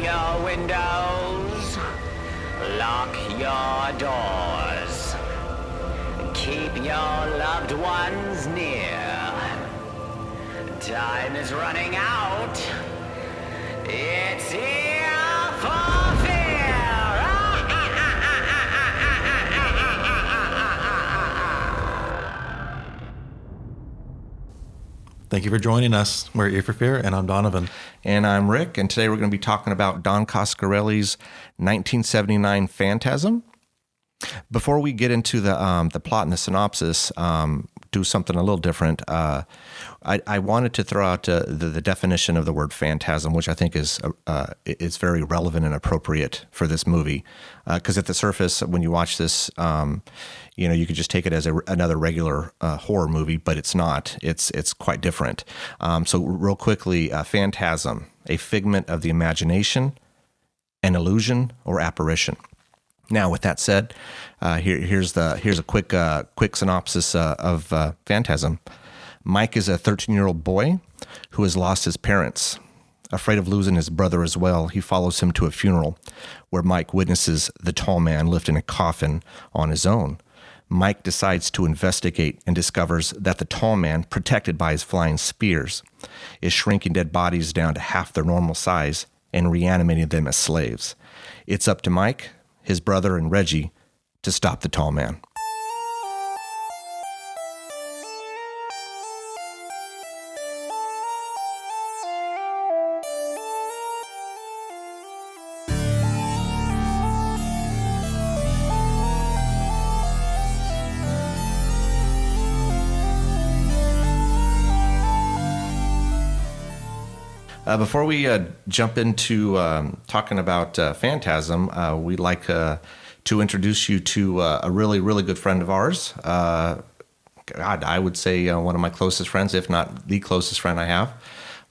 your windows. Lock your doors. Keep your loved ones near. Time is running out. It's here for fear. Thank you for joining us. We're Ear for Fear, and I'm Donovan. And I'm Rick, and today we're going to be talking about Don Coscarelli's 1979 Phantasm. Before we get into the plot and the synopsis, do something a little different. I wanted to throw out the definition of the word phantasm, which I think is very relevant and appropriate for this movie. Because at the surface, when you watch this, you could just take it as another regular horror movie, but it's not. It's quite different. So real quickly, phantasm, a figment of the imagination, an illusion, or apparition. Now, with that said, here's a quick synopsis of Phantasm. Mike is a 13-year-old boy who has lost his parents. Afraid of losing his brother as well, he follows him to a funeral where Mike witnesses the tall man lifting a coffin on his own. Mike decides to investigate and discovers that the tall man, protected by his flying spears, is shrinking dead bodies down to half their normal size and reanimating them as slaves. It's up to Mike, his brother, and Reggie to stop the tall man. Before we jump into talking about Phantasm, we'd like to introduce you to a really, really good friend of ours. I would say one of my closest friends, if not the closest friend I have.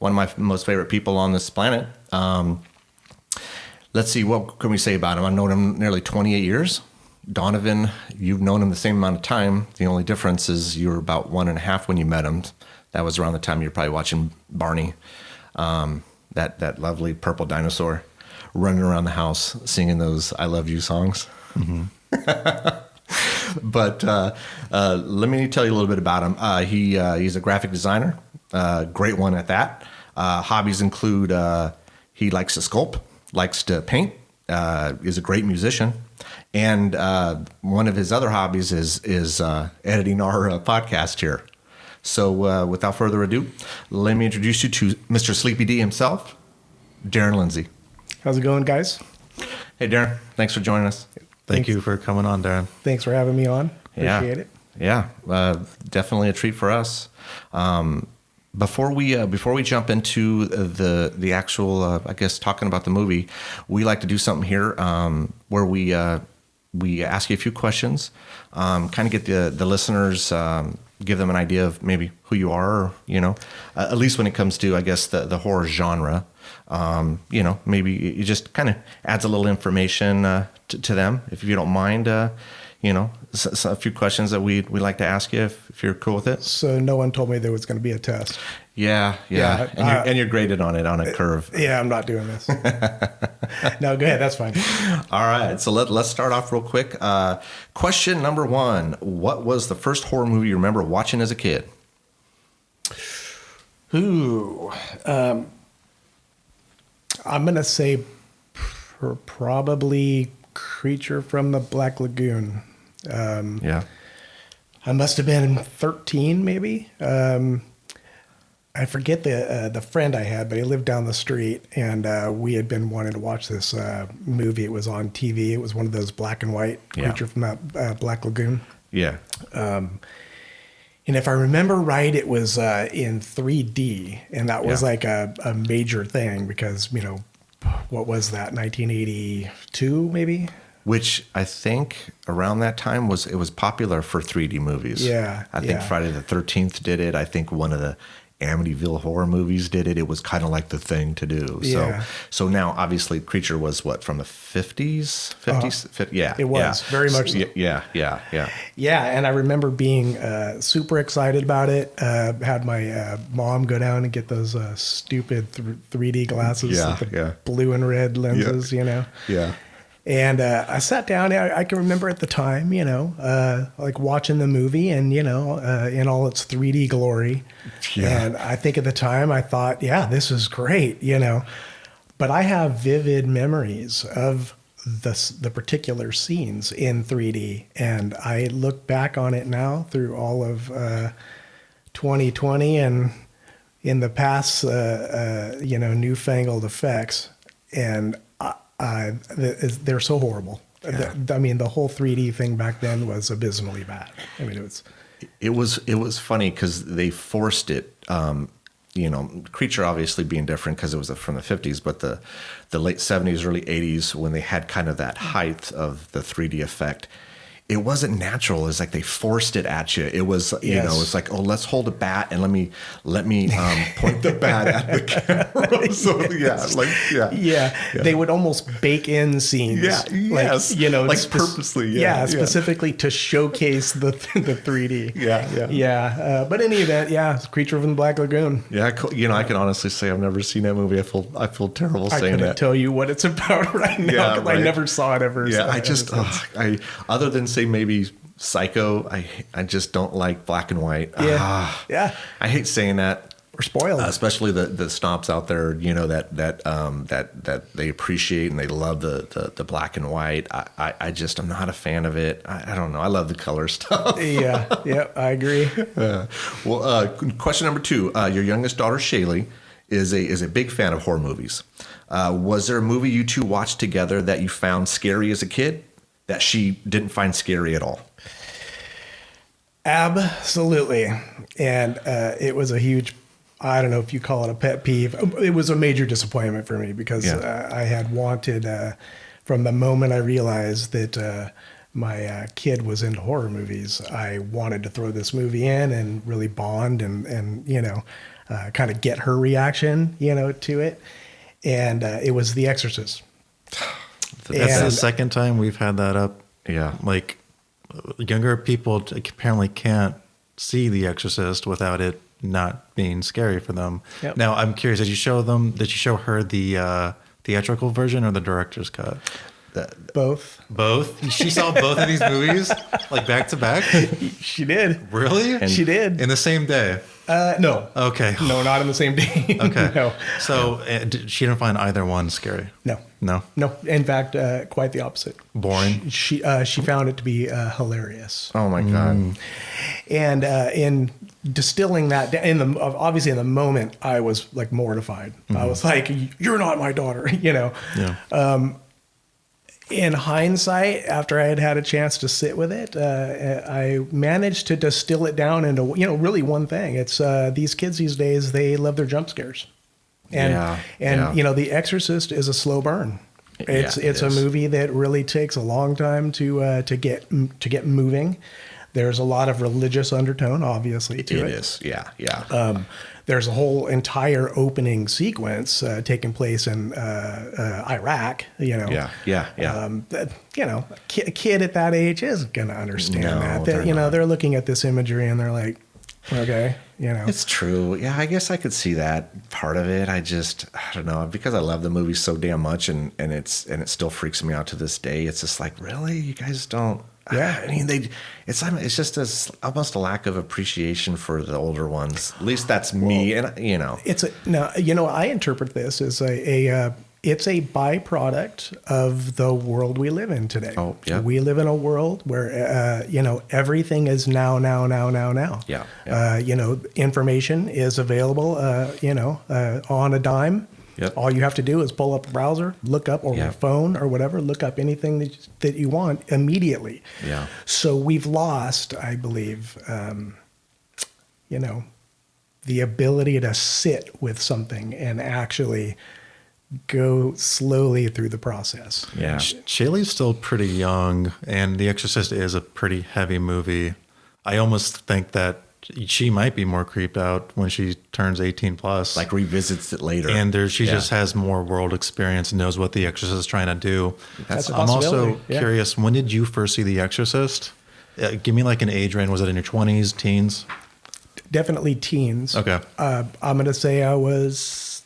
One of my most favorite people on this planet. Let's see, what can we say about him? I've known him nearly 28 years. Donovan, you've known him the same amount of time. The only difference is you were about 1.5 when you met him. That was around the time you were probably watching Barney. That lovely purple dinosaur running around the house singing those I Love You songs. Mm-hmm. But let me tell you a little bit about him. He's a graphic designer, great one at that. Hobbies include he likes to sculpt, likes to paint, is a great musician. And one of his other hobbies is editing our podcast here. So without further ado, let me introduce you to Mr. Sleepy D himself, Darren Lindsay. How's it going, guys? Hey, Darren. Thanks for joining us. Thank you for coming on, Darren. Thanks for having me on. Appreciate it. Yeah, definitely a treat for us. Before we jump into the actual, I guess, talking about the movie, we like to do something here where we ask you a few questions, kind of get the listeners. Give them an idea of maybe who you are, or, at least when it comes to, I guess, the horror genre. Maybe it just kind of adds a little information to them, if you don't mind. A few questions that we like to ask you, if you're cool with it. So no one told me there was going to be a test. Yeah. And you're graded on it on a curve. Yeah, I'm not doing this. No, go ahead. That's fine. All right. So let's start off real quick. Question number 1. What was the first horror movie you remember watching as a kid? Ooh. I'm going to say probably Creature from the Black Lagoon. Yeah. I must have been 13, maybe. I forget the friend I had, but he lived down the street, and we had been wanting to watch this movie. It was on TV. It was one of those black and white Creature from that Black Lagoon. Yeah. And if I remember right, it was in 3D, and that was like a major thing because, what was that, 1982 maybe? Which I think around that time was popular for 3D movies. Yeah. I think Friday the 13th did it. I think one of the Amityville horror movies did it. It was kind of like the thing to do. Yeah. So now obviously Creature was what, from the 50s? 50s? Yeah. It was very much so. Yeah. Yeah, and I remember being super excited about it. Had my mom go down and get those stupid 3D glasses with the blue and red lenses, you know. Yeah. And I sat down. I can remember at the time, you know, like watching the movie and, you know, in all its 3D glory. Yeah. And I think at the time I thought, yeah, this is great, you know. But I have vivid memories of the particular scenes in 3D. And I look back on it now through all of 2020 and in the past, you know, newfangled effects. And they're so horrible. Yeah. I mean, the whole 3D thing back then was abysmally bad. I mean, it was funny because they forced it. You know, Creature obviously being different because it was from the 50s, but the late 70s, early 80s when they had kind of that height of the 3D effect. It wasn't natural. It's like they forced it at you. It was, you know, it's like, oh, let's hold a bat and let me point the bat at the camera. So they would almost bake in scenes. Yeah, yes, like, you know, like purposely. Yeah, specifically to showcase the 3D. Yeah. But in any event, Creature from the Black Lagoon. Yeah, you know, I can honestly say I've never seen that movie. I feel terrible saying that. I couldn't tell you what it's about right now because I never saw it ever. Yeah, I other than say maybe Psycho, I just don't like black and white. Yeah. I hate saying that. We're spoiled, especially the snobs out there. You know that they appreciate and they love the black and white. I'm not a fan of it. I don't know. I love the color stuff. Yeah, I agree. Well, question number 2. Your youngest daughter Shaylee is a big fan of horror movies. Was there a movie you two watched together that you found scary as a kid that she didn't find scary at all? Absolutely. And it was a huge, I don't know if you call it a pet peeve. It was a major disappointment for me because I had wanted, from the moment I realized that my kid was into horror movies, I wanted to throw this movie in and really bond and you know, kind of get her reaction, you know, to it. And it was The Exorcist. That's the second time we've had that up. Yeah. Like, younger people apparently can't see The Exorcist without it not being scary for them. Yep. Now, I'm curious, did you show her the theatrical version or the director's cut? Both. Both? She saw both of these movies, like back to back? She did. Really? She did. In the same day? No. Okay. No, not in the same day. Okay. No. So she didn't find either one scary? No. No? No. In fact, quite the opposite. Boring? She found it to be hilarious. Oh my God. And in distilling that obviously in the moment, I was like mortified. I was like, "You're not my daughter," you know. Yeah. In hindsight, after I had had a chance to sit with it, I managed to distill it down into, you know, really one thing. It's these kids these days, they love their jump scares. And you know, The Exorcist is a slow burn. It's a movie that really takes a long time to get moving. There's a lot of religious undertone, obviously, to it. It is, yeah. There's a whole entire opening sequence taking place in Iraq, you know. Yeah. You know, a kid at that age isn't going to understand that. They're You know, not. they're looking at this imagery and they're like, okay, you know. It's true. Yeah, I guess I could see that part of it. I don't know, because I love the movie so damn much and it still freaks me out to this day. It's just like, really? You guys don't? Yeah. I mean, it's just almost a lack of appreciation for the older ones. At least that's me. And you know, I interpret this as it's a byproduct of the world we live in today. Oh, yeah. We live in a world where, you know, everything is now. Yeah. You know, information is available, you know, on a dime. Yep. All you have to do is pull up a browser, look up, or a phone or whatever, look up anything that you want immediately. Yeah. So we've lost, I believe, you know, the ability to sit with something and actually go slowly through the process. Yeah. Shaylee's still pretty young, and The Exorcist is a pretty heavy movie. I almost think that she might be more creeped out when she turns 18 plus. Like revisits it later. And she just has more world experience and knows what The Exorcist is trying to do. That's a I'm also possibility. Yeah. curious, when did you first see The Exorcist? Give me like an age range. Was it in your 20s, teens? Definitely teens. Okay. I'm going to say I was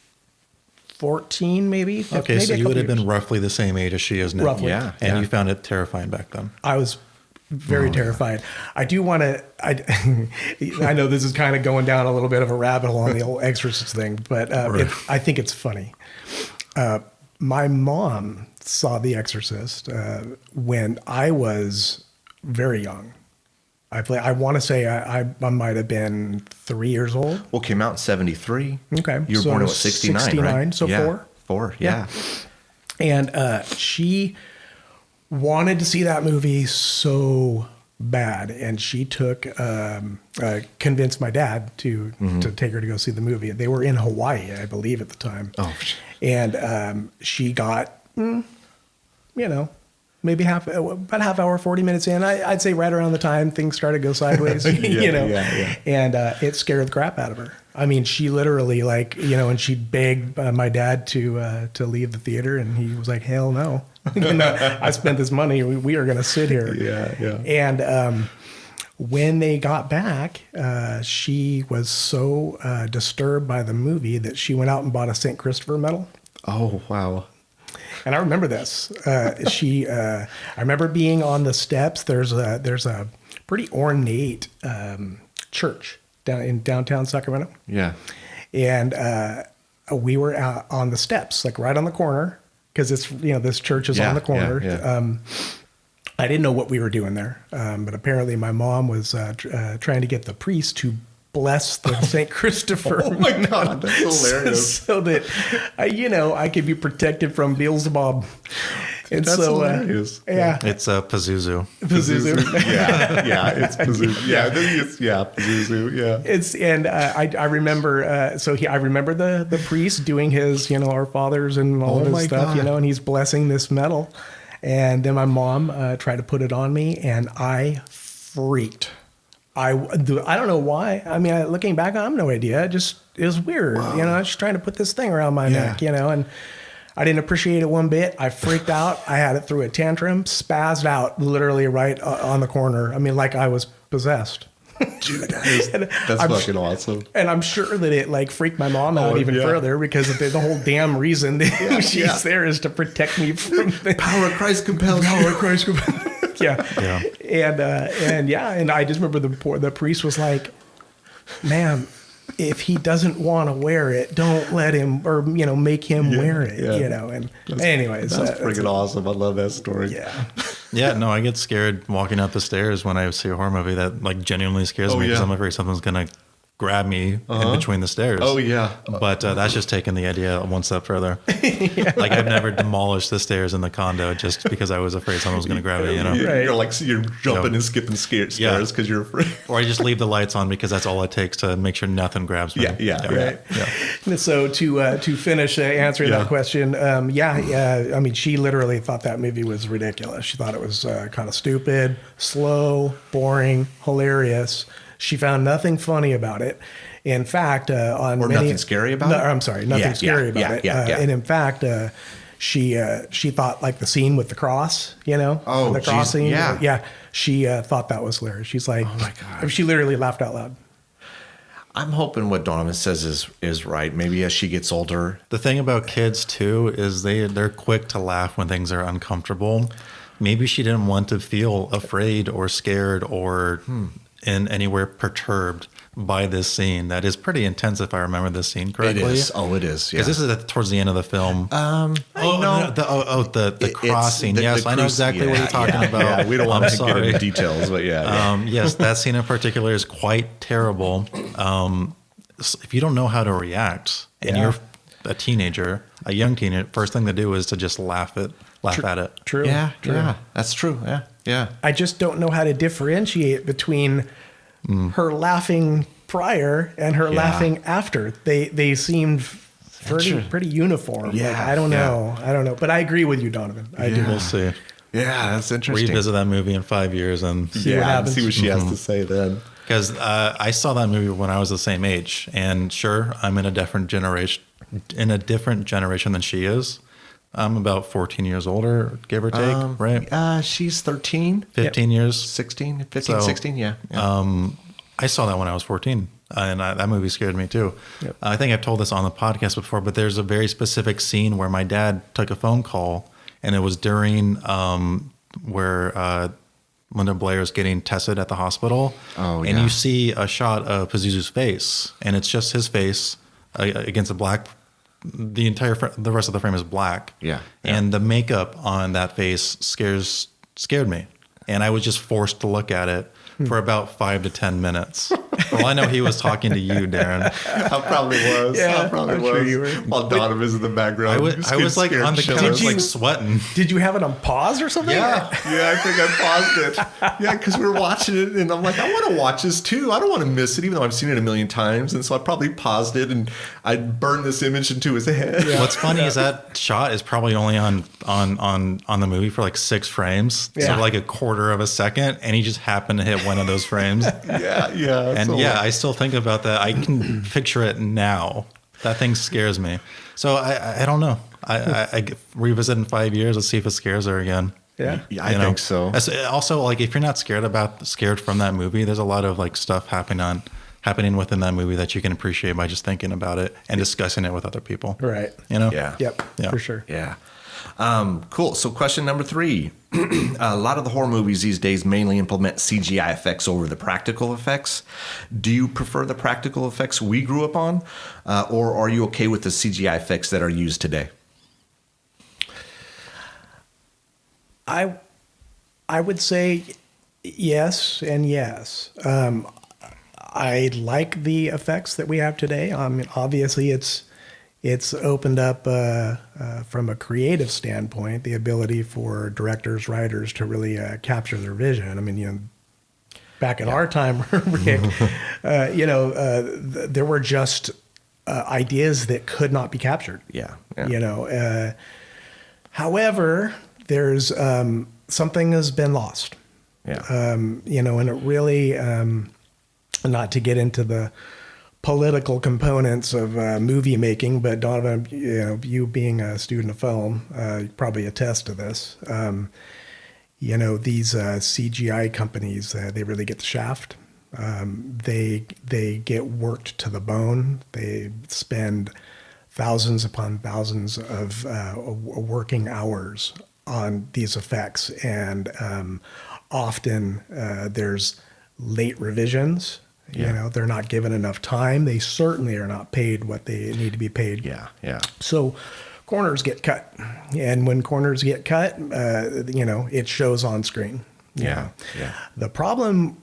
14, maybe. Okay, maybe so a you would have couple been years. roughly the same age as she is now. Roughly. Yeah. And you found it terrifying back then. I was very terrified. I do want to. I know this is kind of going down a little bit of a rabbit hole on the whole Exorcist thing, but I think it's funny. My mom saw The Exorcist when I was very young. I want to say I might have been 3 years old. Well, came out in 73. Okay. You were So born in what, 69, 69, right? so yeah. 4. 4, yeah. And she wanted to see that movie so bad, and she convinced my dad to take her to go see the movie. They were in Hawaii, I believe, at the time. Oh, and she got, maybe about half hour, 40 minutes in. I'd say right around the time things started to go sideways, yeah. And it scared the crap out of her. I mean, she literally and she begged my dad to leave the theater, and he was like, hell no. I spent this money. We are going to sit here. Yeah. And when they got back, she was so disturbed by the movie that she went out and bought a St. Christopher medal. Oh, wow. And I remember this. I remember being on the steps. There's a pretty ornate church in downtown Sacramento. Yeah. And we were out on the steps, like right on the corner, because it's this church is on the corner. Yeah. I didn't know what we were doing there, but apparently my mom was trying to get the priest to bless the St. Christopher. Oh my God, that's hilarious. so that I could be protected from Beelzebub. And That's so, hilarious. Yeah. It's Pazuzu. Pazuzu. yeah, it's Pazuzu. Yeah, Pazuzu. Yeah. I remember. I remember the priest doing his, Our Fathers and all of his stuff, God. and he's blessing this medal. And then my mom tried to put it on me, and I freaked. I don't know why. I mean, looking back, I have no idea. It was weird. Wow. I was just trying to put this thing around my neck, and I didn't appreciate it one bit. I freaked out. I had it through a tantrum, spazzed out literally right on the corner. I mean, like I was possessed. Dude, that's fucking awesome. And I'm sure that it freaked my mom out even further, because the whole damn reason that she's there is to protect me from the Power of Christ compels you. power of Christ. Yeah. And I just remember the priest was like, ma'am, if he doesn't want to wear it, don't let him, or make him wear it. And anyways, That's freaking awesome. I love that story. Yeah. Yeah, no, I get scared walking up the stairs when I see a horror movie that genuinely scares me, because I'm afraid something's going to grab me in between the stairs. Oh, yeah. But that's just taking the idea one step further. Like I've never demolished the stairs in the condo just because I was afraid someone was going to grab me, Right. You're jumping and skipping stairs because you're afraid. Or I just leave the lights on because that's all it takes to make sure nothing grabs me. Right. So to finish answering that question, I mean, she literally thought that movie was ridiculous. She thought it was kind of stupid, slow, boring, hilarious. She found nothing funny about it. In fact, nothing scary about it? I'm sorry, nothing scary about it. And in fact, she thought like the scene with the cross, the cross scene. She thought that was hilarious. She's like, oh my God. She literally laughed out loud. I'm hoping what Donovan says is right. Maybe as she gets older. The thing about kids too is they're quick to laugh when things are uncomfortable. Maybe she didn't want to feel afraid or scared or in anywhere perturbed by this scene. That is pretty intense, if I remember this scene correctly. It is. Oh, it is. Yeah. Because this is towards the end of the film. The cross scene. Yes, I know exactly what you're talking about. Yeah, we don't want to get into details, but yes, that scene in particular is quite terrible. If you don't know how to react, and you're a teenager, a young teenager, first thing to do is to just laugh at it. True. Yeah, that's true. Yeah. I just don't know how to differentiate between her laughing prior and her laughing after. They seemed pretty uniform. Yeah, I don't know. But I agree with you, Donovan. I do. We'll see. Yeah, that's interesting. Revisit that movie in 5 years and See what happens. See what she has to say then. Because I saw that movie when I was the same age, and sure, I'm in a different generation than she is. I'm about 14 years older, give or take, right? She's 13. 15 years. 16, 15, So, 16, yeah. I saw that when I was 14, and that movie scared me too. Yep. I think I've told this on the podcast before, but there's a very specific scene where my dad took a phone call, and it was during where Linda Blair is getting tested at the hospital. Oh, and yeah. you see a shot of Pazuzu's face, and it's just his face against a black. The rest of the frame is black. Yeah. And the makeup on that face scared me, and I was just forced to look at it for about 5 to 10 minutes. Well, I know he was talking to you, Darren. I probably was. Yeah, I probably I'm was. sure you were. While Donovan's in the background. I was like on the couch, like sweating. Did you have it on pause or something? Yeah, I think I paused it. Yeah, because we were watching it, and I'm like, I want to watch this too. I don't want to miss it, even though I've seen it a million times. And so I probably paused it, and I burned this image into his head. Yeah. What's funny is that shot is probably only on the movie for like 6 frames, Yeah. so like a quarter of a second, and he just happened to hit one of those frames. Yeah. And so- I still think about that. I can picture it now. That thing scares me. So I don't know. I revisit in 5 years. Let's see if it scares her again. Yeah. Yeah, I think so. Also, like if you're not scared from that movie, there's a lot of like stuff happening within that movie that you can appreciate by just thinking about it and discussing it with other people. Right. You know? Yeah. Yep. Yeah. For sure. Yeah. Cool. So question number 3. A lot of the horror movies these days mainly implement CGI effects over the practical effects. Do you prefer the practical effects we grew up on? Or are you okay with the CGI effects that are used today? I would say yes and yes. I like the effects that we have today. I mean, obviously, it's opened up from a creative standpoint the ability for directors, writers to really capture their vision. I mean, back in our time, Rick, there were just ideas that could not be captured. Yeah. However, there's something has been lost. Yeah. And it really, not to get into the political components of movie making, but Donovan, you being a student of film, you probably attest to this. These CGI companies, they really get the shaft. They get worked to the bone. They spend thousands upon thousands of working hours on these effects, and often there's late revisions. They're not given enough time. They certainly are not paid what they need to be paid. Yeah. So corners get cut, and when corners get cut, it shows on screen. Yeah. The problem,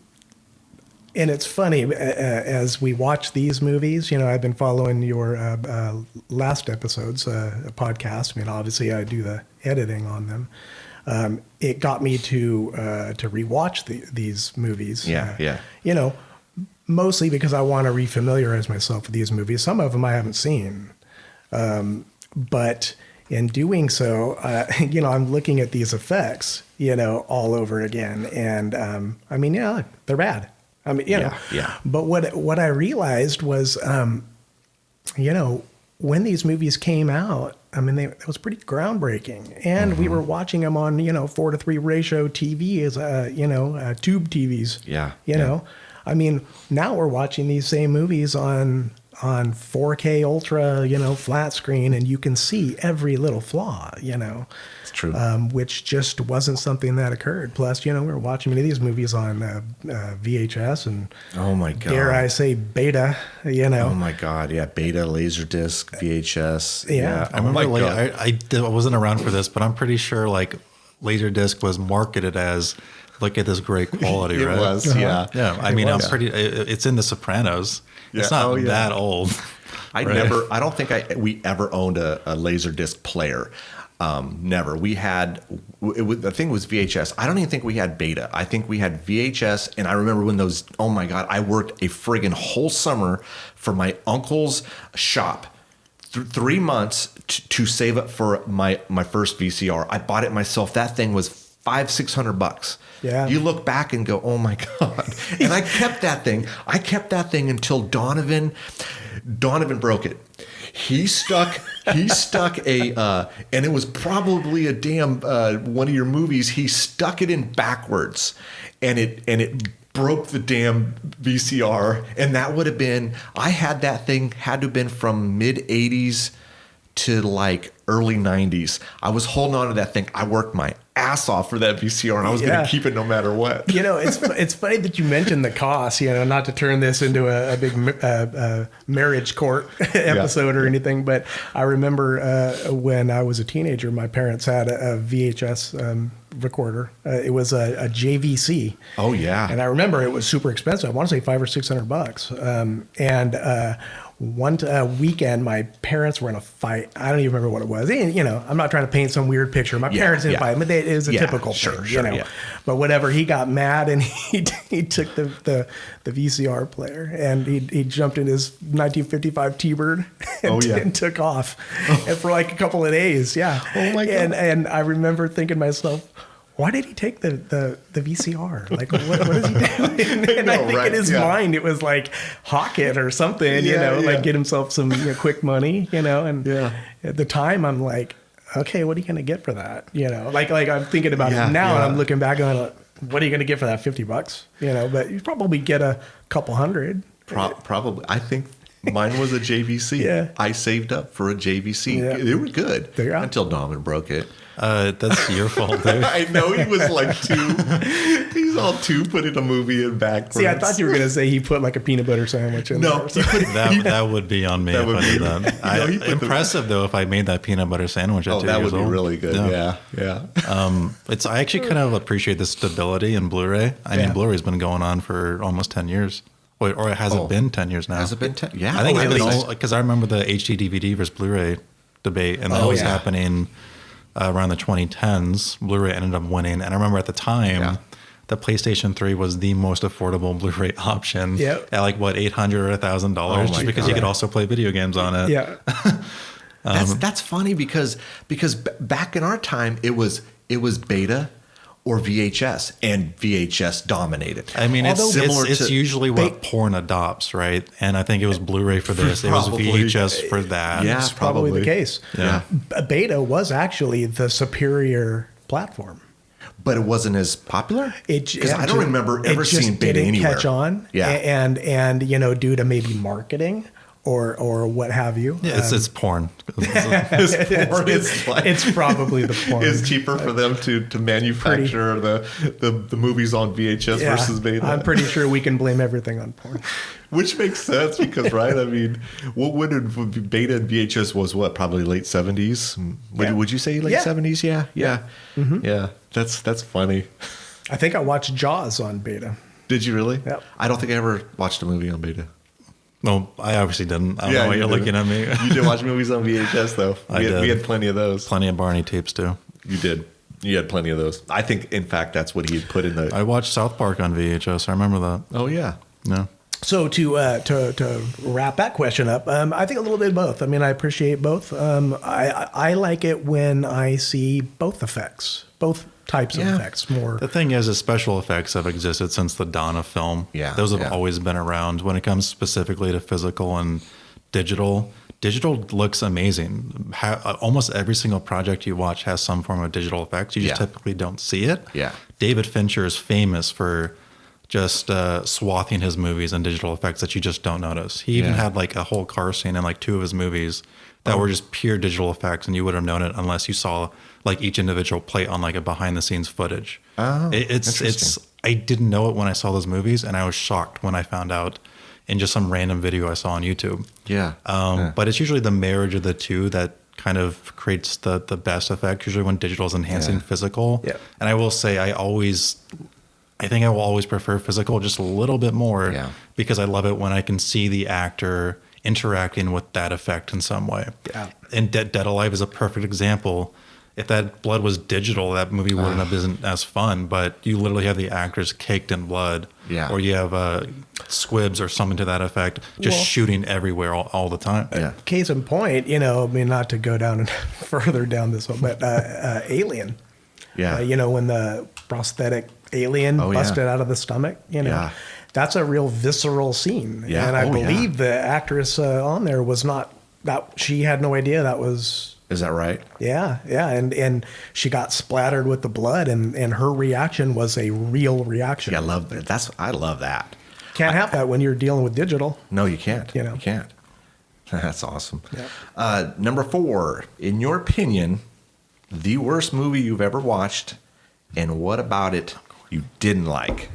and it's funny, as we watch these movies, I've been following your last episodes, podcast. I mean, obviously I do the editing on them. It got me to rewatch these movies. Yeah. Mostly because I want to refamiliarize myself with these movies. Some of them I haven't seen. But in doing so, I'm looking at these effects, all over again. And they're bad. Yeah. But what I realized was, when these movies came out, it was pretty groundbreaking. And we were watching them on, 4:3 ratio TV as, tube TVs. Yeah. Now we're watching these same movies on 4K ultra, flat screen, and you can see every little flaw, It's true. which just wasn't something that occurred. Plus, we were watching many of these movies on VHS and, Oh my God. dare I say, beta, Oh my God. Yeah. Beta, Laserdisc, VHS. Yeah. I remember Oh my God. I wasn't around for this, but I'm pretty sure like Laserdisc was marketed as, look at this great quality, It right? was, yeah. Yeah. I'm it's in The Sopranos. It's Yeah. not Oh, yeah. that old. I don't think we ever owned a Laserdisc player. Never. We had, the thing was VHS. I don't even think we had beta. I think we had VHS. And I remember when those, oh my God, I worked a friggin' whole summer for my uncle's shop. 3 months to save up for my first VCR. I bought it myself. That thing was $500-600. Yeah. You look back and go, oh my God. And I kept that thing. until Donovan broke it. He stuck a, and it was probably a damn one of your movies. He stuck it in backwards, and it broke the damn VCR. And that would have been, I had that thing, had to have been from mid 80s to like early 90s. I was holding on to that thing. I worked my ass off for that VCR, and I was going to keep it no matter what. It's funny that you mentioned the cost, not to turn this into a big marriage court episode or anything, but I remember when I was a teenager, my parents had a VHS recorder. It was a JVC. Oh yeah. And I remember it was super expensive. I want to say $500 or $600. And one weekend, my parents were in a fight. I don't even remember what it was. And, I'm not trying to paint some weird picture. My parents didn't fight, but it was a typical thing, Yeah. But whatever, he got mad and he took the VCR player and he jumped in his 1955 T-Bird and took off and for like a couple of days. Yeah. Oh my God. And I remember thinking to myself, why did he take the VCR? Like, what is he doing? And I think in his mind, it was like hawk it or something, like get himself some quick money, and at the time I'm like, okay, what are you going to get for that? Like I'm thinking about it now and I'm looking back on it, what are you going to get for that $50? But you probably get a couple hundred. Probably. I think mine was a JVC. Yeah. I saved up for a JVC. Yeah. They were good Yeah. until Donovan broke it. That's your fault, dude. I know he was like two. He's all two putting a movie in backwards. See, I thought you were going to say he put like a peanut butter sandwich in there. That would be on me if I did that. Impressive though if I made that peanut butter sandwich at 2 years old. That would be really good. Yeah. I actually kind of appreciate the stability in Blu-ray. I mean, Blu-ray's been going on for almost 10 years. Or has it been 10 years now? Has it been 10? Yeah. I think it's been because I remember the HD DVD versus Blu-ray debate, and that was happening around the 2010s. Blu-ray ended up winning, and I remember at the time, the PlayStation 3 was the most affordable Blu-ray option at like what $800 or $1,000, just because you could also play video games on it. Yeah, that's funny because back in our time it was beta or VHS, and VHS dominated. I mean, it's usually what porn adopts, right? And I think it was Blu-ray for this. It was VHS for that. Yeah, that's probably the case. Yeah. Beta was actually the superior platform. But it wasn't as popular? Because I don't remember ever seeing beta anywhere. It anywhere. Catch on. Yeah. And due to maybe marketing or what have you. Yeah, it's porn. It's probably the porn. It's cheaper for them to manufacture the movies on VHS versus beta. I'm pretty sure we can blame everything on porn. Which makes sense because, right? I mean, when did beta and VHS was what? Probably late 70s? Would you say late 70s? Yeah. Mm-hmm. Yeah. That's funny. I think I watched Jaws on beta. Did you really? Yep. I don't think I ever watched a movie on beta. No, I obviously didn't. I don't know why you're looking at me. You did watch movies on VHS, though. We had plenty of those. Plenty of Barney tapes, too. You did. You had plenty of those. I think, in fact, that's what he had put in the... I watched South Park on VHS. I remember that. Oh, yeah. Yeah. So to wrap that question up, I think a little bit of both. I mean, I appreciate both. I like it when I see both effects, both types of effects more. The thing is special effects have existed since the dawn of film. Yeah. Those have always been around. When it comes specifically to physical and digital looks amazing. Almost every single project you watch has some form of digital effects. You just typically don't see it. Yeah. David Fincher is famous for just swathing his movies in digital effects that you just don't notice. He even had like a whole car scene in like 2 of his movies that were just pure digital effects, and you would have known it unless you saw like each individual plate on like a behind the scenes footage. Oh, it's I didn't know it when I saw those movies, and I was shocked when I found out in just some random video I saw on YouTube. Yeah. But it's usually the marriage of the two that kind of creates the best effect, usually when digital is enhancing physical. Yeah. And I will say I think I will always prefer physical just a little bit more because I love it when I can see the actor interacting with that effect in some way. Yeah. And Dead Alive is a perfect example. If that blood was digital, that movie wouldn't have been as fun, but you literally have the actors caked in blood. Yeah. Or you have squibs or something to that effect just shooting everywhere all the time. Yeah. Case in point, I mean, not to go down and further down this one, but Alien. Yeah. When the prosthetic alien busted out of the stomach, Yeah. that's a real visceral scene. Yeah. And I Oh, believe the actress on there was not that, she had no idea that was. Is that right? Yeah. And she got splattered with the blood, and her reaction was a real reaction. Yeah, I love that. I love that. Can't have that when you're dealing with digital. No, you can't. You know. You can't. That's awesome. Yeah. Number 4, in your opinion, the worst movie you've ever watched, and what about it you didn't like?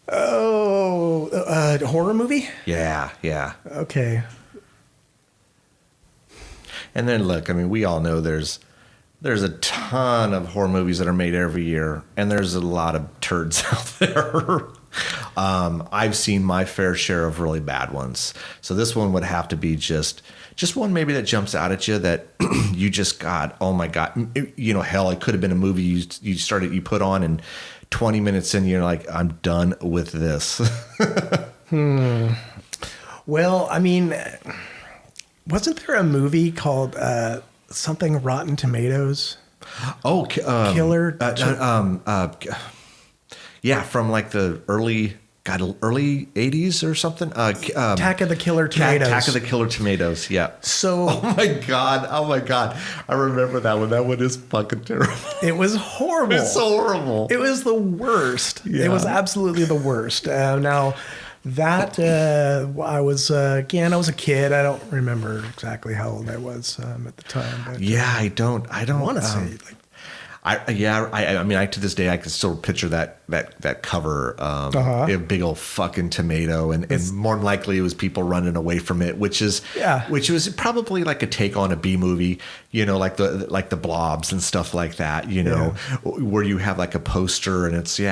Oh, horror movie? Yeah. Okay. And then look, I mean, we all know there's a ton of horror movies that are made every year, and there's a lot of turds out there. I've seen my fair share of really bad ones. So this one would have to be just one maybe that jumps out at you that you just got, oh my God, hell, it could have been a movie you put on, and 20 minutes in, you're like, I'm done with this. Well, I mean, wasn't there a movie called something Rotten Tomatoes? Oh, Killer. Yeah, from like the early 80s or something. Attack of the Killer Tomatoes. Attack of the Killer Tomatoes. Yeah. So. Oh my god! I remember that one. That one is fucking terrible. It was horrible. It's so horrible. It was the worst. Yeah. It was absolutely the worst. Now, that I was a kid. I don't remember exactly how old I was at the time. But Yeah, I don't want to say. I mean, to this day, I can still picture that cover, a big old fucking tomato, and more than likely it was people running away from it, which was probably like a take on a B movie, like the Blobs and stuff like that, where you have like a poster and it's you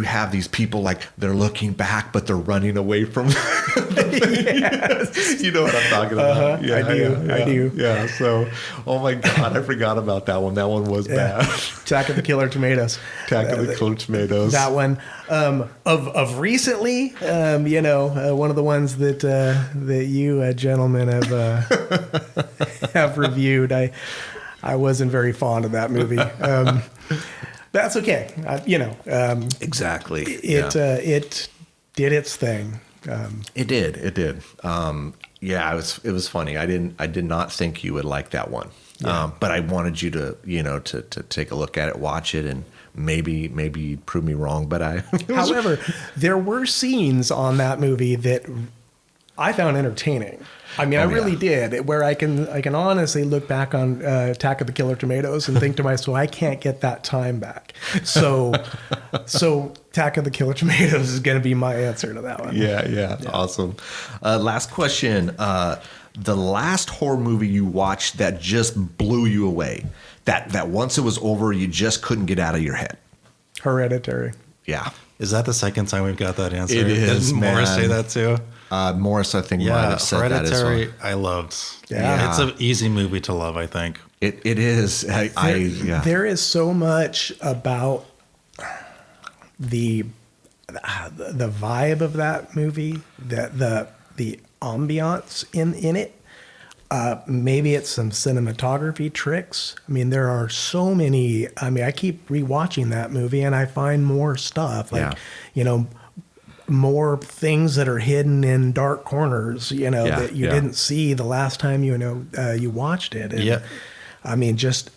have these people like they're looking back but they're running away from. Yes. You know what I'm talking about? I do. Yeah. So, oh my god, I forgot about that one. That one was bad. Attack of the Killer Tomatoes. Attack of the Killer Tomatoes. That one. Of recently, one of the ones that you gentlemen have reviewed. I wasn't very fond of that movie. That's okay. Exactly. It did its thing. It did. It was funny. I did not think you would like that one. Yeah. But I wanted you to take a look at it, watch it, and maybe prove me wrong. But However, there were scenes on that movie that I found entertaining. I mean, I really did. Where I can honestly look back on Attack of the Killer Tomatoes and think to myself, I can't get that time back. So Attack of the Killer Tomatoes is going to be my answer to that one. Yeah. Awesome. Last question. The last horror movie you watched that just blew you away, that once it was over, you just couldn't get out of your head. Hereditary. Yeah. Is that the second time we've got that answer? It is, Did Morris say that too? Morris, I think, might have said that as well. Hereditary, I loved. Yeah. It's an easy movie to love, I think. It is. There is so much about the vibe of that movie, the ambiance in it. Maybe it's some cinematography tricks. I mean, there are so many. I mean, I keep rewatching that movie and I find more stuff more things that are hidden in dark corners, that you didn't see the last time you watched it. And, I mean, just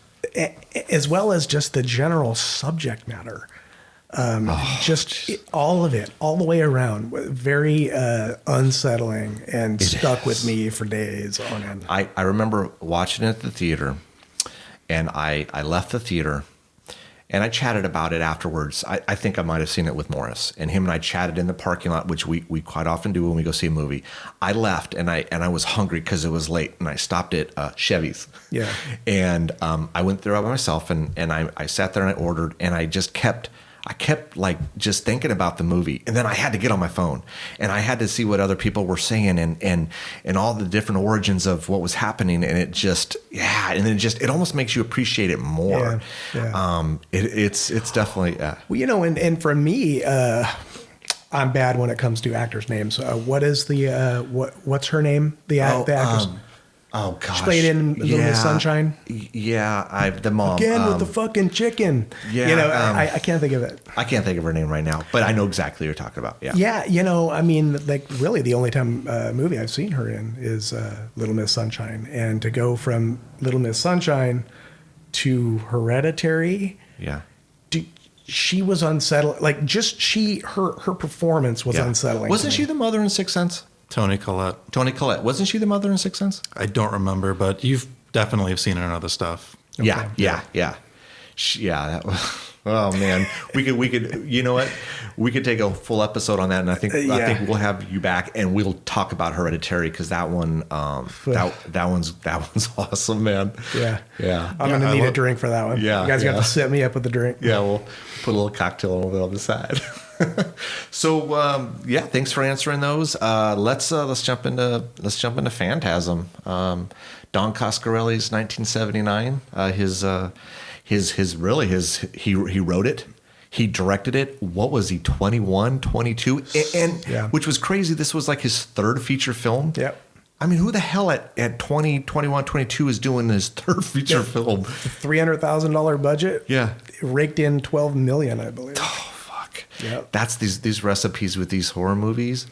as well as just the general subject matter. All of it, all the way around, very unsettling and stuck with me for days on end. I remember watching it at the theater, and I left the theater, and I chatted about it afterwards. I think I might have seen it with Morris, and him and I chatted in the parking lot, which we quite often do when we go see a movie. I left, and I was hungry because it was late, and I stopped at Chevy's. Yeah. And I went there by myself, and I sat there and I ordered, and I kept like just thinking about the movie, and then I had to get on my phone and I had to see what other people were saying and all the different origins of what was happening, and it just it almost makes you appreciate it more. It's definitely Well, and for me, I'm bad when it comes to actors' names. What is what's her name? The actress. Oh gosh, She played in Little Miss Sunshine. Yeah, the mom Again with the fucking chicken. yeah, You know, I can't think of it. I can't think of her name right now, but I know exactly what you're talking about. Yeah. Yeah, you know, I mean, like really the only time movie I've seen her in is Little Miss Sunshine. And to go from Little Miss Sunshine to Hereditary, Yeah. she was unsettling. Like just her performance was unsettling. Wasn't she the mother in Sixth Sense? Tony Collette. Tony Collette. Wasn't she the mother in Sixth Sense? I don't remember, but you've definitely seen her in other stuff. Yeah. Yeah. That was. Oh man, we could. You know what? We could take a full episode on that, and I think we'll have you back, and we'll talk about Hereditary because that one, that one's awesome, man. Yeah. Yeah. I'm gonna need a drink for that one. Yeah, You guys got yeah. to set me up with the drink. Yeah, we'll put a little cocktail over there on the side. So thanks for answering those. Let's jump into Phantasm. Don Coscarelli's 1979. He wrote it. He directed it. What was he? 21, 22, and which was crazy. This was like his third feature film. Yep. I mean, who the hell at 20, 21, 22 is doing his third feature film? $300,000 budget. Yeah. Raked in $12 million, I believe. Oh, fuck. Yep. That's these recipes with these horror movies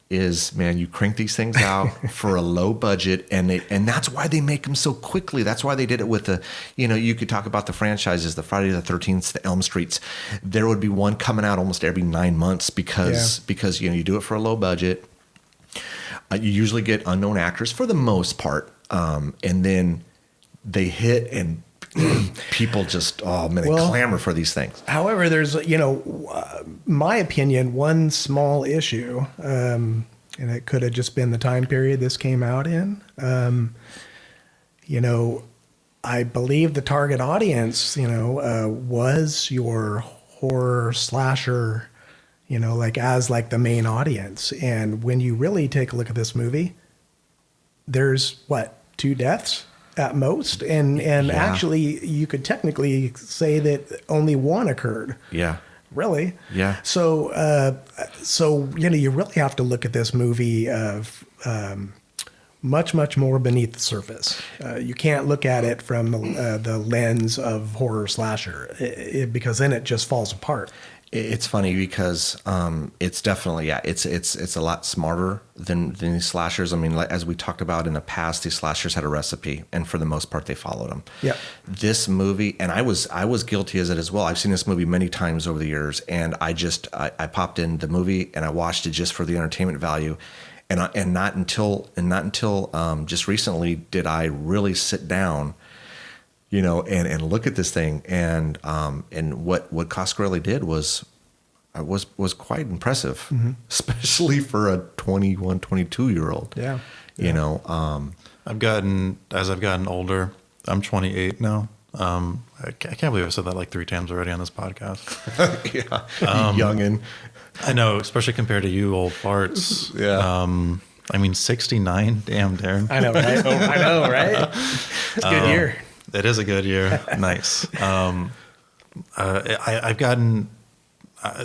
is, man, you crank these things out for a low budget, and that's why they make them so quickly. That's why they did it with you could talk about the franchises, the Friday the 13th, the Elm Streets. There would be one coming out almost every 9 months because you do it for a low budget. You usually get unknown actors for the most part, and then they hit and people just clamor for these things. However, there's my opinion, one small issue, and it could have just been the time period this came out in. I believe the target audience, was your horror slasher, as the main audience. And when you really take a look at this movie, there's 2 deaths at most, and actually you could technically say that only one occurred. Yeah. Really? Yeah. So you really have to look at this movie of much more beneath the surface. You can't look at it from the lens of horror slasher because then it just falls apart. It's funny because it's definitely it's a lot smarter than these slashers. I mean, as we talked about in the past, these slashers had a recipe, and for the most part, they followed them. Yeah. This movie, and I was guilty as it as well. I've seen this movie many times over the years, and I popped in the movie and I watched it just for the entertainment value, and not until just recently did I really sit down. And look at this thing, and what Coscarelli did was quite impressive, especially for a 21, 22-year-old. Yeah. I've gotten older. I'm 28 now. I can't believe I said that like 3 times already on this podcast. Yeah, youngin. I know, especially compared to you old farts. Yeah. 69. Damn, Darren. I know, right? It's a good year. It is a good year. Nice. I've gotten.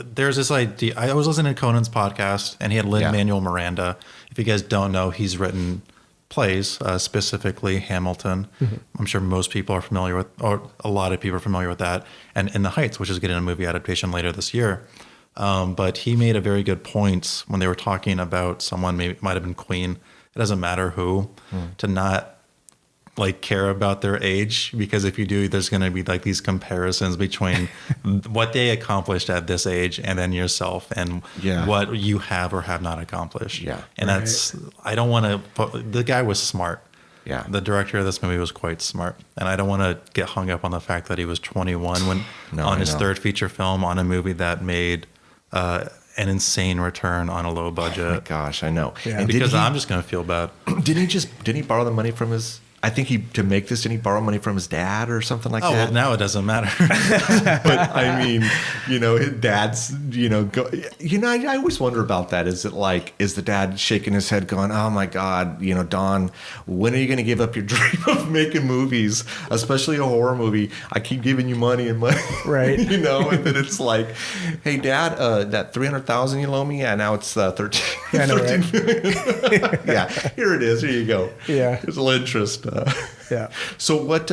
There's this idea. I was listening to Conan's podcast, and he had Lin-Manuel Miranda. If you guys don't know, he's written plays, specifically Hamilton. Mm-hmm. I'm sure most people are familiar with, or a lot of people are familiar with that, and In the Heights, which is getting a movie adaptation later this year. But he made a very good point when they were talking about someone, maybe it might have been Queen. It doesn't matter who, to not care about their age, because if you do, there's going to be these comparisons between what they accomplished at this age and then yourself and what you have or have not accomplished. Yeah. And that's, I don't want to, the guy was smart. Yeah. The director of this movie was quite smart. And I don't want to get hung up on the fact that he was 21 when on his third feature film on a movie that made an insane return on a low budget. Oh my gosh, I know. Yeah. And because I'm just going to feel bad. Didn't he borrow the money from his I think to make this, did he borrow money from his dad or something like Oh, that? well, now it doesn't matter. But I mean, his dad's, I always wonder about that. Is the dad shaking his head going, oh my God, Don, when are you going to give up your dream of making movies, especially a horror movie? I keep giving you money and money. Right. And then it's like, hey dad, that 300,000 you loan me. Yeah. Now it's 13. I know, right? 13. Yeah. Here it is. Here you go. Yeah. There's a little interest. Yeah. So what,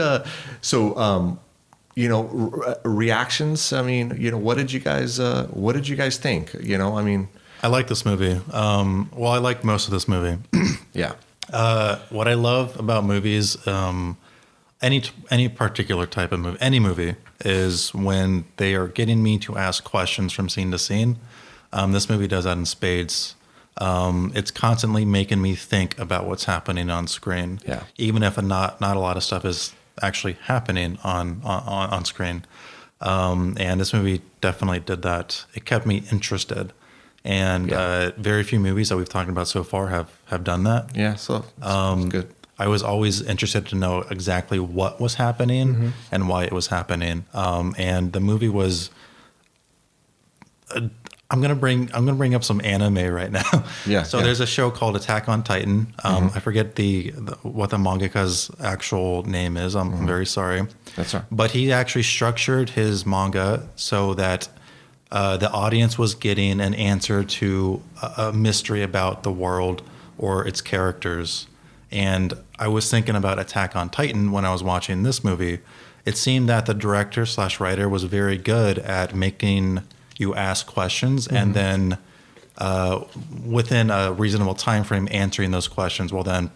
reactions. I mean, what did you guys think? I like this movie. Well, I like most of this movie. Yeah. What I love about movies, any particular type of movie, any movie, is when they are getting me to ask questions from scene to scene. This movie does that in spades. It's constantly making me think about what's happening on screen. Yeah. Even if not a lot of stuff is actually happening on screen. And this movie definitely did that. It kept me interested. And very few movies that we've talked about so far have done that. Yeah. So it's good. I was always interested to know exactly what was happening and why it was happening. And the movie was. I'm gonna bring up some anime right now. Yeah. So there's a show called Attack on Titan. I forget what the mangaka's actual name is. I'm very sorry. That's all right. But he actually structured his manga so that the audience was getting an answer to a mystery about the world or its characters. And I was thinking about Attack on Titan when I was watching this movie. It seemed that the director/writer was very good at making you ask questions and then within a reasonable time frame answering those questions while then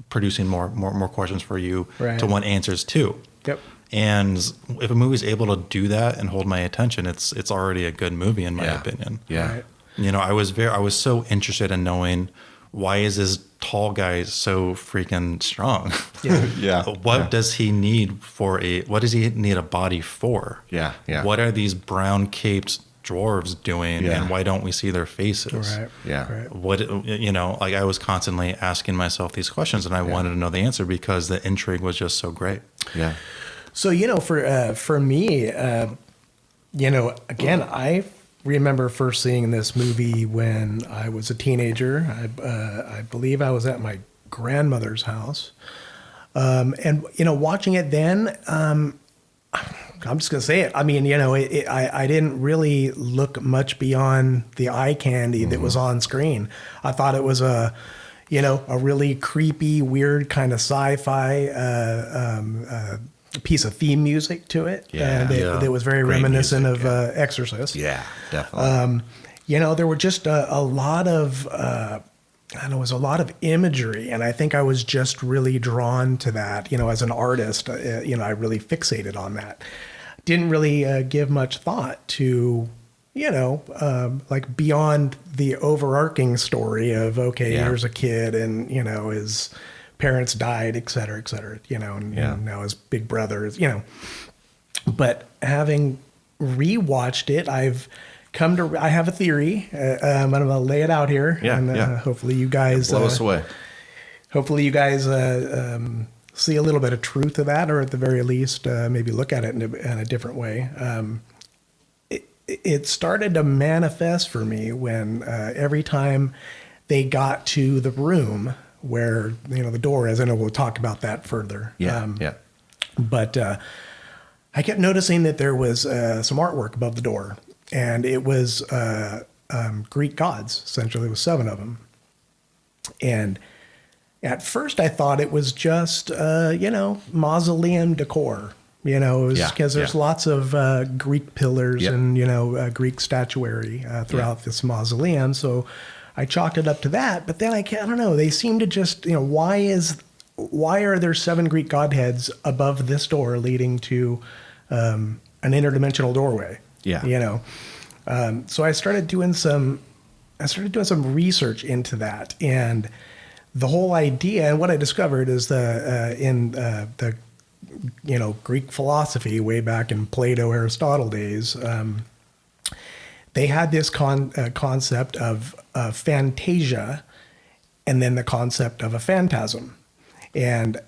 producing more questions for you Right. to want answers to. Yep. And if a movie's able to do that and hold my attention, it's already a good movie in my opinion. Yeah. Right. I was so interested in knowing, why is this tall guy so freaking strong? Yeah. Yeah. What does he need what does he need a body for? Yeah. Yeah. What are these brown caped dwarves doing Yeah. and why don't we see their faces? Right. Yeah. Right. What, I was constantly asking myself these questions and I wanted to know the answer because the intrigue was just so great. Yeah. So, for me, again, I remember first seeing this movie when I was a teenager. I believe I was at my grandmother's house. And watching it then, I'm just going to say it. I mean, I didn't really look much beyond the eye candy that was on screen. I thought it was a really creepy, weird kind of sci-fi piece of theme music to it. Yeah. And it was very Great reminiscent music, of Exorcist. Yeah. Definitely. There were just a lot of, it was a lot of imagery. And I think I was just really drawn to that, as an artist, I really fixated on that. Didn't really give much thought to, like beyond the overarching story of, here's a kid and, his parents died, et cetera, and now his big brother is, but having rewatched it, I have a theory. I'm going to lay it out here. Yeah, and hopefully you guys Blow us away. Hopefully you guys see a little bit of truth to that, or at the very least, maybe look at it in a different way. It started to manifest for me when every time they got to the room where, the door is, and we'll talk about that further. But I kept noticing that there was some artwork above the door, and it was Greek gods. Essentially, there was 7 of them. And at first I thought it was just, mausoleum decor. It was because there's lots of Greek pillars and, Greek statuary throughout this mausoleum. So I chalked it up to that. But then I don't know, they seem to just, why are there 7 Greek godheads above this door leading to an interdimensional doorway? Yeah. So I started doing some research into that, and the whole idea, and what I discovered is in the Greek philosophy way back in Plato, Aristotle days, they had this concept of Fantasia, and then the concept of a phantasm. And,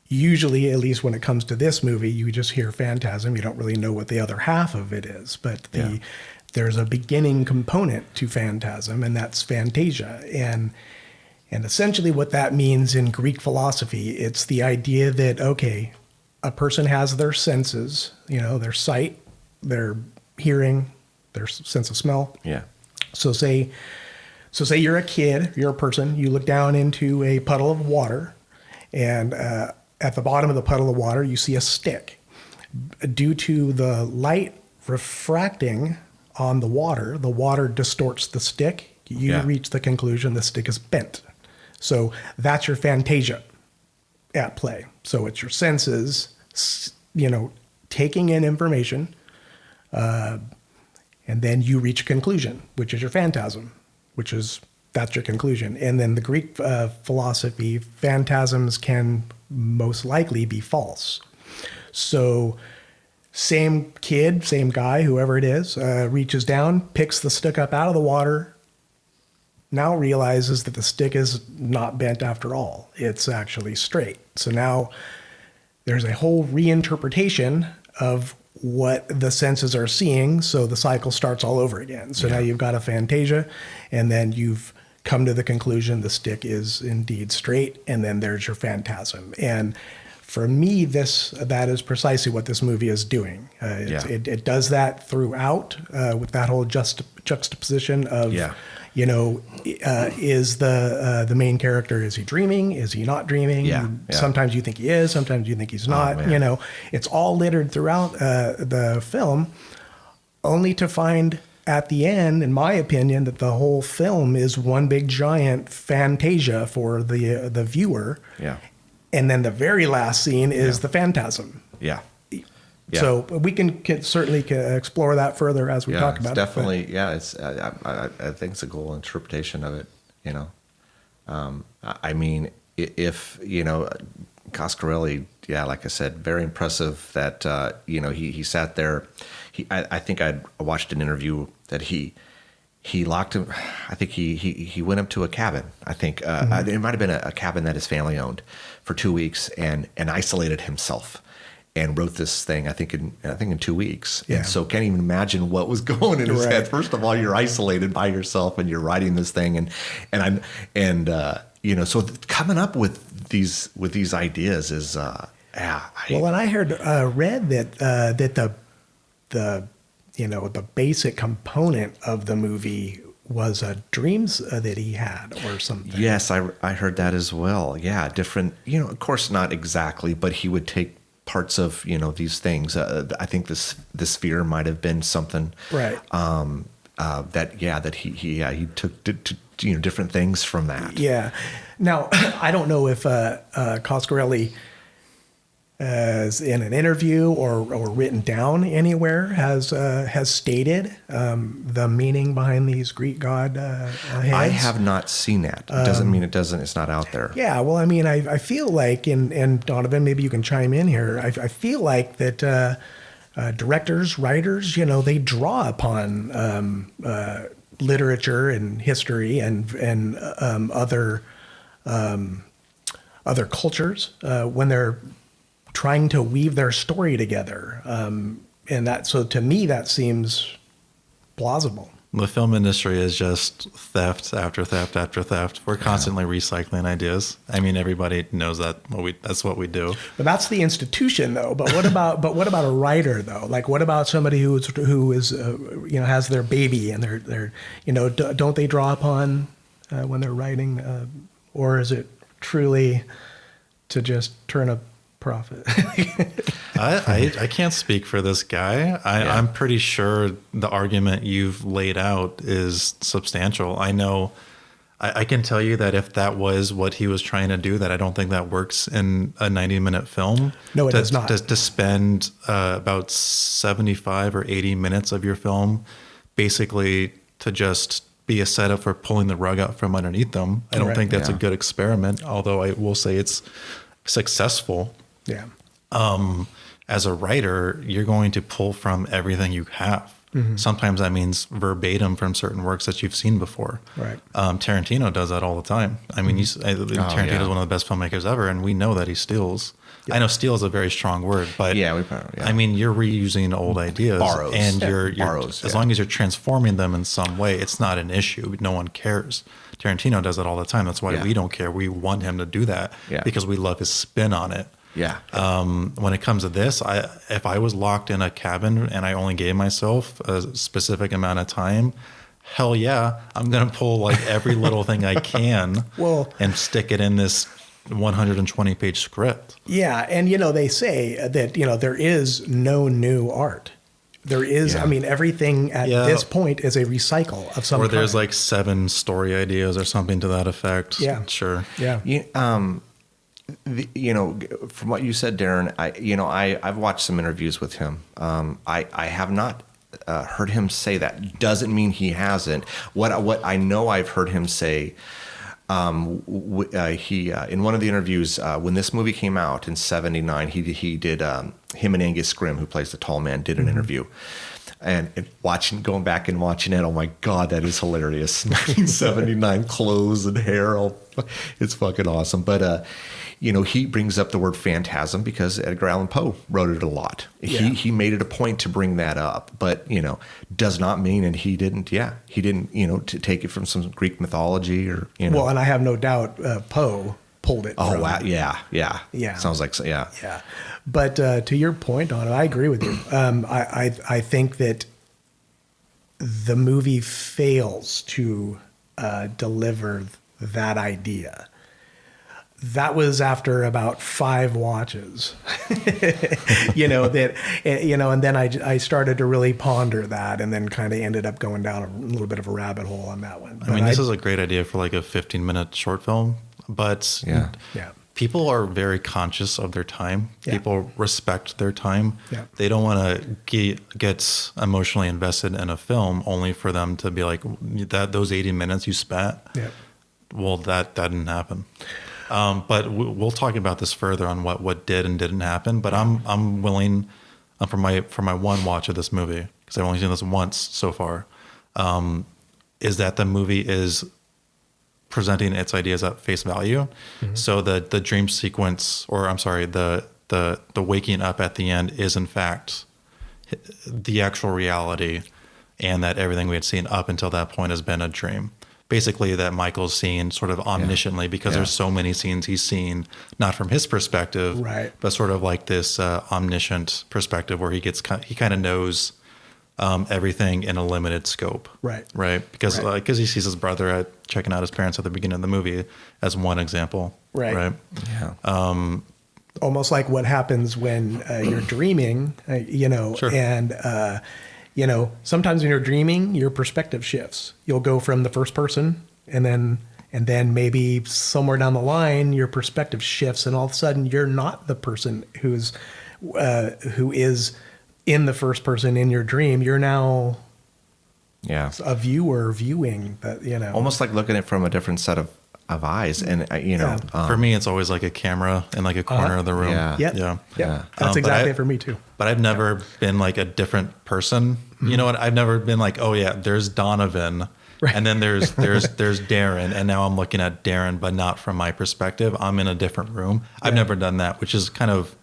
usually, at least when it comes to this movie, you just hear phantasm. You don't really know what the other half of it is. But there's a beginning component to phantasm, and that's fantasia. And essentially what that means in Greek philosophy, it's the idea that, okay, a person has their senses, their sight, their hearing, their sense of smell. Yeah. So say you're a kid, you're a person, you look down into a puddle of water, and at the bottom of the puddle of water, you see a stick. Due to the light refracting on the water distorts the stick. You reach the conclusion the stick is bent. So that's your fantasia at play. So it's your senses, taking in information, and then you reach a conclusion, which is your phantasm, that's your conclusion. And then the Greek philosophy, phantasms can most likely be false. So same kid, same guy, whoever it is, reaches down, picks the stick up out of the water, now realizes that the stick is not bent after all. It's actually straight. So now there's a whole reinterpretation of what the senses are seeing. So the cycle starts all over again. So now you've got a fantasia, and then you've come to the conclusion the stick is indeed straight, and then there's your phantasm. And for me, that is precisely what this movie is doing. It does that throughout with that whole juxtaposition of, is the main character, is he dreaming? Is he not dreaming? Yeah. Sometimes you think he is, sometimes you think he's not. It's all littered throughout the film, only to find at the end, in my opinion, that the whole film is one big giant fantasia for the viewer. Yeah. And then the very last scene is the phantasm. Yeah. So we can certainly explore that further as we talk about definitely, it. It's I think it's a cool interpretation of it. I mean, if Coscarelli, like I said, very impressive that he sat there. I think I watched an interview that he locked him. I think he went up to a cabin. I think it might have been a cabin that his family owned for 2 weeks and isolated himself and wrote this thing. I think in 2 weeks. Yeah. And so can't even imagine what was going in his head. First of all, you're isolated by yourself and you're writing this thing so coming up with these ideas is well, and I read that the basic component of the movie was dreams that he had or something. Yes, I heard that as well. Yeah, different, of course not exactly, but he would take parts of, these things. I think the sphere might have been something. Right. That he took different things from that. Yeah. Now, I don't know if Coscarelli in an interview or written down anywhere has stated the meaning behind these Greek god heads. I have not seen that. It doesn't mean it's not out there. Yeah, well, I mean, I feel like, and Donovan, maybe you can chime in here. I feel like that directors, writers, they draw upon literature and history and other cultures when they're trying to weave their story together. So to me, that seems plausible. The film industry is just theft after theft after theft. We're constantly recycling ideas. I mean, everybody knows that. That's what we do. But that's the institution, though. But what about a writer, though? Like, what about somebody who is has their baby and they're don't they draw upon when they're writing, or is it truly to just turn a profit? I can't speak for this guy. I'm pretty sure the argument you've laid out is substantial. I know, I can tell you that if that was what he was trying to do, that I don't think that works in a 90-minute film. No, it does not. To spend about 75 or 80 minutes of your film basically to just be a setup for pulling the rug out from underneath them. I don't think that's a good experiment, although I will say it's successful. Yeah. As a writer, you're going to pull from everything you have. Sometimes that means verbatim from certain works that you've seen before. Right. Tarantino does that all the time. I mean, Tarantino is one of the best filmmakers ever, and we know that he steals. I know steal is a very strong word, but I mean, you're reusing old ideas, Borrows. and you're Borrows, as long as you're transforming them in some way, it's not an issue. No one cares. Tarantino does it all the time. That's why we don't care. We want him to do that because we love his spin on it. Yeah. When it comes to this, if I was locked in a cabin and I only gave myself a specific amount of time, hell yeah, I'm gonna pull like every little thing I can and stick it in this 120-page script. Yeah, and they say that there is no new art. There is, I mean, everything at this point is a recycle of some kind. Or there's like 7 story ideas or something to that effect. Yeah, sure. Yeah. From what you said, Darren, I've watched some interviews with him. I have not heard him say that. Doesn't mean he hasn't. What I know I've heard him say. He in one of the interviews when this movie came out in '79, he did him and Angus Scrimm, who plays the tall man, did an interview. And going back and watching it, oh my God, that is hilarious. 1979 clothes and hair, it's fucking awesome. But he brings up the word phantasm because Edgar Allan Poe wrote it a lot. Yeah. He made it a point to bring that up, but does not mean and he didn't to take it from some Greek mythology or Well, and I have no doubt Poe pulled it. Oh wow, yeah. Sounds like so, yeah. Yeah. But to your point, Donovan, I agree with you. I think that the movie fails to deliver that idea. That was after about 5 watches, and then I started to really ponder that, and then kind of ended up going down a little bit of a rabbit hole on that one. But I mean, this is a great idea for like a 15-minute short film, but people are very conscious of their time. Yeah. People respect their time. Yeah. They don't want to get emotionally invested in a film only for them to be like, that those 80 minutes you spent, well, that didn't happen. But we'll talk about this further on what did and didn't happen. But I'm willing for my one watch of this movie, because I've only seen this once so far, is that the movie is presenting its ideas at face value. Mm-hmm. So the dream sequence, or I'm sorry, the waking up at the end is in fact the actual reality, and that everything we had seen up until that point has been a dream. Basically, that Michael's seen sort of omnisciently because there's so many scenes he's seen, not from his perspective, but sort of like this omniscient perspective where he kind of knows everything in a limited scope. Right. Because he sees his brother checking out his parents at the beginning of the movie as one example. Right. Yeah. Almost like what happens when you're dreaming, and sometimes when you're dreaming, your perspective shifts. You'll go from the first person, and then maybe somewhere down the line, your perspective shifts, and all of a sudden, you're not the person who is in the first person in your dream. You're now a viewer viewing that. Almost like looking at it from a different set of eyes, and for me, it's always like a camera in like a corner of the room. Yeah. That's exactly it for me too. But I've never been like a different person. Mm-hmm. You know what? I've never been like, oh yeah, there's Donovan, and then there's Darren, and now I'm looking at Darren, but not from my perspective. I'm in a different room. I've never done that, which is kind of.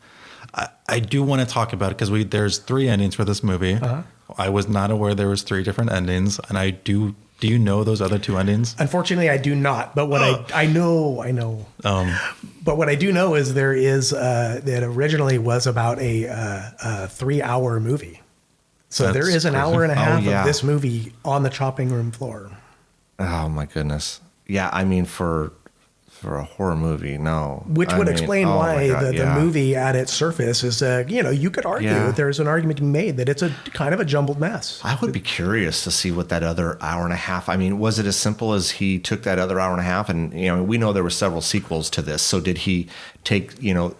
I do want to talk about it because there's 3 endings for this movie. Uh-huh. I was not aware there was 3 different endings, and I do. Do you know those other 2 endings? Unfortunately, I do not. But what I know. But what I do know is there is that originally was about a 3-hour movie. So there is an hour and a half of this movie on the chopping room floor. Oh my goodness! Yeah, I mean for a horror movie, no. Which would explain why the movie at its surface is, you could argue that there's an argument to be made that it's a kind of a jumbled mess. I would be curious to see what that other hour and a half, I mean, was it as simple as he took that other hour and a half and, we know there were several sequels to this. So did he take,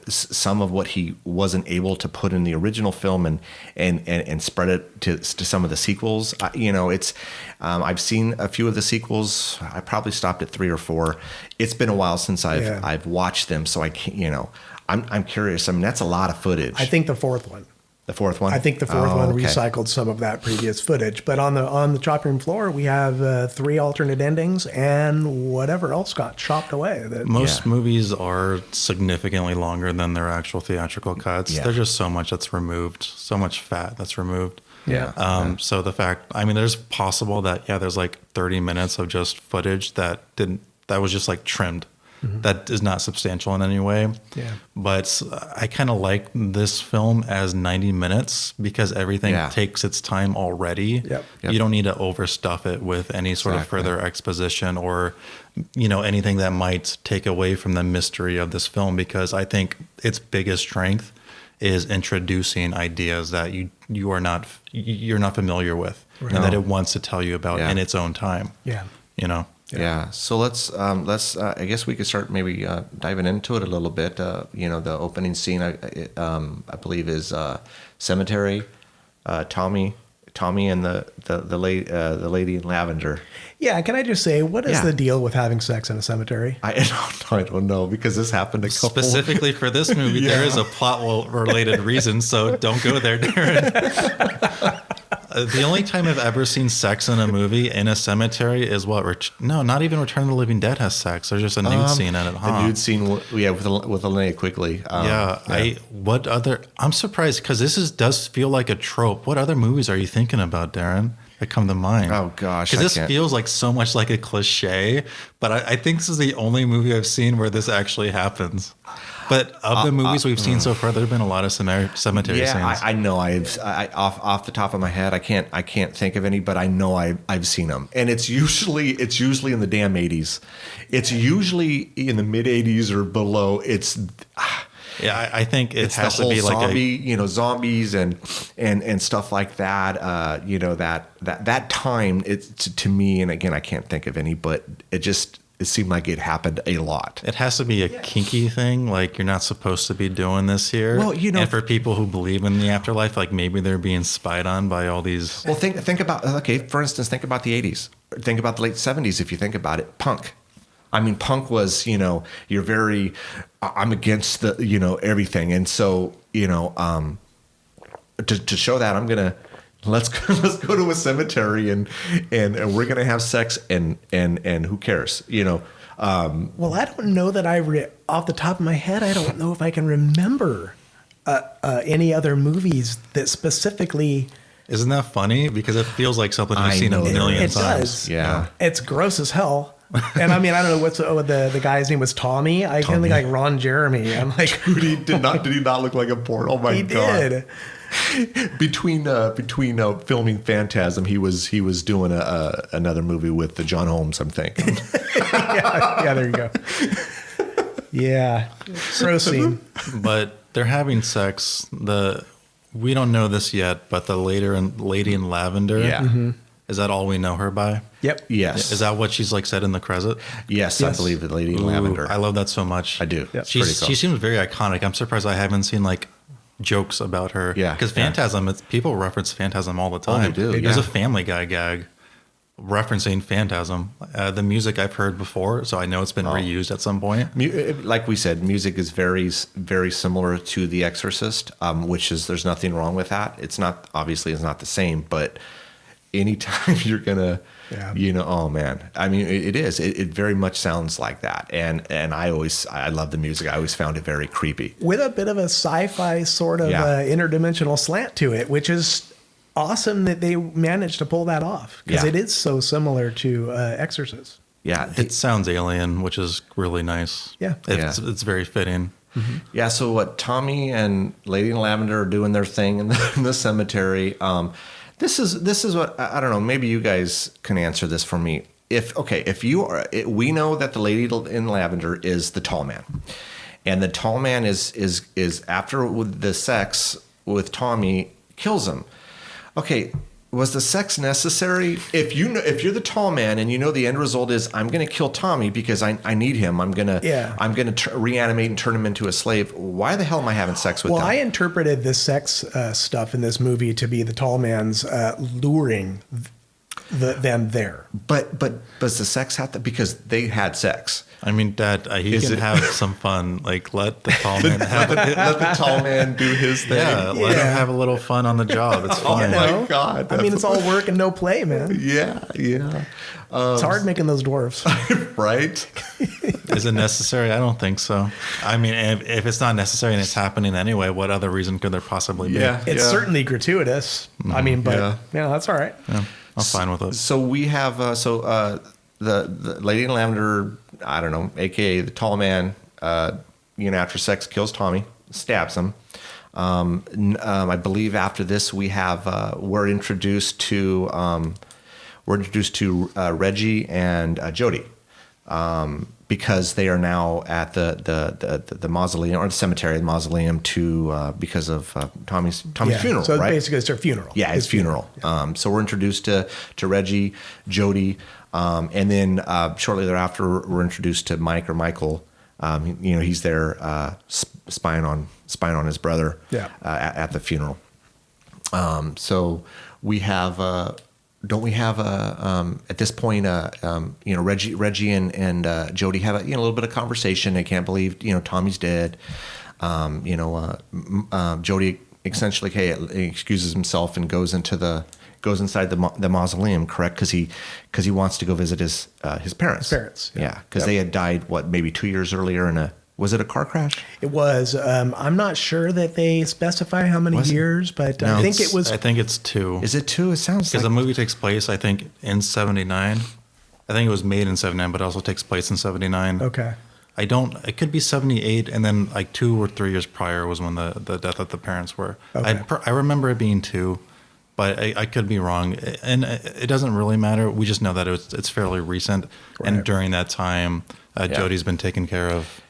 some of what he wasn't able to put in the original film and spread it to some of the sequels? It's, I've seen a few of the sequels. I probably stopped at 3 or 4. It's been a while since I've watched them, so I can't. I'm curious. I mean, that's a lot of footage. I think the 4th one. The fourth one? I think the fourth one okay. recycled some of that previous footage. But on the chopping room floor, we have 3 alternate endings and whatever else got chopped away. Most movies are significantly longer than their actual theatrical cuts. Yeah. There's just so much that's removed, so much fat that's removed. Yeah. So the fact, I mean, there's possible that, there's like 30 minutes of just footage that was just like trimmed. That is not substantial in any way. Yeah. But I kind of like this film as 90 minutes because everything takes its time already. Yep. You don't need to overstuff it with any sort of further exposition or, anything that might take away from the mystery of this film, because I think its biggest strength is introducing ideas that you're not familiar with and that it wants to tell you about in its own time. Yeah. Yeah. So let's I guess we could start maybe diving into it a little bit. The opening scene, I believe, is cemetery. Tommy and the lady in lavender. Yeah. Can I just say, what is the deal with having sex in a cemetery? I don't know, because this happened a couple. Specifically for this movie, there is a plot-related reason, so don't go there, Darren. The only time I've ever seen sex in a movie in a cemetery is not even Return of the Living Dead has sex. There's just a nude scene in it, huh? The nude scene, with Linnea Quigley. I'm surprised because does feel like a trope. What other movies are you thinking about, Darren, that come to mind? Oh gosh, because this feels like so much like a cliche. But I think this is the only movie I've seen where this actually happens. But of the movies we've seen so far, there have been a lot of cemetery scenes. I know. Off the top of my head, I can't think of any, but I know I've seen them, and it's usually in the damn 80s. It's usually in the mid 80s or below. I think it has to be like zombies and stuff like that. That time, it's to me, and again, I can't think of any, but it seemed like it happened a lot. It has to be a kinky thing. Like, you're not supposed to be doing this here. Well, and for people who believe in the afterlife, like maybe they're being spied on by all these. Well, think about, for instance, think about the 80s. Think about the late 70s. If you think about it, punk. I mean, punk was, you're very, I'm against everything. And so, to show that, let's go to a cemetery and we're gonna have sex and who cares, Well, I don't know that off the top of my head, I don't know if I can remember any other movies that specifically. Isn't that funny? Because it feels like something I've seen a million times. Does. Yeah, it's gross as hell. And I mean, I don't know what's the guy's name was Tommy. I can think like Ron Jeremy. I'm like, did he not look like a porn? Oh my God. He did. Between filming Phantasm, he was doing another movie with John Holmes, I'm thinking. yeah, there you go. Yeah, gross scene. But they're having sex. We don't know this yet, but the lady in lavender. Yeah. Mm-hmm. Is that all we know her by? Yep. Yes. Is that what she's like said in the credit? Yes, I believe the lady in lavender. I love that so much. I do. Yep. She seems very iconic. I'm surprised I haven't seen like jokes about her. Yeah. Because Phantasm, people reference Phantasm all the time. Oh, they do. There's a Family Guy gag referencing Phantasm. The music I've heard before, so I know it's been reused at some point. Like we said, music is very, very similar to The Exorcist, which is, there's nothing wrong with that. It's not the same, but anytime you're gonna, oh man, I mean, it is. It very much sounds like that, and I love the music. I always found it very creepy, with a bit of a sci-fi sort of interdimensional slant to it, which is awesome that they managed to pull that off, because it is so similar to Exorcist. Yeah, it sounds alien, which is really nice. Yeah, it's very fitting. Mm-hmm. Yeah. So what Tommy and Lady in Lavender are doing their thing in the cemetery. This is what, I don't know, maybe you guys can answer this for me. We know that the lady in lavender is the tall man. And the tall man is after the sex with Tommy kills him. Okay, was the sex necessary? If you're the tall man and you know the end result is I'm going to kill Tommy because I need him. I'm going to reanimate and turn him into a slave. Why the hell am I having sex with him? Well, I interpreted the sex stuff in this movie to be the tall man's luring them there. But does the sex have to, because they had sex? I mean, Dad, he Is can it- have some fun. Like, let the tall man have it. Let the tall man do his thing. Yeah, let him Yeah. have a little fun on the job. It's Oh fine. my God! I mean, it's all work and no play, man. Yeah. It's hard making those dwarves. Right. Is it necessary? I don't think so. I mean, if it's not necessary and it's happening anyway, what other reason could there possibly be? Yeah. It's certainly gratuitous. I mean, but Yeah. that's all right. Yeah, I'm fine with it. So we have the Lady in Lavender, I don't know, aka the tall man, after sex kills Tommy, stabs him. I believe after this we have we're introduced to Reggie and Jody, because they are now at the mausoleum, or the cemetery, the mausoleum, because of Tommy's funeral. So right? basically, it's their funeral. Yeah, his funeral. Yeah. So we're introduced to Reggie, Jody, and then shortly thereafter we're introduced to Mike or Michael. He's there spying on his brother. Yeah. At the funeral. So we have. Don't we have at this point? Reggie and Jody have a little bit of conversation. They can't believe Tommy's dead. Jody essentially he excuses himself and goes inside the mausoleum, correct? Because he wants to go visit his parents. His parents, yeah, because they had died maybe 2 years earlier was it a car crash? It was. I'm not sure that they specify how many Was it? years, but No, I think it was. I think it's 2. Is it 2? It sounds Because like the movie takes place, I think, in 79. I think it was made in 79, but it also takes place in 79. Okay. It could be 78, and then like 2 or 3 years prior was when the death of the parents were. Okay. I remember it being 2, but I could be wrong. And it doesn't really matter. We just know that it's fairly recent. Right. And during that time, Jody's been taking care of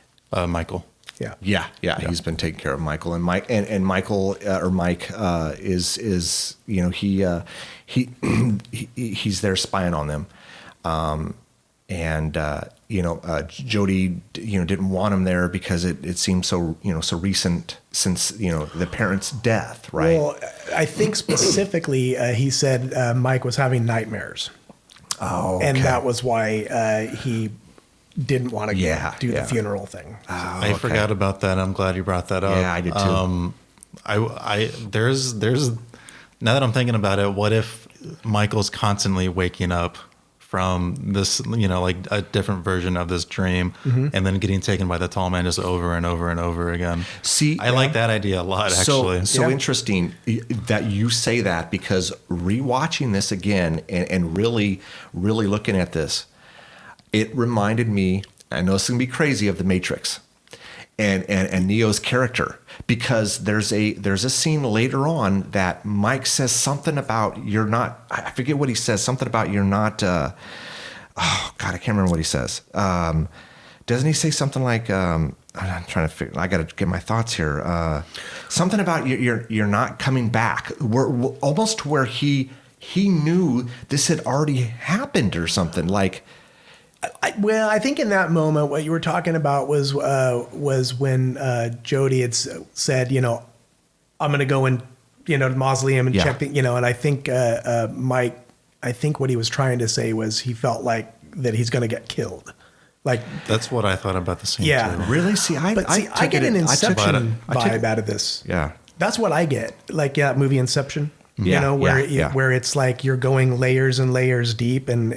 Michael. Yeah. He's been taking care of Michael, and Michael or Mike is he's there spying on them, Jody didn't want him there because it seemed so recent since the parents' death, right? Well, I think specifically he said Mike was having nightmares. Oh, okay. And that was why he didn't want to do the funeral thing. I forgot about that. I'm glad you brought that up. Yeah, I did too. There's now that I'm thinking about it, what if Michael's constantly waking up from this, like a different version of this dream, and then getting taken by the tall man just over and over and over again? See, I like that idea a lot, actually. So interesting that you say that, because rewatching this again and really, really looking at this, it reminded me, I know this is gonna be crazy, of The Matrix and Neo's character, because there's a scene later on that Mike says something about you're not, I forget what he says, something about you're not, oh God, I can't remember what he says. Doesn't he say something like, I'm trying to figure, I got to get my thoughts here. Something about you're not coming back, almost where he knew this had already happened or something, like. I think in that moment, what you were talking about was when Jody had said, I'm going to go in, the mausoleum and check the, and I think Mike, I think what he was trying to say was he felt like that he's going to get killed. Like, That's what I thought about the scene, Yeah. too. Really? See, I get an Inception I took- vibe out of this. Yeah. That's what I get. Like that movie Inception. Yeah, Where it's like you're going layers and layers deep, and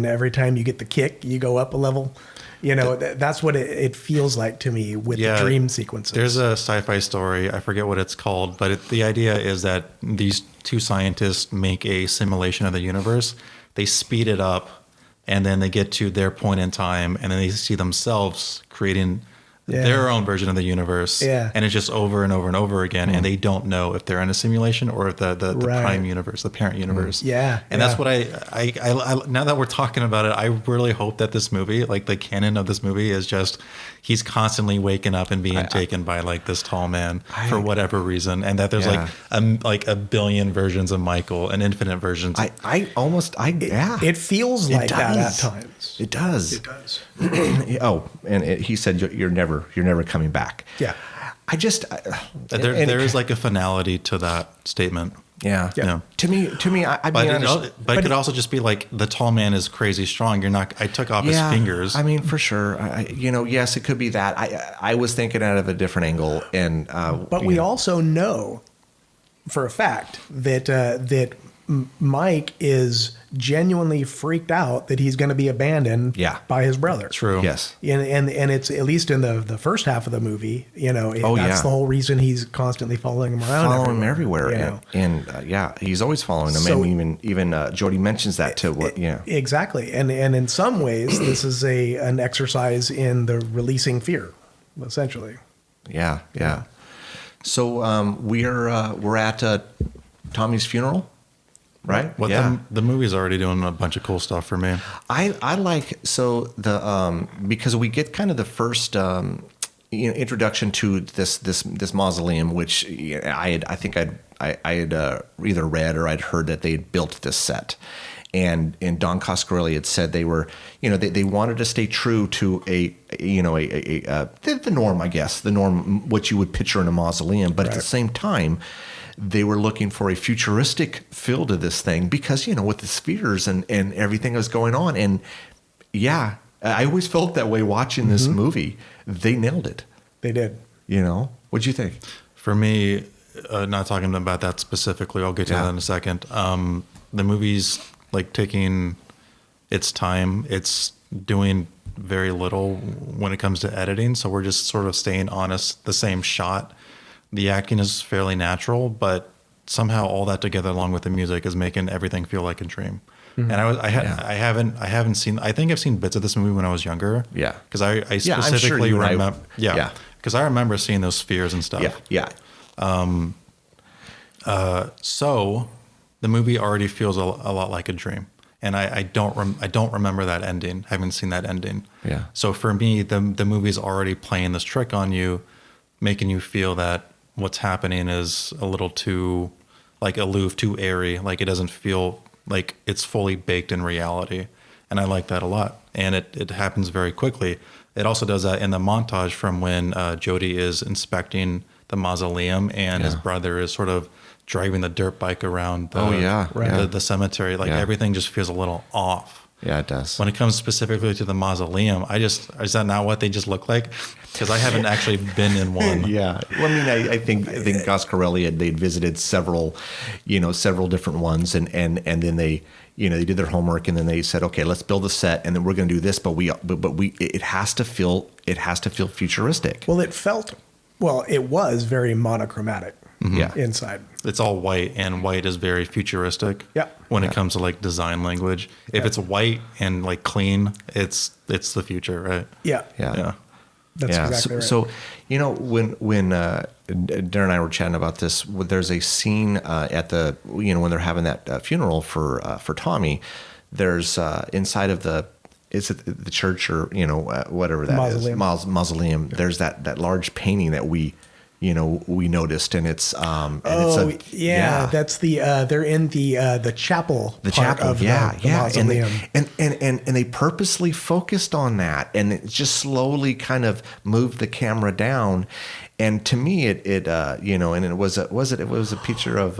every time you get the kick, you go up a level. That's what it feels like to me with the dream sequences. There's a sci-fi story, I forget what it's called, but the idea is that these two scientists make a simulation of the universe. They speed it up, and then they get to their point in time, and then they see themselves creating their own version of the universe. Yeah. And it's just over and over and over again, and they don't know if they're in a simulation or if the prime universe, the parent universe. Yeah. And that's what I now that we're talking about it, I really hope that this movie, like the canon of this movie, is just he's constantly waking up and being taken by like this tall man for whatever reason, and that there's like a billion versions of Michael and infinite versions. It feels like that at times. It does. It does. He said you're never coming back. Yeah. I just there is like a finality to that statement. Yeah. Yeah. To me, I But, mean, it could also just be like the tall man is crazy strong. I took off his fingers. I mean, for sure. Yes, it could be that. I was thinking out of a different angle, and But we also know for a fact that Mike is genuinely freaked out that he's going to be abandoned by his brother. True. Yes. And it's at least in the first half of the movie, that's the whole reason he's constantly following him around. Following him everywhere. He's always following him. So, and even Jody mentions that too. Exactly. And in some ways, this is an exercise in the releasing fear, essentially. Yeah. So we're at Tommy's funeral. Right. The movie's already doing a bunch of cool stuff for me. I like because we get kind of the first introduction to this mausoleum, which I had either read or I'd heard that they had built this set, and Don Coscarelli had said they were they wanted to stay true to the norm, I guess, what you would picture in a mausoleum, but at the same time, they were looking for a futuristic feel to this thing because, with the spheres and everything that was going on. And I always felt that way watching this movie. They nailed it. They did. What'd you think? For me, not talking about that specifically, I'll get to that in a second. The movie's like taking its time. It's doing very little when it comes to editing. So we're just sort of staying on the same shot. The acting is fairly natural, but somehow all that together, along with the music, is making everything feel like a dream. Mm-hmm. And I haven't seen. I think I've seen bits of this movie when I was younger. Yeah, because I specifically remember. Yeah, because I remember seeing those spheres and stuff. Yeah. So the movie already feels a lot like a dream, and I don't remember that ending. Haven't seen that ending. Yeah. So for me, the movie's already playing this trick on you, making you feel that what's happening is a little too like aloof, too airy. Like it doesn't feel like it's fully baked in reality. And I like that a lot. And it happens very quickly. It also does that in the montage from when Jody is inspecting the mausoleum and his brother is sort of driving the dirt bike around the cemetery. Like everything just feels a little off. Yeah, it does. When it comes specifically to the mausoleum, is that not what they just look like? Because I haven't actually been in one. Yeah. Well, I mean, I think Coscarelli they'd visited several different ones, and then they did their homework, and then they said, okay, let's build a set, and then we're going to do this, but it has to feel futuristic. Well, it was very monochromatic. Mm-hmm. Inside. It's all white, and white is very futuristic. Yeah. When it comes to like design language, if it's white and like clean, it's the future, right? Yeah. Yeah. That's exactly right. So, when Darren and I were chatting about this, there's a scene at the when they're having that funeral for Tommy. There's inside of the church or whatever that mausoleum. is mausoleum. There's that large painting that we noticed, and it's that's they're in the chapel. The chapel, of the mausoleum. And they purposely focused on that, and it just slowly kind of moved the camera down. And to me, it was a picture of.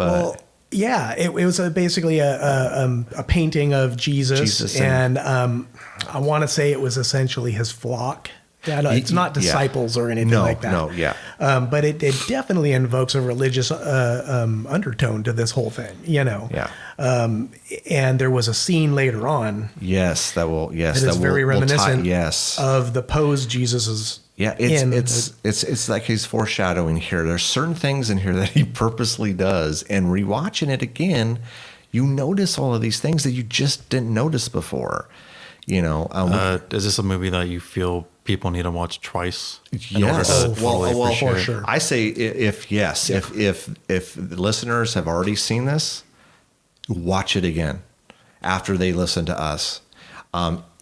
It was basically a painting of Jesus and I want to say it was essentially his flock. Yeah, no, it's not disciples or anything like that. No, yeah. But it definitely invokes a religious undertone to this whole thing, Yeah. And there was a scene later on. Yes, that is very reminiscent yes. of the pose Jesus is in. It's like he's foreshadowing here. There's certain things in here that he purposely does, and rewatching it again, you notice all of these things that you just didn't notice before. Is this a movie that you feel people need to watch twice? Yes. Well, for sure. I say if the listeners have already seen this, watch it again after they listen to us.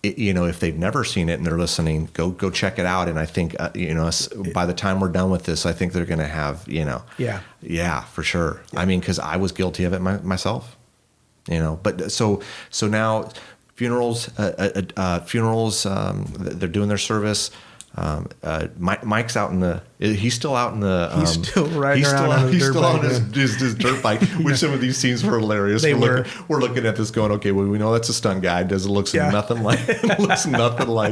If they've never seen it and they're listening, go check it out. And I think by the time we're done with this, I think they're going to have yeah, for sure. Yeah. I mean, because I was guilty of it myself. But so now. Funerals. They're doing their service. Mike's out He's still out in the. He's still riding around on his He's dirt still bike, on his dirt bike. Which some of these scenes were hilarious. We're looking at this, going, okay, well, we know that's a stunt guy. Doesn't look nothing like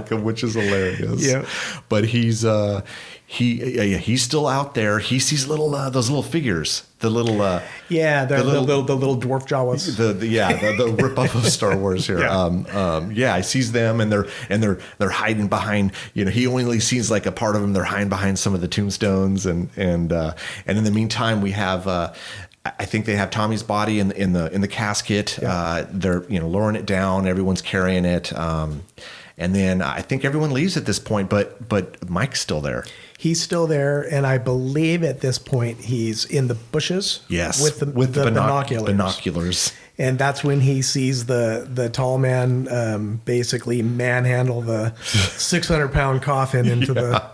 him, which is hilarious. Yeah. But he's still out there. He sees those little figures. The little the little dwarf Jawas. The rip off of Star Wars here. He sees them, and they're hiding behind. He only sees like a part of them. They're hiding behind some of the tombstones, and in the meantime, we have. I think they have Tommy's body in the casket. Yeah. They're lowering it down. Everyone's carrying it. And then I think everyone leaves at this point, but Mike's still there. He's still there, and I believe at this point he's in the bushes. Yes, with the binoculars. And that's when he sees the tall man basically manhandle the 600-pound coffin into the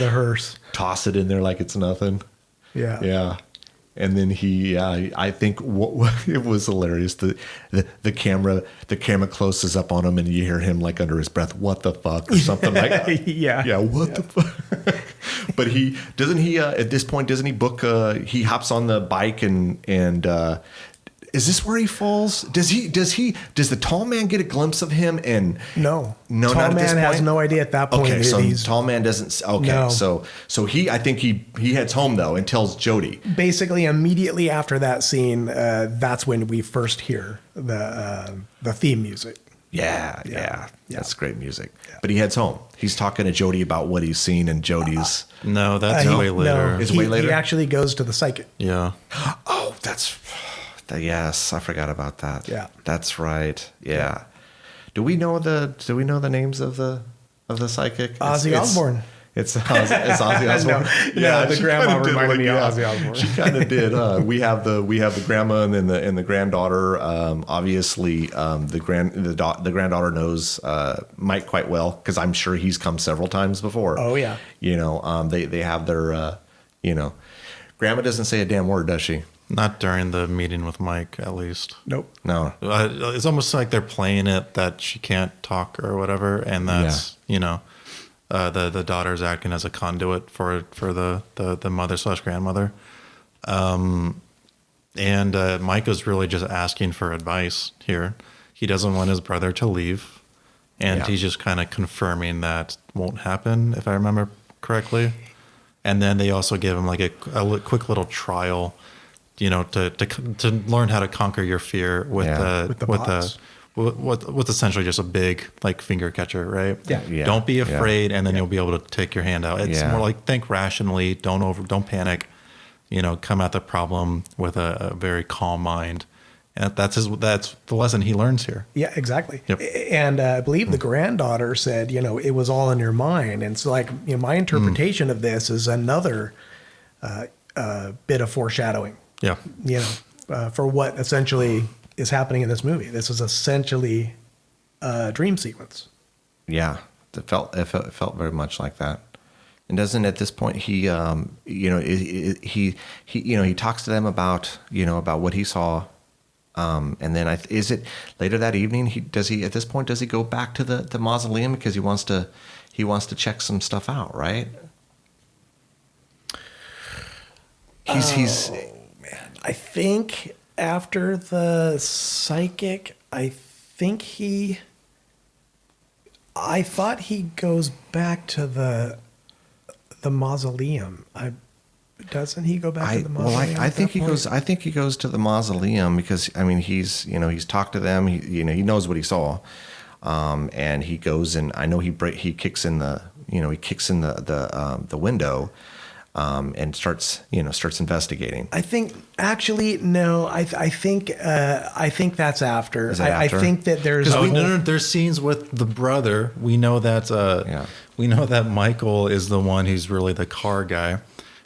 hearse. Toss it in there like it's nothing. Yeah. Yeah. And then I think it was hilarious. The camera closes up on him, and you hear him like under his breath, "What the fuck?" or something like that. Yeah. What the fuck? But at this point doesn't he book? He hops on the bike and is this where he falls? Does the tall man get a glimpse of him? And no, tall not man at this has no idea at that point. Okay, so tall man doesn't. Okay, no. so I think he heads home though and tells Jody. Basically, immediately after that scene, that's when we first hear the theme music. Yeah. That's great music. Yeah. But he heads home. He's talking to Jody about what he's seen, and Jody's. No, that's way later. No, it's way later. He actually goes to the psychic. Yeah. Oh, yes, I forgot about that. Yeah. That's right. Yeah. Do we know the names of the psychic? Ozzy Osbourne. It's Ozzy Osbourne. No, the grandma reminded me of Ozzy Osbourne. She kind of did. We have the grandma and the granddaughter. Obviously, the granddaughter knows Mike quite well, because I'm sure he's come several times before. Oh yeah. They have their grandma doesn't say a damn word, does she? Not during the meeting with Mike, at least. Nope. No. It's almost like they're playing it that she can't talk or whatever, and that's the daughter's acting as a conduit for the mother/grandmother. And Mike is really just asking for advice here. He doesn't want his brother to leave, and he's just kind of confirming that won't happen, if I remember correctly. And then they also give him like a quick little trial, to learn how to conquer your fear with essentially just a big like finger catcher, right? Yeah. Don't be afraid, and then you'll be able to take your hand out. It's more like think rationally, don't panic. Come at the problem with a very calm mind. And that's the lesson he learns here. Yeah, exactly. Yep. And I believe the granddaughter said, it was all in your mind. And so like, my interpretation of this is another bit of foreshadowing. Yeah. For what essentially is happening in this movie. This is essentially a dream sequence. Yeah, it felt very much like that. And doesn't at this point he talks to them about what he saw, and then is it later that evening does he go back to the mausoleum because he wants to check some stuff out, right? He's man, I think after the psychic, I thought he goes back to the mausoleum. Doesn't he go back to the mausoleum? I think he goes. I think he goes to the mausoleum because he's talked to them. He knows what he saw, and he goes and I know he kicks in the window. And starts investigating. I think actually no. I think that's after. Is that after? I think that there's there's scenes with the brother. We know that we know that Michael is the one who's really the car guy,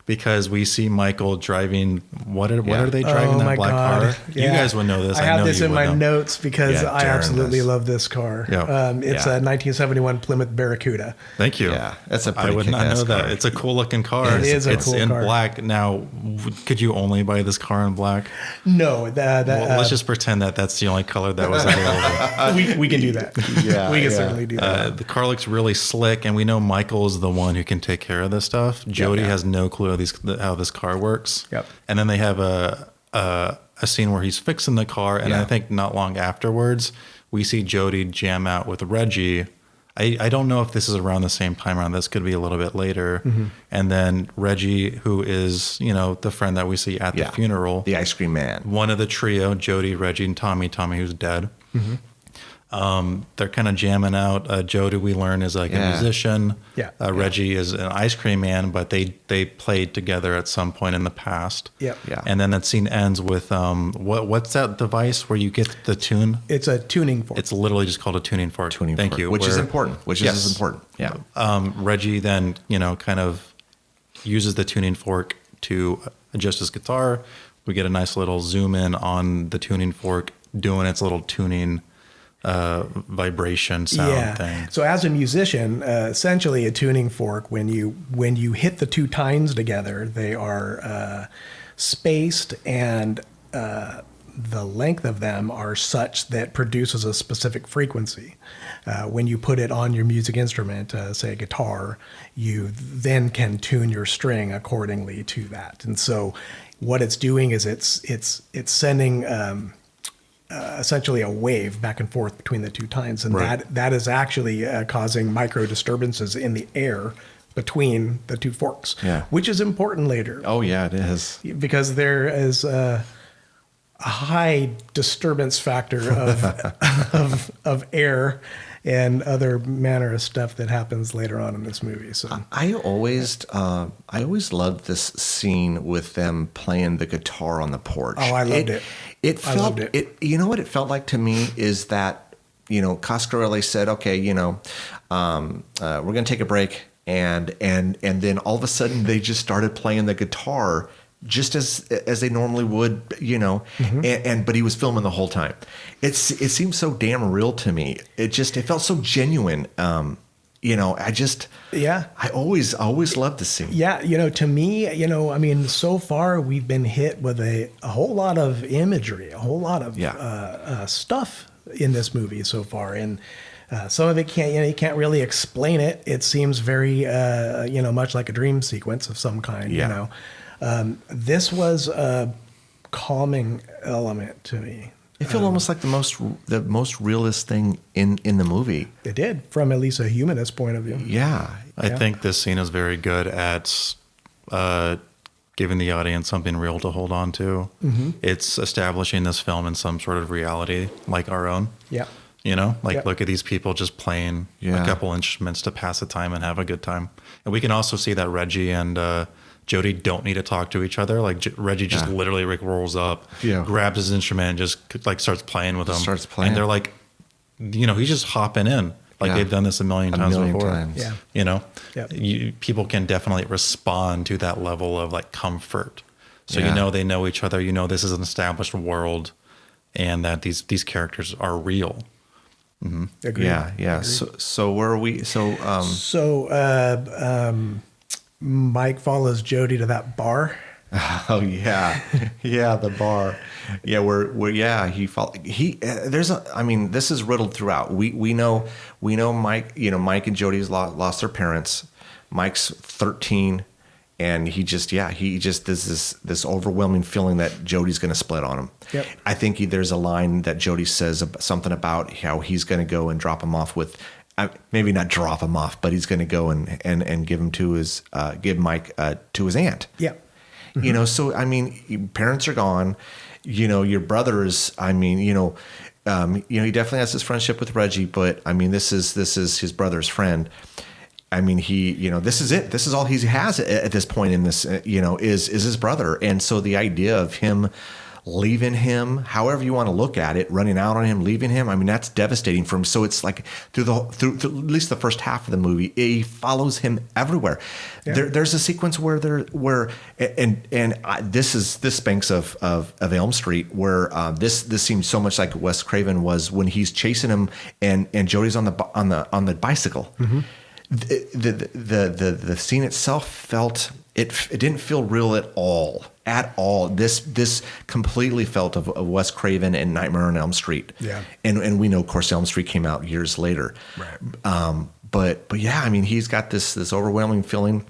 because we see Michael driving. What are they driving? Oh that my black God. car. You Yeah. guys would know this. I have know this you in would my know. notes because Yeah, I Darren absolutely does. love this car. Yeah. It's Yeah. a 1971 Plymouth Barracuda. Thank you. Yeah, that's a I pretty would not kick-ass know that. car. It's a cool looking car. It is a it's cool in car. black. Now, could you only buy this car in black? No, Well, let's just pretend that that's the only color that was available. we can do that. Yeah, we can yeah. certainly do that. The car looks really slick, and we know Michael is the one who can take care of this stuff. Jody has no clue how this car works. Yep. And then they have a scene where he's fixing the car, and Yeah. I think not long afterwards, we see Jody jam out with Reggie. I don't know if this is around the same time around. This could be a little bit later. And then Reggie, who is, the friend that we see at the funeral. The ice cream man. One of the trio, Jody, Reggie, and Tommy who's dead. They're kind of jamming out. Jody, we learn, is like a musician. Yeah. Reggie is an ice cream man, but they played together at some point in the past. Yep. Yeah. And then that scene ends with what's that device where you get the tune? It's a tuning fork. It's literally just called a tuning fork. Thank fork, you. which is where- important. Which Yes. is important. Yeah. Reggie then, kind of uses the tuning fork to adjust his guitar. We get a nice little zoom in on the tuning fork doing its little tuning vibration sound thing. So as a musician, essentially a tuning fork, when you hit the two tines together, they are spaced, and the length of them are such that produces a specific frequency. When you put it on your music instrument, say a guitar, you then can tune your string accordingly to that. And so what it's doing is it's sending essentially a wave back and forth between the two tines, and that is actually causing micro disturbances in the air between the two forks, which is important later. Oh yeah, it is. Because there is a high disturbance factor of air and other manner of stuff that happens later on in this movie. So I always loved this scene with them playing the guitar on the porch. Oh, I loved it. I loved it. You know what it felt like to me is that, Coscarelli said, okay, we're going to take a break. And then all of a sudden they just started playing the guitar just as they normally would, but he was filming the whole time. It seems so damn real to me. It felt so genuine. I always loved the scene. Yeah, to me, so far we've been hit with a whole lot of imagery, a whole lot of stuff in this movie so far, and some of it you can't really explain it. It seems very, much like a dream sequence of some kind. Yeah. This was a calming element to me. It felt almost like the most realist thing in the movie. It did, from at least a humanist point of view. Yeah. I think this scene is very good at giving the audience something real to hold on to. It's establishing this film in some sort of reality like our own. Yeah. Look at these people just playing a couple instruments to pass the time and have a good time. And we can also see that Reggie and Jody don't need to talk to each other. Like Reggie just literally rolls up, grabs his instrument, and just starts playing with them. Starts playing. And they're like, he's just hopping in. Like they've done this a million times before. Yeah. People can definitely respond to that level of like comfort. So they know each other. This is an established world, and that these characters are real. Agreed. Yeah. Agreed. So where are we? Mike follows Jody to that bar. Oh yeah, the bar. Yeah, this is riddled throughout. We know Mike. Mike and Jody's lost their parents. Mike's 13, and he just there's this overwhelming feeling that Jody's going to split on him. Yep. I think there's a line that Jody says something about how he's going to go and drop him off with. Maybe not drop him off, but he's going to go and give him to his give Mike to his aunt. Yeah. So parents are gone. Your brother is. He definitely has his friendship with Reggie, but this is his brother's friend. This is it. This is all he has at this point in this. Is his brother, and so the idea of him leaving him, however you want to look at it, running out on him, leaving him. I mean, that's devastating for him. So it's like through at least the first half of the movie, he follows him everywhere. Yeah. There's a sequence where this banks of Elm Street, where this seems so much like Wes Craven was when he's chasing him and Jodie's on the bicycle. Mm-hmm. The scene itself felt it didn't feel real at all. This completely felt of Wes Craven and Nightmare on Elm Street. Yeah, and we know, of course, Elm Street came out years later. Right. But yeah, I mean, he's got this overwhelming feeling.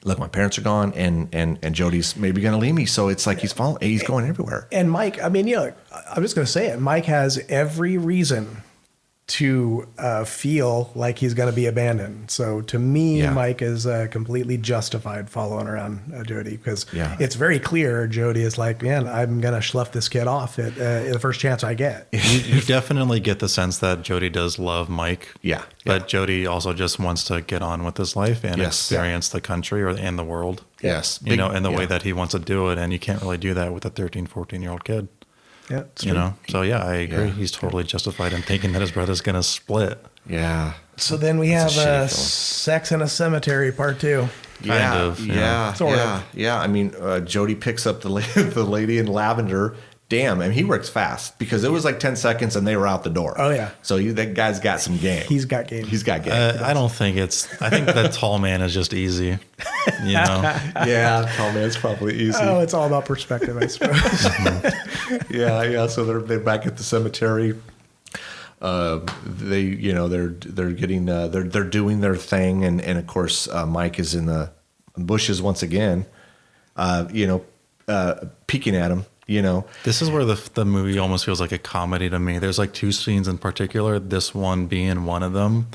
Look, my parents are gone, and Jodie's maybe going to leave me. So it's like he's going everywhere. And Mike, I mean, I'm just going to say it. Mike has every reason to feel like he's going to be abandoned. So to me, Mike is completely justified following around Jodie, because it's very clear Jodie is like, man, I'm going to slough this kid off at the first chance I get. You definitely get the sense that Jodie does love Mike. Yeah. But Jodie also just wants to get on with his life and experience the country and the world. Yes. In the way that he wants to do it. And you can't really do that with a 13, 14-year-old kid. Yeah, so I agree. Yeah. He's totally justified in thinking that his brother's going to split. Yeah. So then we have Sex in a Cemetery Part 2. Kind of. Yeah. I mean, Jodie picks up the lady in lavender. Damn, I mean, he works fast, because it was like 10 seconds and they were out the door. Oh, yeah. So that guy's got some game. He's got game. I don't think I think that tall man is just easy. Yeah, tall man's probably easy. Oh, it's all about perspective, I suppose. Mm-hmm. Yeah. So they're back at the cemetery. They're doing their thing, and of course Mike is in the bushes once again, peeking at him. This is where the movie almost feels like a comedy to me. There's like two scenes in particular, this one being one of them,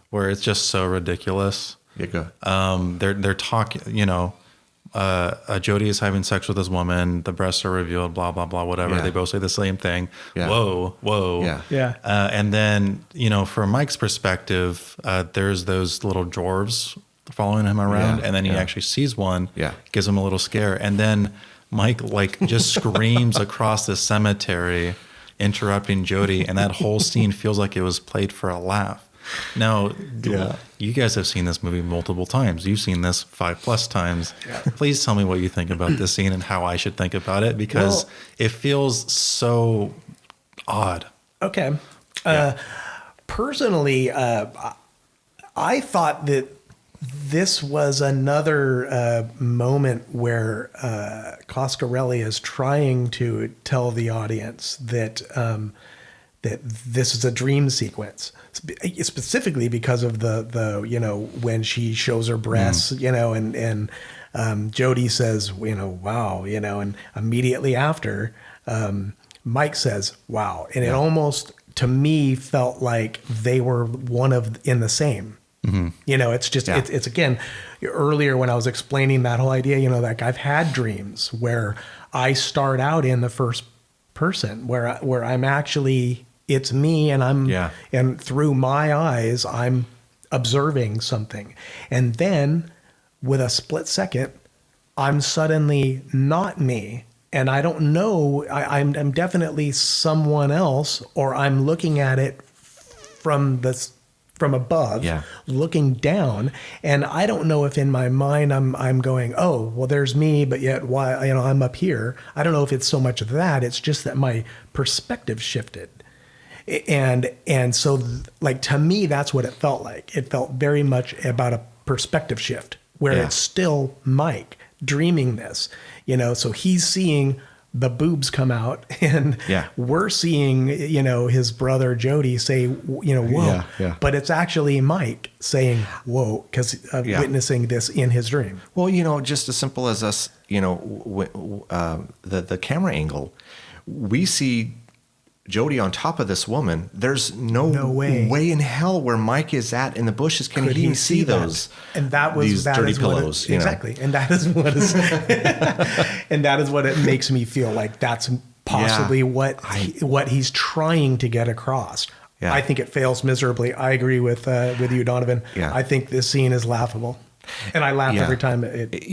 where it's just so ridiculous. Yeah, go. They're talking, Jodie is having sex with this woman, the breasts are revealed, blah, blah, blah, whatever. They both say the same thing. Yeah. Whoa. Yeah. And then, from Mike's perspective, there's those little dwarves following him around, and then he actually sees one, gives him a little scare, and then Mike just screams across the cemetery, interrupting Jodie, and that whole scene feels like it was played for a laugh. Now, you guys have seen this movie multiple times. You've seen this 5+ times. Yeah. Please tell me what you think about this scene and how I should think about it, because it feels so odd. Okay. Personally, I thought that this was another moment where Coscarelli is trying to tell the audience that that this is a dream sequence, specifically because of the when she shows her breasts, and Jodie says, wow, and immediately after, Mike says, wow, and it almost to me felt like they were in the same. Mm-hmm. It's just, it's again, earlier when I was explaining that whole idea, like I've had dreams where I start out in the first person where I'm actually, it's me and and through my eyes, I'm observing something. And then with a split second, I'm suddenly not me. And I don't know, I'm definitely someone else, or I'm looking at it from above, looking down, and I don't know if in my mind I'm going, oh, well, there's me, but yet why I'm up here. I don't know if it's so much of that. It's just that my perspective shifted, and so like to me that's what it felt like. It felt very much about a perspective shift where it's still Mike dreaming this, so he's seeing the boobs come out, and we're seeing, his brother Jodie say, whoa, but it's actually Mike saying, whoa, because witnessing this in his dream. Well, just as simple as us, the camera angle, we see Jodie on top of this woman. There's no way in hell where Mike is at in the bushes can he even see those. And that was these dirty pillows. Exactly. And that is what is and that is what it makes me feel like that's possibly what he's trying to get across. Yeah. I think it fails miserably. I agree with you, Donovan. Yeah. I think this scene is laughable. And I laugh Yeah. every time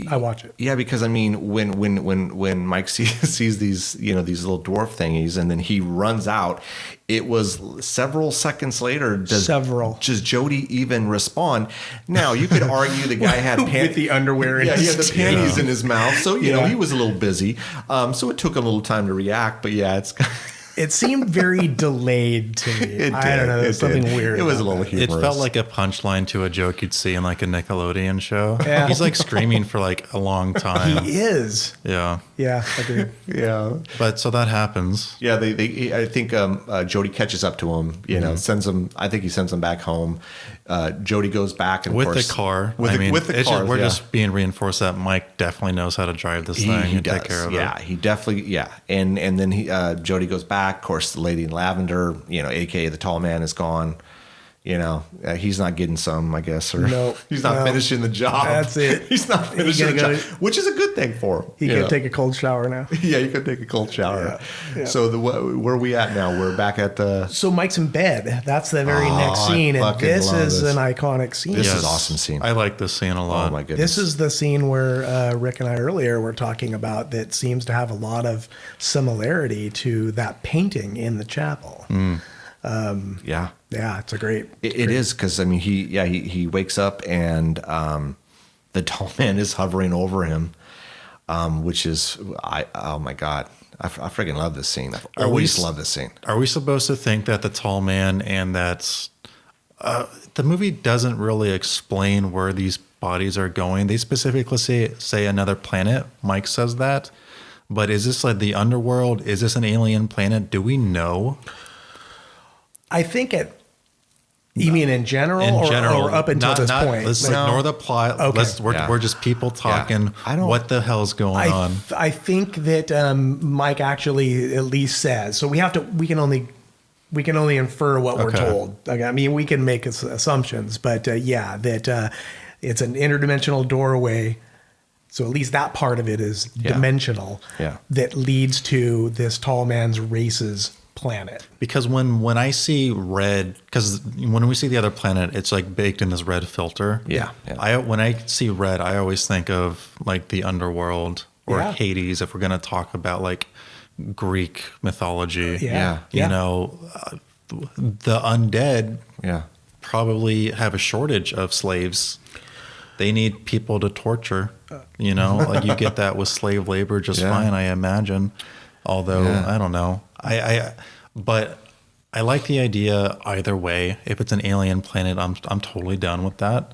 I watch it. Yeah, because I mean, when Mike sees these these little dwarf thingies, and then he runs out, it was several seconds later. Does Jody even respond? Now you could argue the guy had with the underwear. Yeah, he had the his panties teeth. in his mouth, so you know he was a little busy. So it took him a little time to react. But yeah, it's. It seemed very delayed to me. I don't know. There's something weird. It was a about little that. humorous. It felt like a punchline to a joke you'd see in like a Nickelodeon show. Yeah. He's like screaming for like a long time. He is. Yeah. Yeah, agreed. yeah. But so that happens. Yeah, I think Jody catches up to him. Sends him. I think he sends him back home. Jody goes back and With of course, the car. With the it's car, just, we're yeah. just being reinforced that Mike definitely knows how to drive this thing He and does. take care of Yeah, it. he definitely. Yeah, and then Jody goes back. Of course, the lady in lavender, aka the tall man, is gone. He's not getting some, I guess, or No, he's not no. finishing the job. That's it. He's not finishing the gonna job, go- which is a good thing for him. He can take a cold shower now. Yeah, you can take a cold shower. Yeah. So where are we at now? We're back at the. So Mike's in bed. That's the very next I scene, and fucking this love is this. an iconic scene. This is awesome scene. I like this scene a lot. Oh my goodness! This is the scene where Rick and I earlier were talking about that seems to have a lot of similarity to that painting in the chapel. Yeah. Yeah, it's a great. It is because I mean he wakes up and the tall man is hovering over him, which is oh my god I freaking love this scene. I've always loved this scene. Are we supposed to think that the tall man and that's the movie doesn't really explain where these bodies are going? They specifically say another planet. Mike says that, but is this like the underworld? Is this an alien planet? Do we know? I think it. You mean in general, In general, or up until this point? Let's No. ignore the plot. Okay. We're just people talking. I don't- What the hell's going on? I think that Mike actually at least says so. We can only infer what we're Okay. told. Okay, I mean, we can make assumptions, but yeah, that it's an interdimensional doorway. So at least that part of it is dimensional. Yeah. That leads to this tall man's race's planet. Because when I see red, because when we see the other planet, it's like baked in this red filter. Yeah, yeah. When I see red, I always think of like the underworld or Yeah. Hades. If we're gonna talk about like Greek mythology, Yeah. you know, the undead Yeah. probably have a shortage of slaves. They need people to torture. You know, like you get that with slave labor just Yeah. fine, I imagine. Although Yeah. I don't know, but I like the idea either way. If it's an alien planet, I'm totally down with that.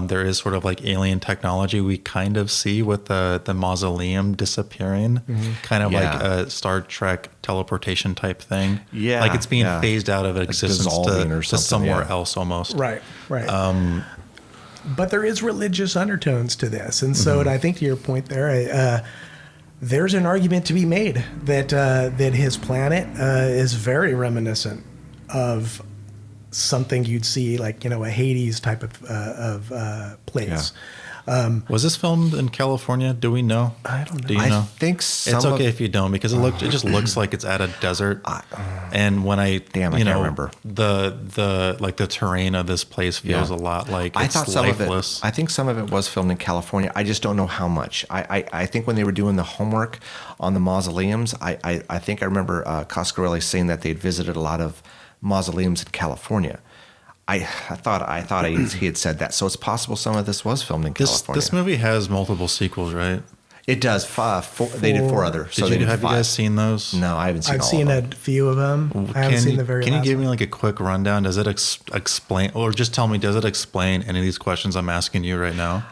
There is sort of like alien technology we kind of see with the mausoleum disappearing, kind of Yeah. like a Star Trek teleportation type thing. Yeah, like it's being yeah. phased out of existence dissolving or to something, somewhere yeah. else almost. Right. But there is religious undertones to this, and so and I think to your point there, there's an argument to be made that that his planet is very reminiscent of something you'd see like a Hades type of place. Was this filmed in California? Do we know? I don't know. Do you I know? think It's some okay of- if you don't because it just looks like it's at a desert. And when I Damn, I you can't know remember. the like the terrain of this place feels Yeah. a lot like I it's thought some lifeless. of it. I think some of it was filmed in California. I just don't know how much. I think when they were doing the homework on the mausoleums, I think I remember Coscarelli saying that they'd visited a lot of mausoleums in California. I thought he had said that. So it's possible some of this was filmed in California. This movie has multiple sequels, right? It does. They did 4 others. So they did Have 5. you guys seen those? No, I haven't seen. I've all seen of them. a few of them. I haven't seen the very Can you last give one. me like a quick rundown? Does it explain, or just tell me, does it explain any of these questions I'm asking you right now?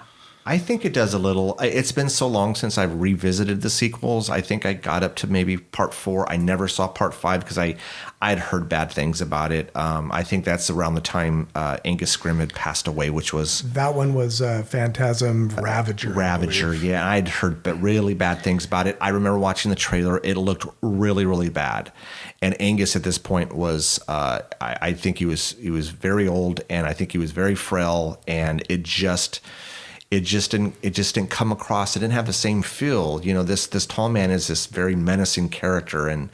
I think it does a little. It's been so long since I've revisited the sequels. I think I got up to maybe part 4. I never saw part 5 because I'd heard bad things about it. I think that's around the time Angus Scrimm had passed away, which was That one was Phantasm Ravager. I Ravager. believe. Yeah, I'd heard really bad things about it. I remember watching the trailer. It looked really, really bad. And Angus at this point was, I think he was very old, and I think he was very frail, and it just didn't come across. It didn't have the same feel. You know, this tall man is this very menacing character, and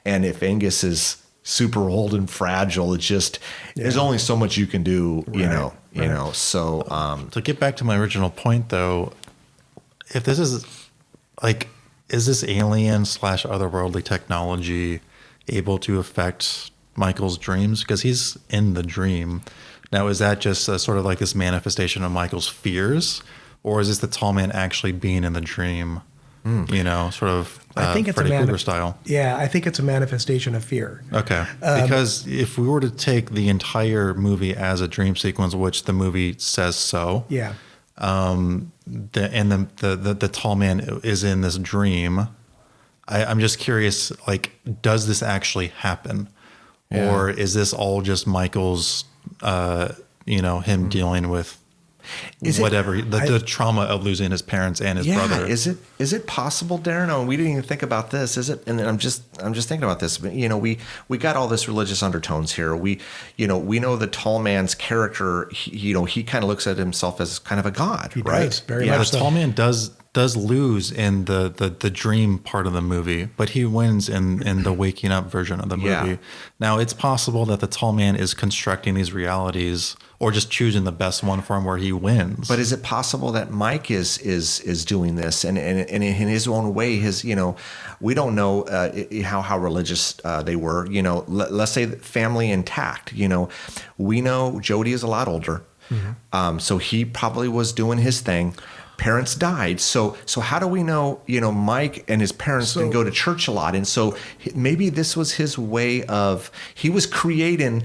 if Angus is super old and fragile. It's just there's only so much you can do, you know. So to get back to my original point, though, if this is like, is this alien / otherworldly technology able to affect Michael's dreams? Because he's in the dream. Now, is that just a, sort of like this manifestation of Michael's fears? Or is this the tall man actually being in the dream? You know, sort of I think it's Freddy Krueger style. Yeah, I think it's a manifestation of fear. Okay. Because if we were to take the entire movie as a dream sequence, which the movie says so, Yeah. the tall man is in this dream, I'm just curious, like, does this actually happen? Yeah. Or is this all just Michael's, him dealing with whatever, the trauma of losing his parents and his brother? Is it possible, Darren? Oh, we didn't even think about this. Is it? And I'm just thinking about this. But, you know, we got all this religious undertones here. We know the tall man's character. He kind of looks at himself as kind of a god, He right? does, very much The so. tall man does lose in the dream part of the movie, but he wins in the waking up version of the movie. Yeah. Now, it's possible that the tall man is constructing these realities or just choosing the best one for him where he wins. But is it possible that Mike is doing this and in his own way? We don't know how religious they were. Let's say that family intact. We know Jody is a lot older, so he probably was doing his thing. Parents died, so how do we know? Mike and his parents didn't go to church a lot, and so maybe this was his way of he was creating.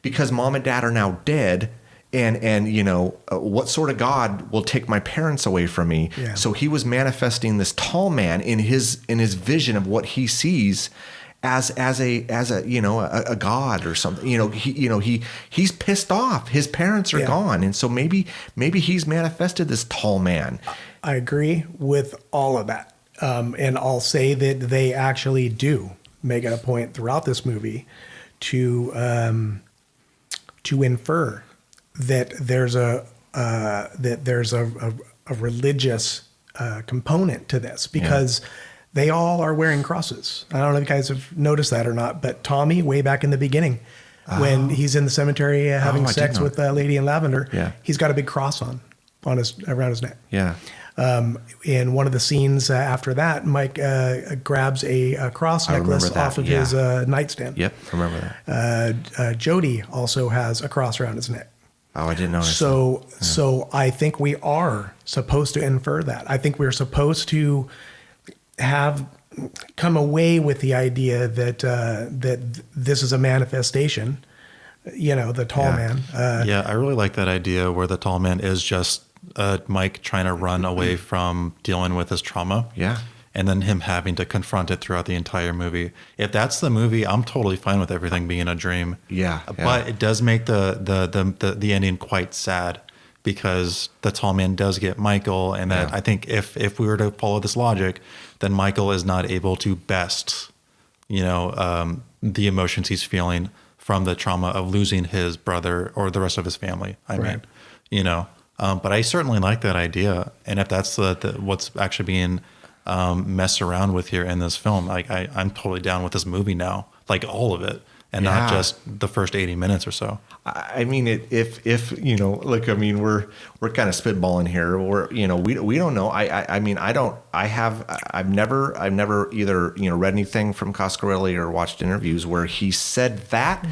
Because mom and dad are now dead, and what sort of God will take my parents away from me? Yeah. So he was manifesting this tall man in his vision of what he sees as a god or something. He's pissed off. His parents are gone, and so maybe he's manifested this tall man. I agree with all of that, and I'll say that they actually do make it a point throughout this movie to infer that there's a religious component to this, because they all are wearing crosses. I don't know if you guys have noticed that or not, but Tommy, way back in the beginning, when he's in the cemetery having I sex did know. with Lady in Lavender, he's got a big cross around his neck. Yeah. In one of the scenes after that, Mike grabs a cross necklace off of his nightstand. Yep, remember that. Jody also has a cross around his neck. Oh, I didn't notice. So I think we are supposed to infer that. I think we're supposed to have come away with the idea that that this is a manifestation. The tall man. I really like that idea where the tall man is just Mike trying to run away from dealing with his trauma. Yeah. And then him having to confront it throughout the entire movie. If that's the movie, I'm totally fine with everything being a dream. Yeah. But it does make the ending quite sad, because the tall man does get Michael, and that I think if we were to follow this logic, then Michael is not able to best, the emotions he's feeling from the trauma of losing his brother or the rest of his family. But I certainly like that idea, and if that's what's actually being messed around with here in this film, like I'm totally down with this movie now, like all of it, and not just the first 80 minutes or so. I mean, if look, I mean, we're kind of spitballing here. We don't know. I've never either read anything from Coscarelli or watched interviews where he said that.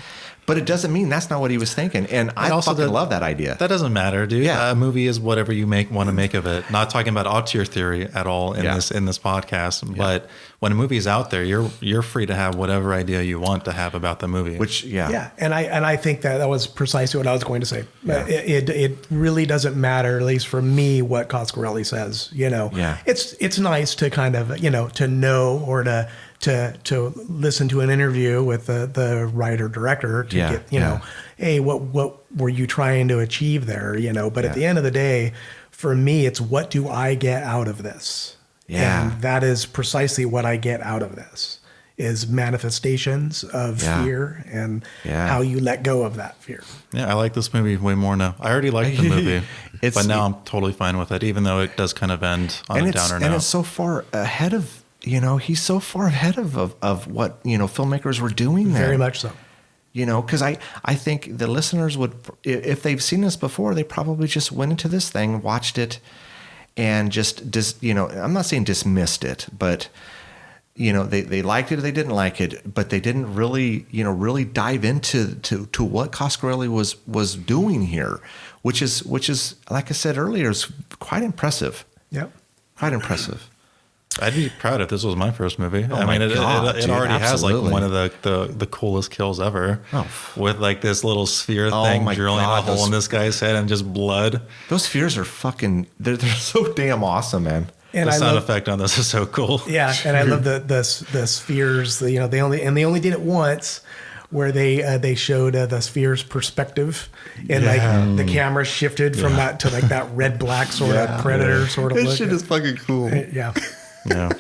But it doesn't mean that's not what he was thinking. And I also love that idea. That doesn't matter, dude. Yeah. A movie is whatever you want to make of it. Not talking about auteur theory at all in this podcast. Yeah. But when a movie is out there, you're free to have whatever idea you want to have about the movie. And I think that was precisely what I was going to say. Yeah. It really doesn't matter, at least for me, what Coscarelli says. It's nice to kind of to know or to listen to an interview with the writer director to get hey, what were you trying to achieve there? But at the end of the day, for me, it's what do I get out of this? And that is precisely what I get out of this, is manifestations of fear and how you let go of that fear. Yeah, I like this movie way more now. I already liked the movie, but now I'm totally fine with it, even though it does kind of end on a downer now. And it's so far ahead of he's so far ahead of what, filmmakers were doing there. Very much so. Because I think the listeners would, if they've seen this before, they probably just went into this thing, watched it, and just I'm not saying dismissed it, but they liked it or they didn't like it, but they didn't really dive into what Coscarelli was doing here, which is like I said earlier, is quite impressive. Yep. Quite impressive. I'd be proud if this was my first movie. Oh I mean, my God, it dude, already absolutely. has like one of the coolest kills ever, with like this little sphere Oh thing my drilling God, a hole those- in this guy's head and just blood. Those spheres are fucking. They're so damn awesome, man. And The I sound love, effect on this is so cool. yeah, and I love the spheres. They only did it once, where they showed the sphere's perspective, and like the camera shifted from that to like that red black sort of predator sort of This look. shit is fucking cool. Yeah. Yeah,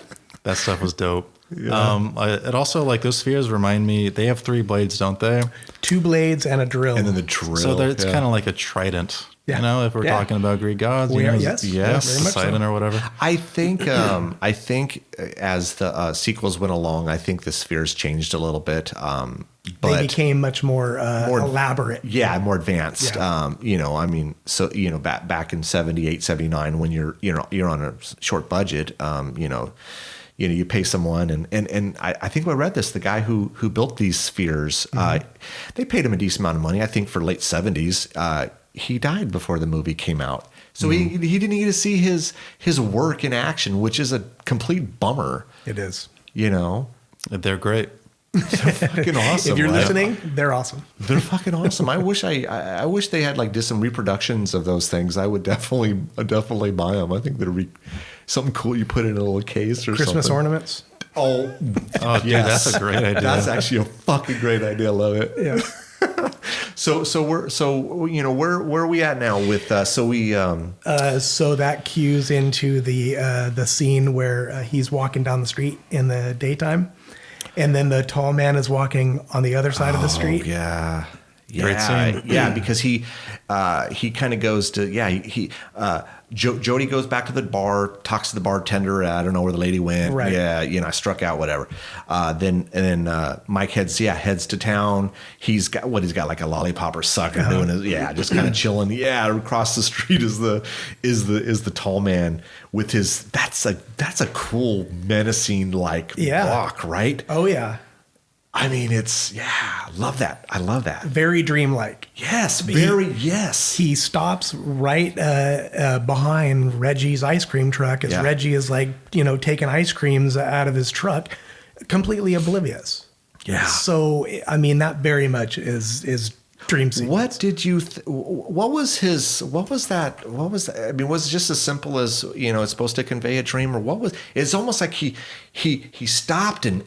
that stuff was dope. It also, like, those spheres remind me, they have 3 blades, don't they? 2 blades and a drill. And then the drill. So it's kind of like a trident. Yeah. If we're Yeah. talking about Greek gods, Yes. Yes. Very much Poseidon so. or whatever. I think as the sequels went along, I think the spheres changed a little bit. They But became much more elaborate. yeah, more advanced. Yeah. I mean, so back in 78, 79, when you're on a short budget, you pay someone, and I think I read this. The guy who built these spheres, they paid him a decent amount of money. I think for late 70s, he died before the movie came out, so he didn't get to see his work in action, which is a complete bummer. It is. They're great. Fucking awesome. If you're right? listening, they're awesome. They're fucking awesome. I wish they had like just some reproductions of those things. I would definitely buy them. I think that'd be something cool. You put it in a little case or Christmas something. ornaments. Oh, Dude, yes. that's a great idea. That's actually a fucking great idea. I love it. Yeah. So where are we at now with so that cues into the scene where he's walking down the street in the daytime, and then the tall man is walking on the other side of the street. Yeah. Great scene. Yeah, because he kind of goes to Jody goes back to the bar, talks to the bartender. I don't know where the lady went. Right. Yeah, I struck out, whatever. Then Mike heads to town. He's got like a lollipop or sucker doing his just kind of chilling. Yeah, across the street is the tall man with his. That's a cool menacing walk, right? Oh yeah. I mean, love that. I love that. Very dreamlike. Yes, yes. He stops right behind Reggie's ice cream truck as Reggie is taking ice creams out of his truck, completely oblivious. Yeah. So I mean, that very much is dream sequence. What did you? What was that? I mean, was it just as simple as it's supposed to convey a dream, or what was? It's almost like he stopped and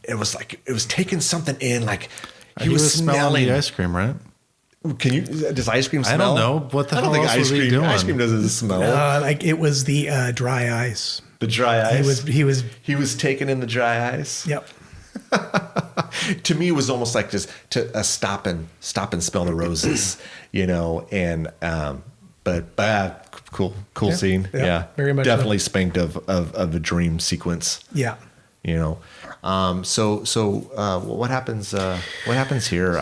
it was like it was taking something in, like He was smelling the ice cream, right? Can you? Does ice cream smell? I don't know. What the I don't hell think else was he doing? ice cream doesn't smell. Like it was the dry ice. The dry ice. He was taking in the dry ice. Yep. To me, it was almost like just to stop and smell the roses, and but cool scene. Yeah, very much definitely spanked of a dream sequence. Yeah. So what happens? What happens here?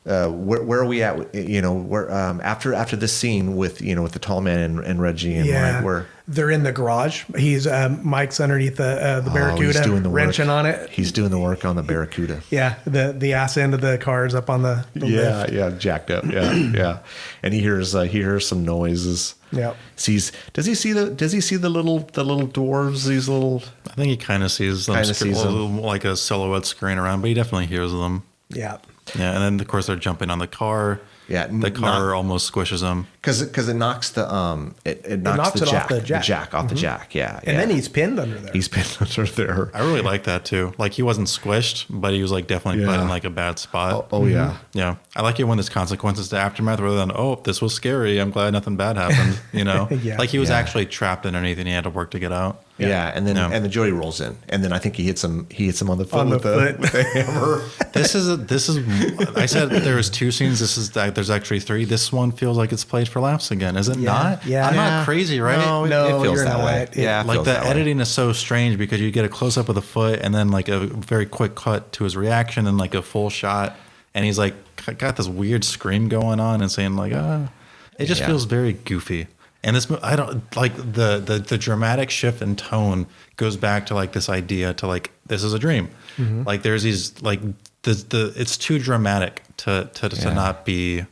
Where are we at? Where after this scene with the tall man and Reggie and Mike, where they're in the garage. He's Mike's underneath the Barracuda, he's doing the wrenching work. on it. He's doing the work on the Barracuda. Yeah, the ass end of the car is up on the lift. Yeah, jacked up. Yeah. And he hears some noises. Yeah. Does he see the little dwarves? These little. I think he kind of sees them, like a silhouette scurrying around, but he definitely hears them. Yeah. Yeah, and then of course they're jumping on the car. Yeah, the car almost squishes them because it knocks the it knocks the jack off the jack. Yeah, and then he's pinned under there. He's pinned under there. I really like that too. Like he wasn't squished, but he was like definitely put in like a bad spot. Oh yeah. Yeah, I like it when there's consequences to aftermath rather than this was scary. I'm glad nothing bad happened. Yeah. Like he was actually trapped underneath and he had to work to get out. Yeah, and then Jody rolls in, and then I think he hits him on the foot with the hammer. This is. I said there was 2 scenes. This is the fact there's actually 3, this one feels like it's played for laughs again. Is it not? Yeah. I'm not crazy, right? No, it feels you're that not. way. Yeah, it Like feels the that way. editing is so strange because you get a close up of the foot and then like a very quick cut to his reaction and like a full shot, and he's like got this weird scream going on and saying like it just Yeah. feels very goofy. And this I don't like the dramatic shift in tone goes back to like this idea to like this is a dream. Like there's these like the it's too dramatic to not be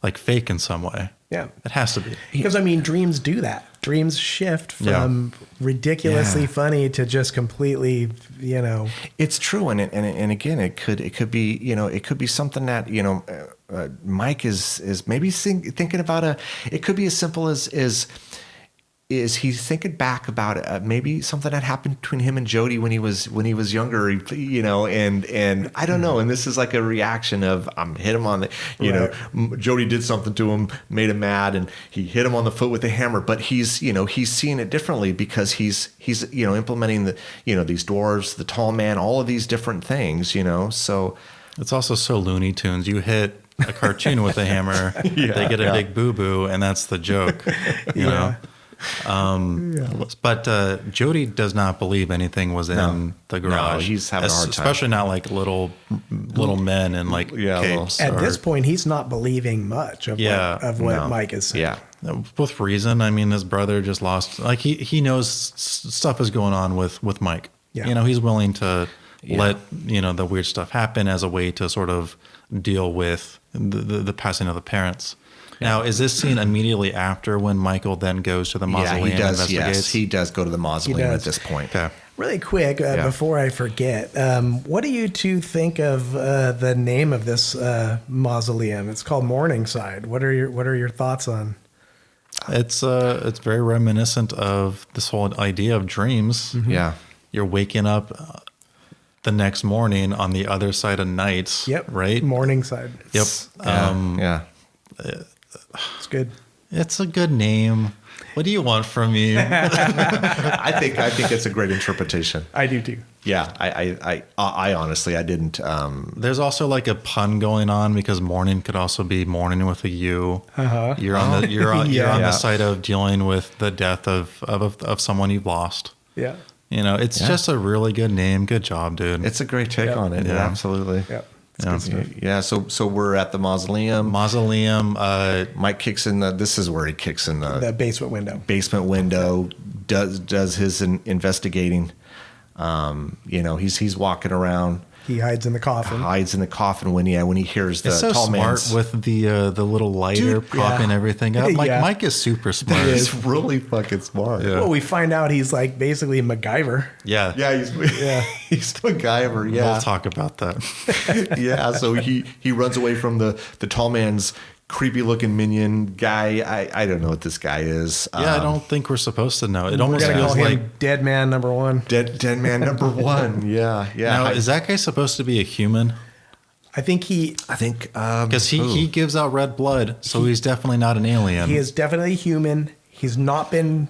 like fake in some way. Yeah. It has to be. Because I mean, dreams do that. Dreams shift from ridiculously Yeah. funny to just completely, It's true, and again, it could be it could be something that Mike is maybe thinking about it could be as simple as he's thinking back about maybe something that happened between him and Jody when he was younger, and I don't know, and this is like a reaction of hit him on the Jody did something to him, made him mad, and he hit him on the foot with a hammer, but he's seeing it differently because he's implementing these dwarves, the tall man, all of these different things, so It's also so Looney Tunes. You hit a cartoon with a hammer, they get a big boo-boo, and that's the joke, you know? But Jody does not believe anything was in the garage. No, he's having a hard time. Especially not like little men in like capes. at this point, he's not believing much of what Mike is saying. yeah. With reason. I mean, his brother just lost. Like he knows stuff is going on with Mike. Yeah. He's willing to let the weird stuff happen as a way to sort of deal with the passing of the parents. Now, is this scene immediately after when Michael then goes to the mausoleum he and does. investigates? Yes, he does go to the mausoleum at this point. Okay. Really quick, before I forget, what do you two think of the name of this mausoleum? It's called Morningside. What are your thoughts on? It's very reminiscent of this whole idea of dreams. Mm-hmm. Yeah. You're waking up the next morning on the other side of night. Yep. Right? Morningside. Yep. Yeah. It's good. It's a good name. What do you want from me? I think it's a great interpretation. I do too. Yeah, I honestly I didn't. There's also like a pun going on because morning could also be morning with a U. Uh-huh. You're on the Yeah. the side of dealing with the death of someone you've lost. Yeah. It's just a really good name. Good job, dude. It's a great take Yep. on it. Yeah. Absolutely. Yep. Yeah. So we're at the mausoleum. Mausoleum. Mike kicks in this is where he kicks in The basement window. basement window. Does his investigating. He's walking around. He hides in the coffin. Hides in the coffin when he hears the It's so tall smart man's. with the little lighter Dude, propping yeah. everything up. Yeah. Mike is super smart. He's really fucking smart. Yeah. Well, we find out he's like basically MacGyver. Yeah. Yeah, he's MacGyver. Yeah, We'll talk about that. yeah. So he runs away from the tall man's creepy looking minion guy. I don't know what this guy is. I don't think we're supposed to know. It We're almost gonna call feels him like. Dead Man Number 1. Dead man number one. Yeah. Now, is that guy supposed to be a human? I think he I think Because he gives out red blood, so he's definitely not an alien. is definitely human. He's not been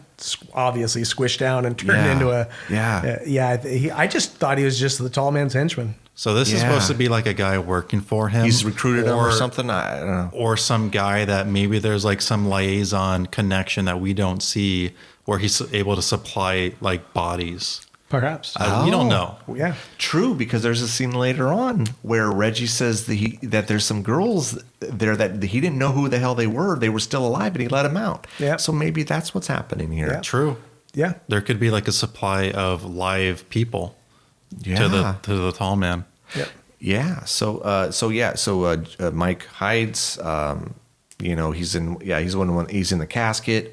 obviously squished down and turned Yeah. into a Yeah. I just thought he was just the tall man's henchman. So this is Yeah. supposed to be like a guy working for him. he's recruited him or something. I don't know. Or some guy that maybe there's like some liaison connection that we don't see where he's able to supply like bodies. Perhaps. We don't know. Yeah. True, because there's a scene later on where Reggie says that there's some girls there that he didn't know who the hell they were. They were still alive, and he let them out. Yeah. So maybe that's what's happening here. Yeah. True. Yeah. There could be like a supply of live people to the tall man. Yep. Yeah. So Mike hides. He's in the casket.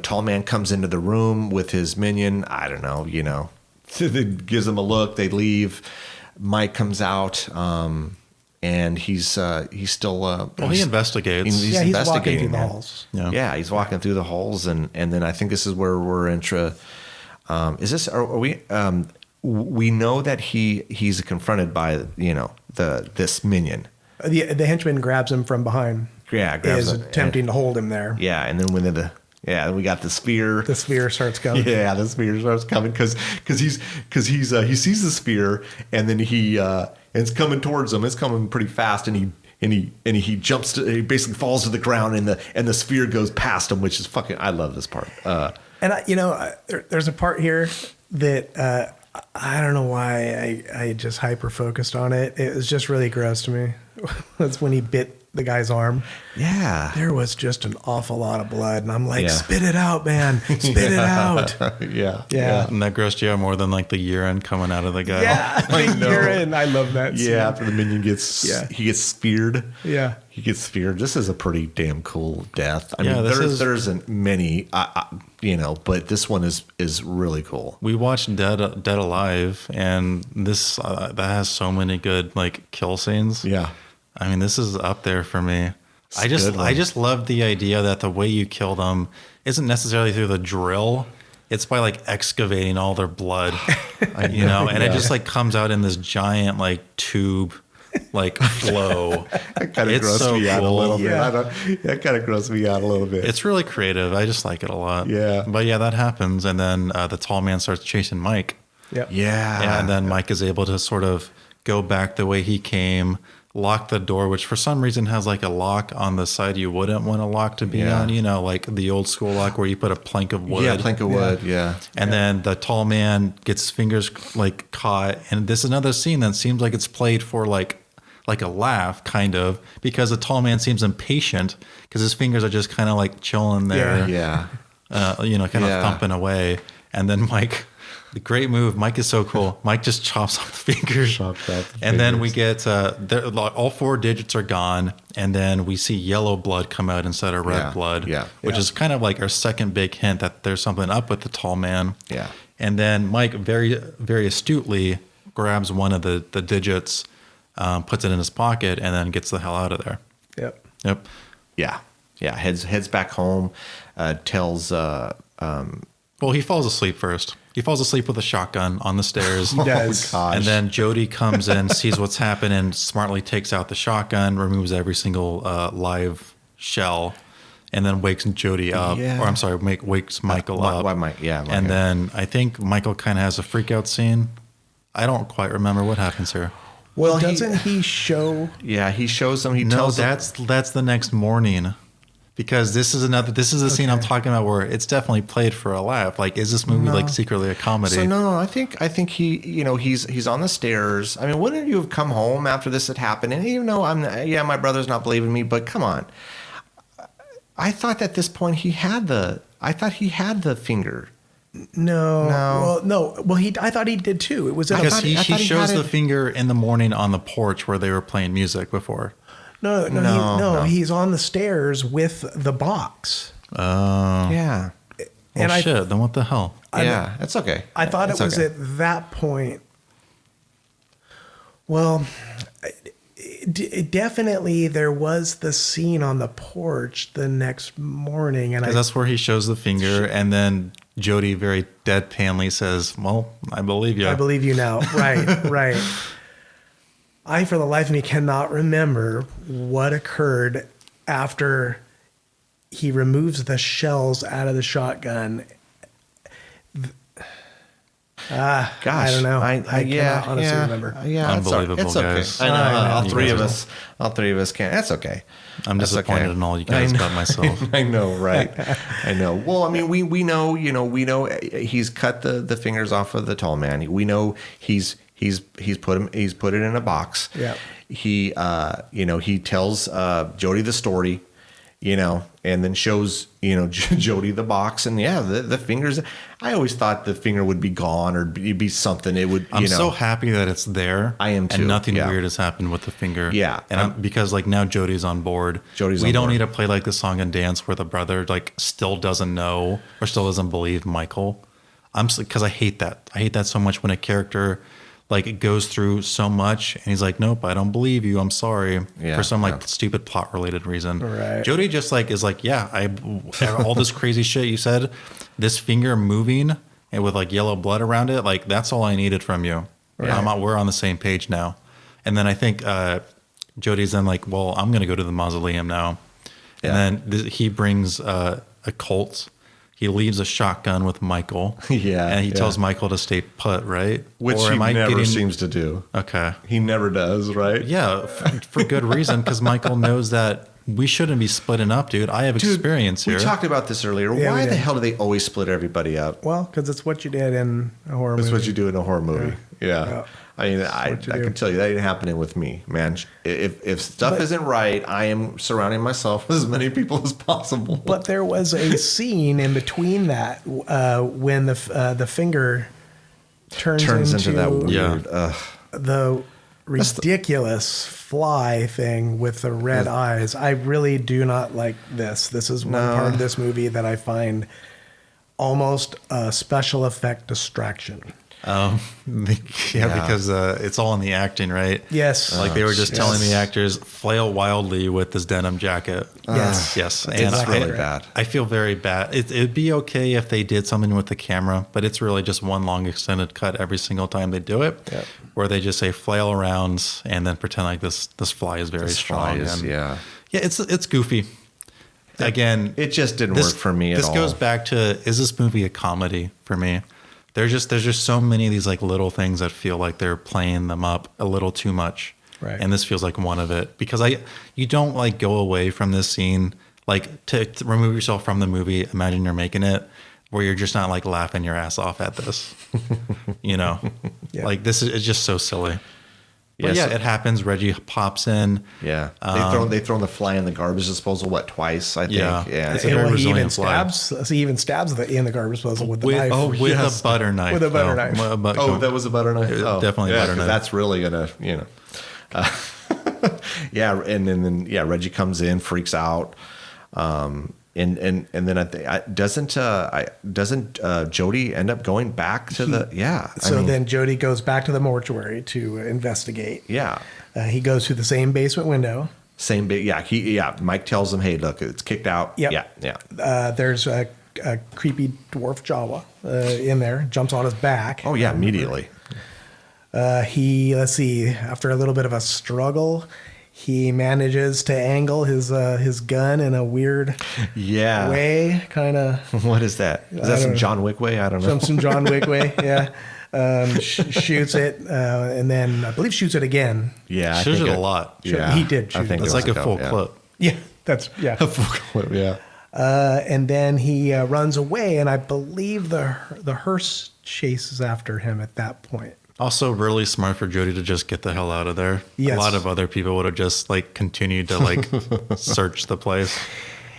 Tall man comes into the room with his minion. I don't know. Gives them a look. They leave. Mike comes out. And he's still. He investigates. He's He's walking investigating through the man. halls. Yeah. He's walking through the halls, and then I think this is where we're is this? Are we? We know that he's confronted by this minion. The henchman grabs him from behind. Yeah, grabs Is him, attempting to hold him there. Yeah, and then when we got the spear. The sphere starts coming. Yeah, the spear starts coming because he sees the spear, and then it's coming towards him. It's coming pretty fast, and and he jumps he basically falls to the ground, and the sphere goes past him, which is fucking. I love this part. And there's a part here that I don't know why I just hyper focused on it. It was just really gross to me. That's when he bit the guy's arm. Yeah. There was just an awful lot of blood, and I'm like, Yeah. spit it out, man, spit it out. Yeah. And that grossed you out more than like the urine coming out of the guy. Yeah, I know. urine. I love that. Scene. Yeah, after the minion he gets speared. Yeah. He gets speared. This is a pretty damn cool death. I Yeah, mean, this there isn't many, but this one is really cool. We watched Dead Alive, and this that has so many good like kill scenes. Yeah. I mean, this is up there for me. It's a good one. I just love the idea that the way you kill them isn't necessarily through the drill. It's by like excavating all their blood, and it just like comes out in this giant like tube, like flow. That kind of It's grossed so me out a cool. little bit. Yeah. That kind of grossed me out a little bit. It's really creative. I just like it a lot. Yeah. But yeah, that happens, and then the tall man starts chasing Mike. Yep. yeah. And then Mike is able to sort of go back the way he came, lock the door, which for some reason has like a lock on the side you wouldn't want a lock to be Yeah. on, like the old school lock where you put a plank of wood. Yeah, plank of wood. Yeah. And then the tall man gets his fingers like caught. And this is another scene that seems like it's played for like a laugh, kind of, because the tall man seems impatient because his fingers are just kind of like chilling there, Yeah. kind of Yeah. thumping away. And then Mike, the great move. Mike is so cool. Mike just chops off the fingers. Chops off the and then we fingers. get all 4 digits are gone. And then we see yellow blood come out instead of red Yeah. blood. Yeah. Which is kind of like our second big hint that there's something up with the tall man. Yeah. And then Mike very, very astutely grabs one of the digits, puts it in his pocket, and then gets the hell out of there. Yep. Yep. Yeah. Yeah. Heads back home, tells Well, he falls asleep first. He falls asleep with a shotgun on the stairs. He does. Oh, gosh. And then Jody comes in, sees what's happening, smartly takes out the shotgun, removes every single live shell, and then wakes Jody up. Yeah. Or I'm sorry, wakes Michael up. why Mike? Yeah. Mike. And then I think Michael kind of has a freak out scene. I don't quite remember what happens here. Well, Doesn't he show? Yeah, he shows them. He No, tells them. that's the next morning. Because this is the scene I'm talking about where it's definitely played for a laugh. Like, is this movie like secretly a comedy? So no, I think he, he's on the stairs. I mean, wouldn't you have come home after this had happened? And even though my brother's not believing me, but come on. I thought at this point he had the finger. No. No. Well, no. Well, I thought he did too. It was in Because a, he I thought he shows had the it- finger in the morning on the porch where they were playing music before. No. He's on the stairs with the box. Yeah. And I- shit, then what the hell? Yeah, it's okay. I thought It's it was okay. at that point. Well, definitely there was the scene on the porch the next morning, and Because that's where he shows the finger, and then Jody very deadpanly says, "Well, I believe you." I believe you now. Right, right. I, for the life of me, cannot remember what occurred after he removes the shells out of the shotgun. Gosh, I don't know. I cannot honestly remember. Yeah, Unbelievable, it's okay. guys. I know. I know. All You three guys of are- us can't. That's okay. I'm That's disappointed okay. in all you guys I know. about myself. I know, right? I know. Well, I mean, we know, he's cut the fingers off of the tall man. We know he's put it in a box. Yeah. He he tells Jody the story, and then shows Jody the box, and the fingers. I always thought the finger would be gone or be something. It would. I'm so happy that it's there. I am too, And nothing yeah. weird has happened with the finger. Yeah. And because like now Jody's on board. Jody's we on don't board. need to play like the song and dance where the brother like still doesn't know or still doesn't believe Michael. Because I hate that. I hate that so much when a character like it goes through so much and he's like, nope, I don't believe you. I'm sorry. Yeah, For some like yeah. stupid plot related reason. Right. Jody just like is like, yeah, all this crazy shit you said, this finger moving and with like yellow blood around it, like that's all I needed from you. Right. We're on the same page now. And then I think Jody's then like, well, I'm going to go to the mausoleum now. And then he brings a Colt. he leaves a shotgun with Michael. Yeah, And he yeah. tells Michael to stay put, right? Which Or he am I never getting- seems to do. Okay. He never does, right? Yeah, for good reason, because Michael knows that we shouldn't be splitting up, dude. I have experience here. We talked about this earlier. Yeah, Why we the did. hell do they always split everybody up? Well, because it's what you did in a horror That's movie. what you do in a horror movie. Yeah. Yeah. I mean, I what you do. can tell you that ain't happening with me, man. If stuff isn't right, I am surrounding myself with as many people as possible. But there was a scene in between that when the finger turns into that weird. Yeah. the ridiculous fly thing with the red eyes. I really do not like this. This is one part of this movie that I find almost a special effect distraction. Because it's all in the acting, right? Yes. Like they were just telling the Yes. actors flail wildly with this denim jacket. Yes. Yes. And It's really I, bad. I feel very bad. It'd be okay if they did something with the camera, but it's really just one long extended cut every single time they do it, Yep. where they just say flail around and then pretend like this fly is very strong. And yeah. yeah, it's goofy. Again, It just didn't work for me at all. This goes back to, is this movie a comedy for me? There's just so many of these like little things that feel like they're playing them up a little too much. Right. And this feels like one of it, because you don't like go away from this scene, like to remove yourself from the movie. Imagine you're making it where you're just not like laughing your ass off at this, Yeah. like this is, it's just so silly. But Yes. yeah, it happens. Reggie pops in. Yeah. They thrown the fly in the garbage disposal, twice, I think. Yeah. Yeah. It's a And very he even resilient fly. stabs in the garbage disposal with the knife. With yes. a butter knife. With a butter though. knife. That was a butter knife. Oh, definitely a yeah, butter 'cause knife. That's really gonna, yeah, and then Reggie comes in, freaks out, and then doesn't Jody end up going back to the So then Jody goes back to the mortuary to investigate. yeah. He goes through the same basement window. Same bit, yeah. Mike tells him, "Hey, look, it's kicked out." Yep. Yeah. There's a creepy dwarf Jawa in there, jumps on his back. Oh yeah, immediately. Let's see, after a little bit of a struggle, he manages to angle his gun in a weird Yeah. way, kind of What is that? Is that some don't know. John Wick way? I don't know. some John Wick way. Yeah. Shoots it, and then I believe shoots it again. Yeah, I Shoots think it a lot. Yeah, He did shoot I think it. It's it like was a full yeah. clip. Yeah, yeah. Full clip, yeah. And then he runs away, and I believe the hearse chases after him at that point. Also, really smart for Jody to just get the hell out of there. Yes. A lot of other people would have just like continued to like search the place.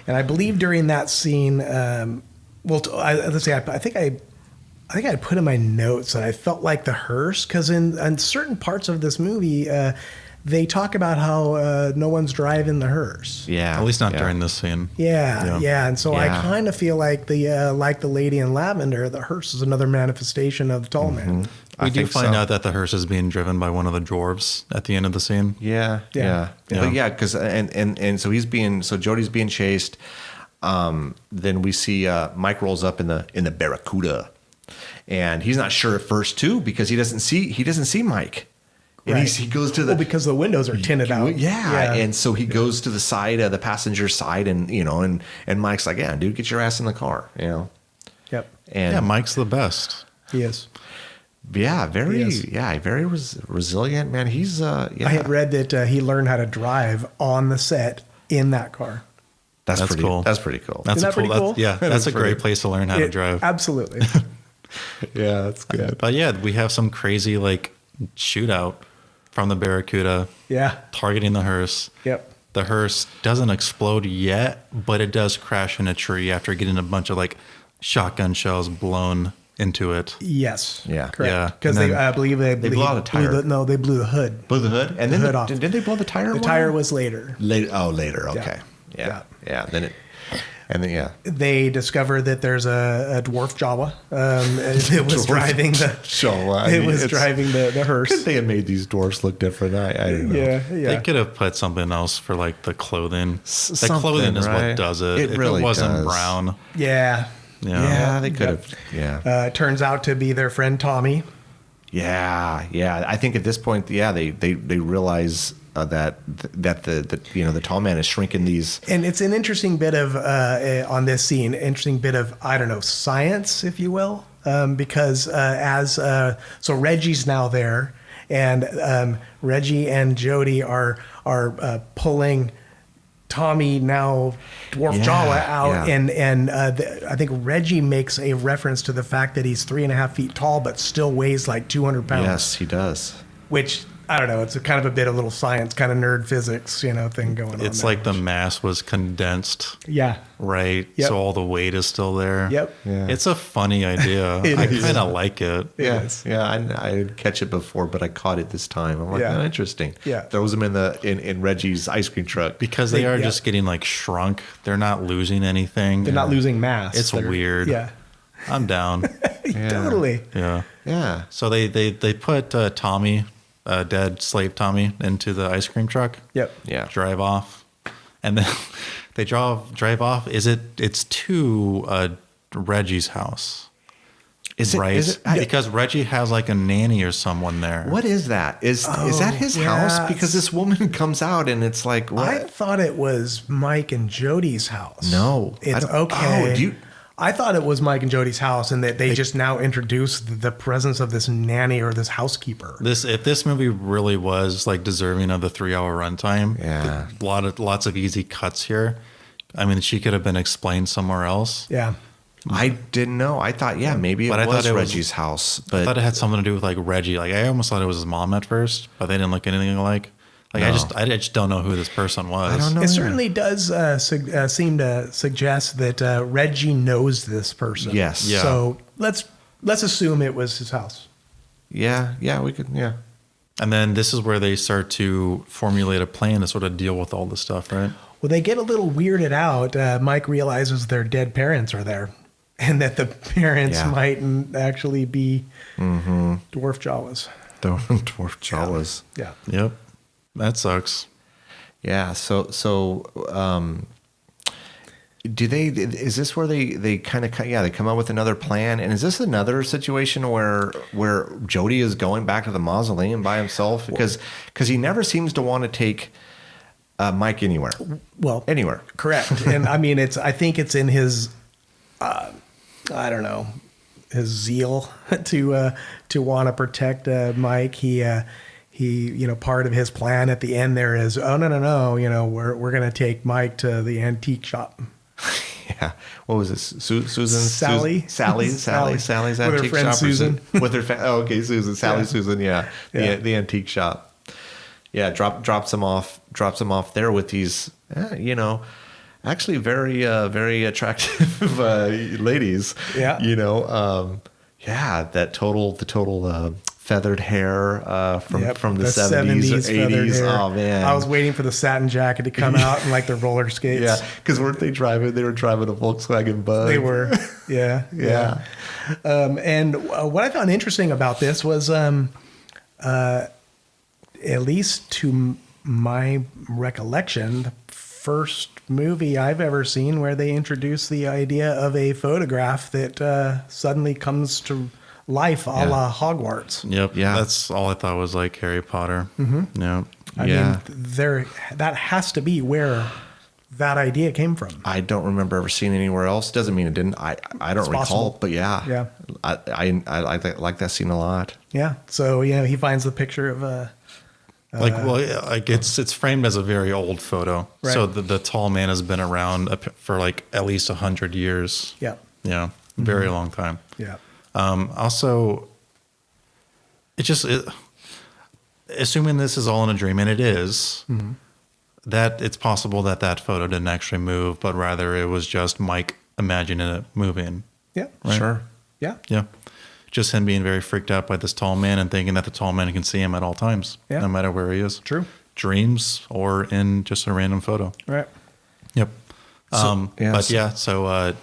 And I believe during that scene, let's say I think I put in my notes that I felt like the hearse, because in certain parts of this movie, they talk about how no one's driving the hearse. Yeah. At least not yeah. during this scene. Yeah. And so I Yeah. kind of feel like the lady in lavender, the hearse is another manifestation of the tall man. We do think find so. out that the hearse is being driven by one of the dwarves at the end of the scene. Yeah, Yeah. yeah, Yeah. But yeah, because and so Jody's being chased. Then we see Mike rolls up in the Barracuda, and he's not sure at first too, because he doesn't see Mike, and Right. he goes to the because the windows are tinted out. yeah, and so he goes to the side, the passenger side, and and Mike's like, yeah, dude, get your ass in the car, Yep, and Yeah, Mike's the best. he is. yeah, very He is. very resilient, man. He's yeah. I had read that he learned how to drive on the set in that car. That's pretty cool. That's pretty cool. That's Isn't a that pretty cool? Yeah, that's a great place to learn how to It- drive. Absolutely. yeah, that's good. But yeah, we have some crazy like shootout from the Barracuda Yeah. targeting the hearse. Yep. The hearse doesn't explode yet, but it does crash in a tree after getting a bunch of like shotgun shells blown into it. Yes. Yeah. Correct. Yeah. Because And then I believe they blew out a tire. They blew the hood. Blew the hood, and then hood off. did they blow the tire? The one? tire was later. later. Oh, later. Okay. Yeah. Yeah. Then yeah. They discover that there's a dwarf Jawa. It was Dwarf driving the Jawa. I It mean, was it's- driving the hearse. Could they have made these dwarfs look different? I don't know. Yeah. They Yeah. could have put something else for like the clothing. The something, clothing is right? what does it. It If really it wasn't does. brown. Yeah. Yeah, they could have. Yeah. It turns out to be their friend Tommy. Yeah. I think at this point, yeah, they realize that the tall man is shrinking these. And it's an interesting bit of on this scene, interesting bit of, I don't know, science, if you will, because so Reggie's now there, and Reggie and Jody are pulling Tommy, now Dwarf Jawa, out, and I think Reggie makes a reference to the fact that he's 3.5 feet tall, but still weighs like 200 pounds. Yes, he does. Which, I don't know, it's a kind of a bit of little science, kind of nerd physics, thing going on. It's like the mass was condensed. Yeah. Right. Yep. So all the weight is still there. Yep. Yeah. It's a funny idea. I kind of like it. Yes. Yeah. I catch it before, but I caught it this time. I'm like, oh, interesting. Yeah. Throws him in Reggie's ice cream truck Because they are just getting like shrunk. They're not losing anything. They're not losing mass. It's weird. Yeah. I'm down. Totally. Yeah. Yeah. So they put Tommy, dead slave Tommy, into the ice cream truck. Yep. Yeah. Drive off, and then they drive off. It's to Reggie's house. Is it right? Is it, because Reggie has like a nanny or someone there. what is that? Is that his house? Because this woman comes out and it's like, what? I thought it was Mike and Jody's house. No. It's I don't- okay. Oh, I thought it was Mike and Jody's house, and that they just now introduced the presence of this nanny or this housekeeper. If this movie really was like deserving of the 3-hour runtime, Yeah. lots of easy cuts here. I mean, she could have been explained somewhere else. Yeah. I didn't know. I thought, maybe it But I was thought it was- Reggie's house. I But thought it had something to do with like Reggie. Like I almost thought it was his mom at first, but they didn't look anything alike. Like No. I just don't know who this person was. I don't know. It certainly does seem to suggest that Reggie knows this person. Yes. Yeah. So let's assume it was his house. Yeah, we could. Yeah. And then this is where they start to formulate a plan to sort of deal with all this stuff, right? Well, they get a little weirded out. Mike realizes their dead parents are there, and that the parents mightn't actually be Dwarf Jawas. The dwarf Jawas. Yeah. Yep. That sucks. Yeah. So do they? Is this where they kind of they come up with another plan? And is this another situation where Jody is going back to the mausoleum by himself because he never seems to want to take Mike anywhere. Well, Anywhere. correct. And I mean, I think it's in his, I don't know, his zeal to want to protect Mike. He, part of his plan at the end there is, oh, no, we're going to take Mike to the antique shop. Yeah. What was this? Susan? Sally? Sally's With her antique friend shop. Susan. With her okay, Susan. Sally, Yeah. Susan, yeah. Yeah. The antique shop. Yeah, drops him off there with these, actually very attractive ladies. Yeah. The total feathered hair from the 70s or 80s. hair. Oh man. I was waiting for the satin jacket to come out and like their roller skates. Yeah, because weren't they driving? They were driving a Volkswagen Bug. They were. Yeah. Yeah. And what I found interesting about this was, at least to my recollection, the first movie I've ever seen where they introduce the idea of a photograph that suddenly comes to life a la Hogwarts. Yep. Yeah. That's all I thought was like Harry Potter. Mm-hmm. Yep. I mean, that has to be where that idea came from. I don't remember ever seeing it anywhere else. Doesn't mean it didn't. I don't recall, possible. but yeah. Yeah. I like that scene a lot. Yeah. So, he finds the picture of it's framed as a very old photo. Right. So the tall man has been around for like at least 100 years. Yeah. Yeah. Very long time. Yeah. Also, assuming this is all in a dream, and it is, that it's possible that photo didn't actually move, but rather it was just Mike imagining it moving. Yeah. Right? Sure. Yeah. Yeah. Just him being very freaked out by this tall man and thinking that the tall man can see him at all times, Yeah. no matter where he is. True. Dreams or in just a random photo. Right. Yep. So I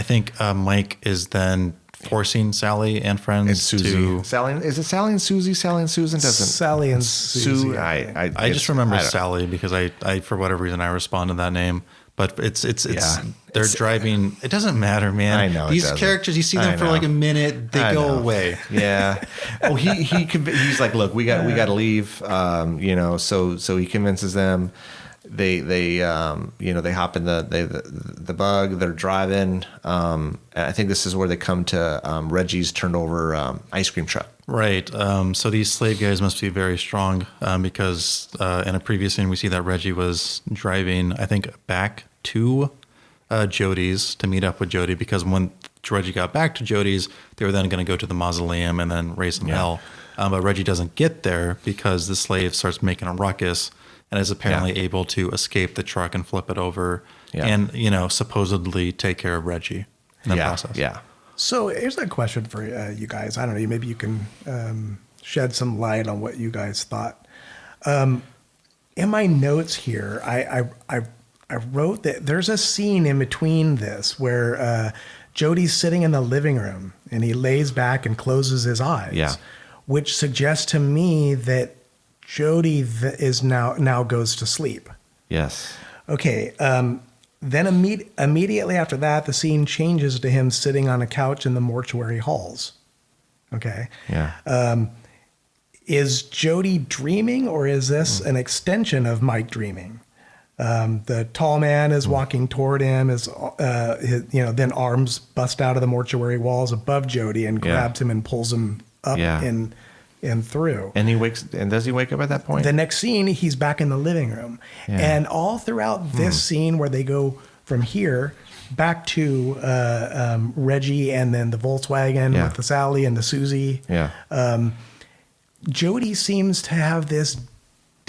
think Mike is then forcing Sally and friends And Susie. to. Sally, is it Sally and Susie? Sally and Susan doesn't. Sally and Susie. I I just remember I don't- Sally because I for whatever reason I respond to that name, But it's Yeah. they're driving. It doesn't matter, man. I know it these doesn't. characters. You see I them for know. like a minute, they I go know. away. Yeah. Oh, he's like, look, we got to leave. So he convinces them. They hop in the bug. They're driving. And I think this is where they come to Reggie's turned over ice cream truck. Right. So these slave guys must be very strong because in a previous scene we see that Reggie was driving, I think, back to Jody's to meet up with Jody, because when Reggie got back to Jody's, they were then going to go to the mausoleum and then raise some hell. But Reggie doesn't get there because the slave starts making a ruckus and is apparently able to escape the truck and flip it over and, supposedly take care of Reggie in the process. Yeah. So here's a question for you guys. I don't know. Maybe you can shed some light on what you guys thought. In my notes here, I wrote that there's a scene in between this where Jody's sitting in the living room and he lays back and closes his eyes, which suggests to me that Jody is now goes to sleep. Yes. Okay. Then immediately after that, the scene changes to him sitting on a couch in the mortuary halls. Okay. Yeah. Is Jody dreaming, or is this an extension of Mike dreaming? The tall man is walking toward him, then arms bust out of the mortuary walls above Jody and grabs him and pulls him up and through. And does he wake up at that point? The next scene, he's back in the living room. Yeah. And all throughout this scene where they go from here back to Reggie and then the Volkswagen with the Sally and the Susie, Jody seems to have this,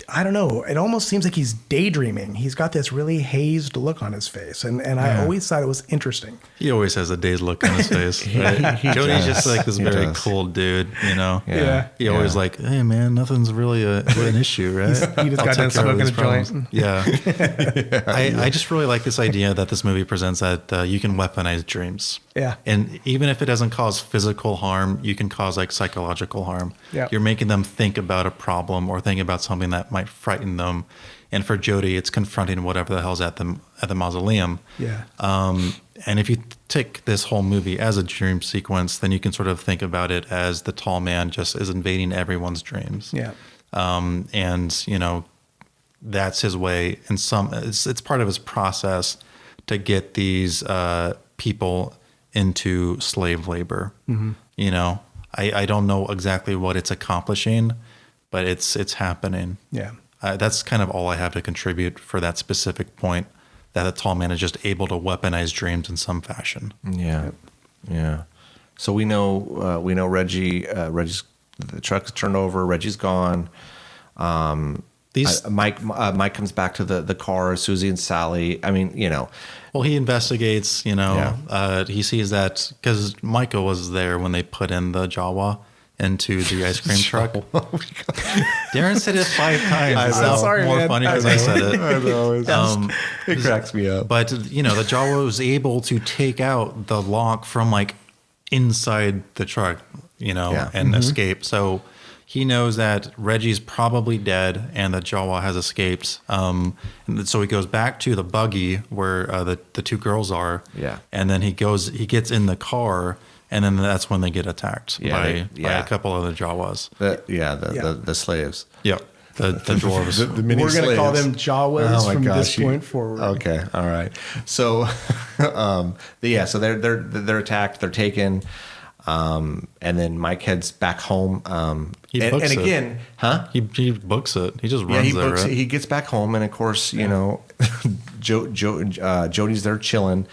I don't know, it almost seems like he's daydreaming. He's got this really hazed look on his face. And I always thought it was interesting. He always has a dazed look on his face. Right? Jody's just like this very cool dude, Yeah. He always like, hey man, nothing's really an issue, right? He just got done smoking a joint. Yeah. I just really like this idea that this movie presents that you can weaponize dreams. Yeah. And even if it doesn't cause physical harm, you can cause like psychological harm. Yeah. You're making them think about a problem or think about something that might frighten them. And for Jody, it's confronting whatever the hell's at the mausoleum. Yeah. And if you take this whole movie as a dream sequence, then you can sort of think about it as the tall man just is invading everyone's dreams. Yeah. And that's his way. And it's part of his process to get these people into slave labor. Mm-hmm. I don't know exactly what it's accomplishing, but it's happening. Yeah. That's kind of all I have to contribute for that specific point, that the tall man is just able to weaponize dreams in some fashion. Yeah. Yeah. So we know Reggie's the truck's turned over. Reggie's gone. Mike comes back to the car, Susie and Sally. I mean, Well, he investigates, he sees that because Michael was there when they put in the Jawa into the ice cream truck. Darren said it 5 times. It's now sorry, more man. funny because I said it. I know. It cracks me up. But, the Jawa was able to take out the lock from like inside the truck, and escape. So he knows that Reggie's probably dead and that Jawa has escaped. And so he goes back to the buggy where the 2 girls are. Yeah. And then he gets in the car, and then that's when they get attacked by a couple other Jawas. The slaves. Yep. The dwarves. The mini We're going to call them slaves. Jawas from this point forward. Okay, all right. So, so they're attacked. They're taken, and then Mike heads back home. He books it. Again, huh? He books it. He just runs there. Right? He gets back home, and of course, Jody's there chilling.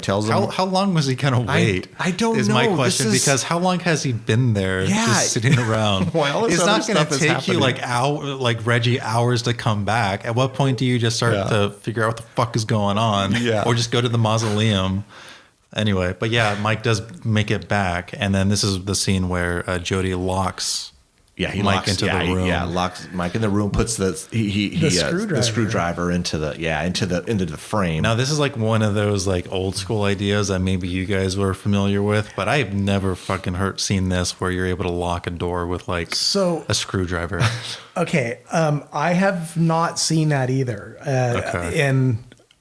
Tells him How long was he gonna wait? I don't is know. my question, because how long has he been there just sitting around? Well, it's not going to take you happening. like Reggie hours to come back. At what point do you just start to figure out what the fuck is going on? Yeah. Or just go to the mausoleum? Anyway, but Mike does make it back, and then this is the scene where Jody locks. He Mike locks into the room. Locks Mike in the room. Puts the screwdriver into the frame. Now this is like one of those like old school ideas that maybe you guys were familiar with, but I've never fucking seen this where you're able to lock a door with like a screwdriver. Okay, I have not seen that either. Okay. And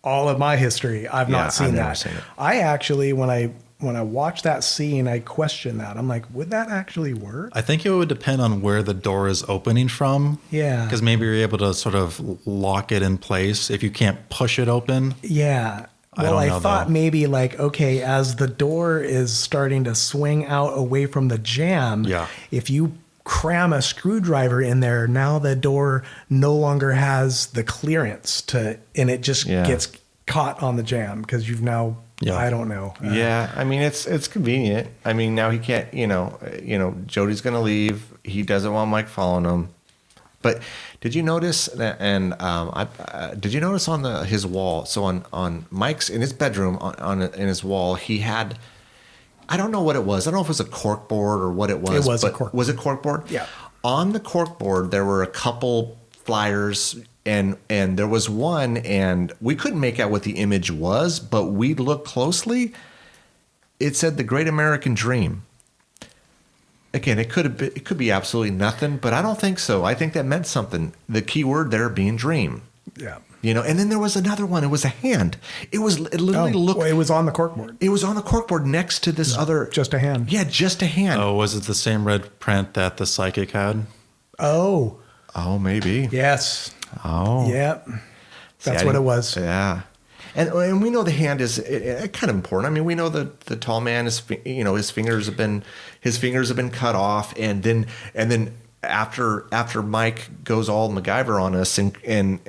all of my history. I've Yeah, not seen I've that. never seen it. I actually, when I watched that scene, I questioned that. I'm like, would that actually work? I think it would depend on where the door is opening from. Yeah. Because maybe you're able to sort of lock it in place if you can't push it open. Yeah. Well, don't I know, thought though. maybe like, okay, as the door is starting to swing out away from the jamb, Yeah. if you cram a screwdriver in there, now the door no longer has the clearance and it just Yeah. gets caught on the jamb because you've now, Yeah. I don't know. Yeah, I mean it's convenient. I mean now he can't, Jody's gonna leave. He doesn't want Mike following him. But did you notice that? And did you notice on his wall? So on Mike's in his bedroom in his wall, he had. I don't know what it was. I don't know if it was a cork board or what it was. It was a but cork Was it cork board? Yeah. On the cork board, there were a couple flyers, and there was one, and we couldn't make out what the image was, but we looked closely. It said "The Great American Dream." Again, it could be absolutely nothing, but I don't think so. I think that meant something. The key word there being dream. Yeah. And then there was another one. It was a hand. It literally looked. Well, it was on the corkboard. It was on the corkboard next to this other. Just a hand. Yeah, just a hand. Oh, was it the same red print that the psychic had? Oh, Oh, maybe. yes. Oh. Yep. That's See, what it was. Yeah. And we know the hand is kind of important. I mean, we know that the tall man is, his fingers have been cut off, and then after Mike goes all MacGyver on us and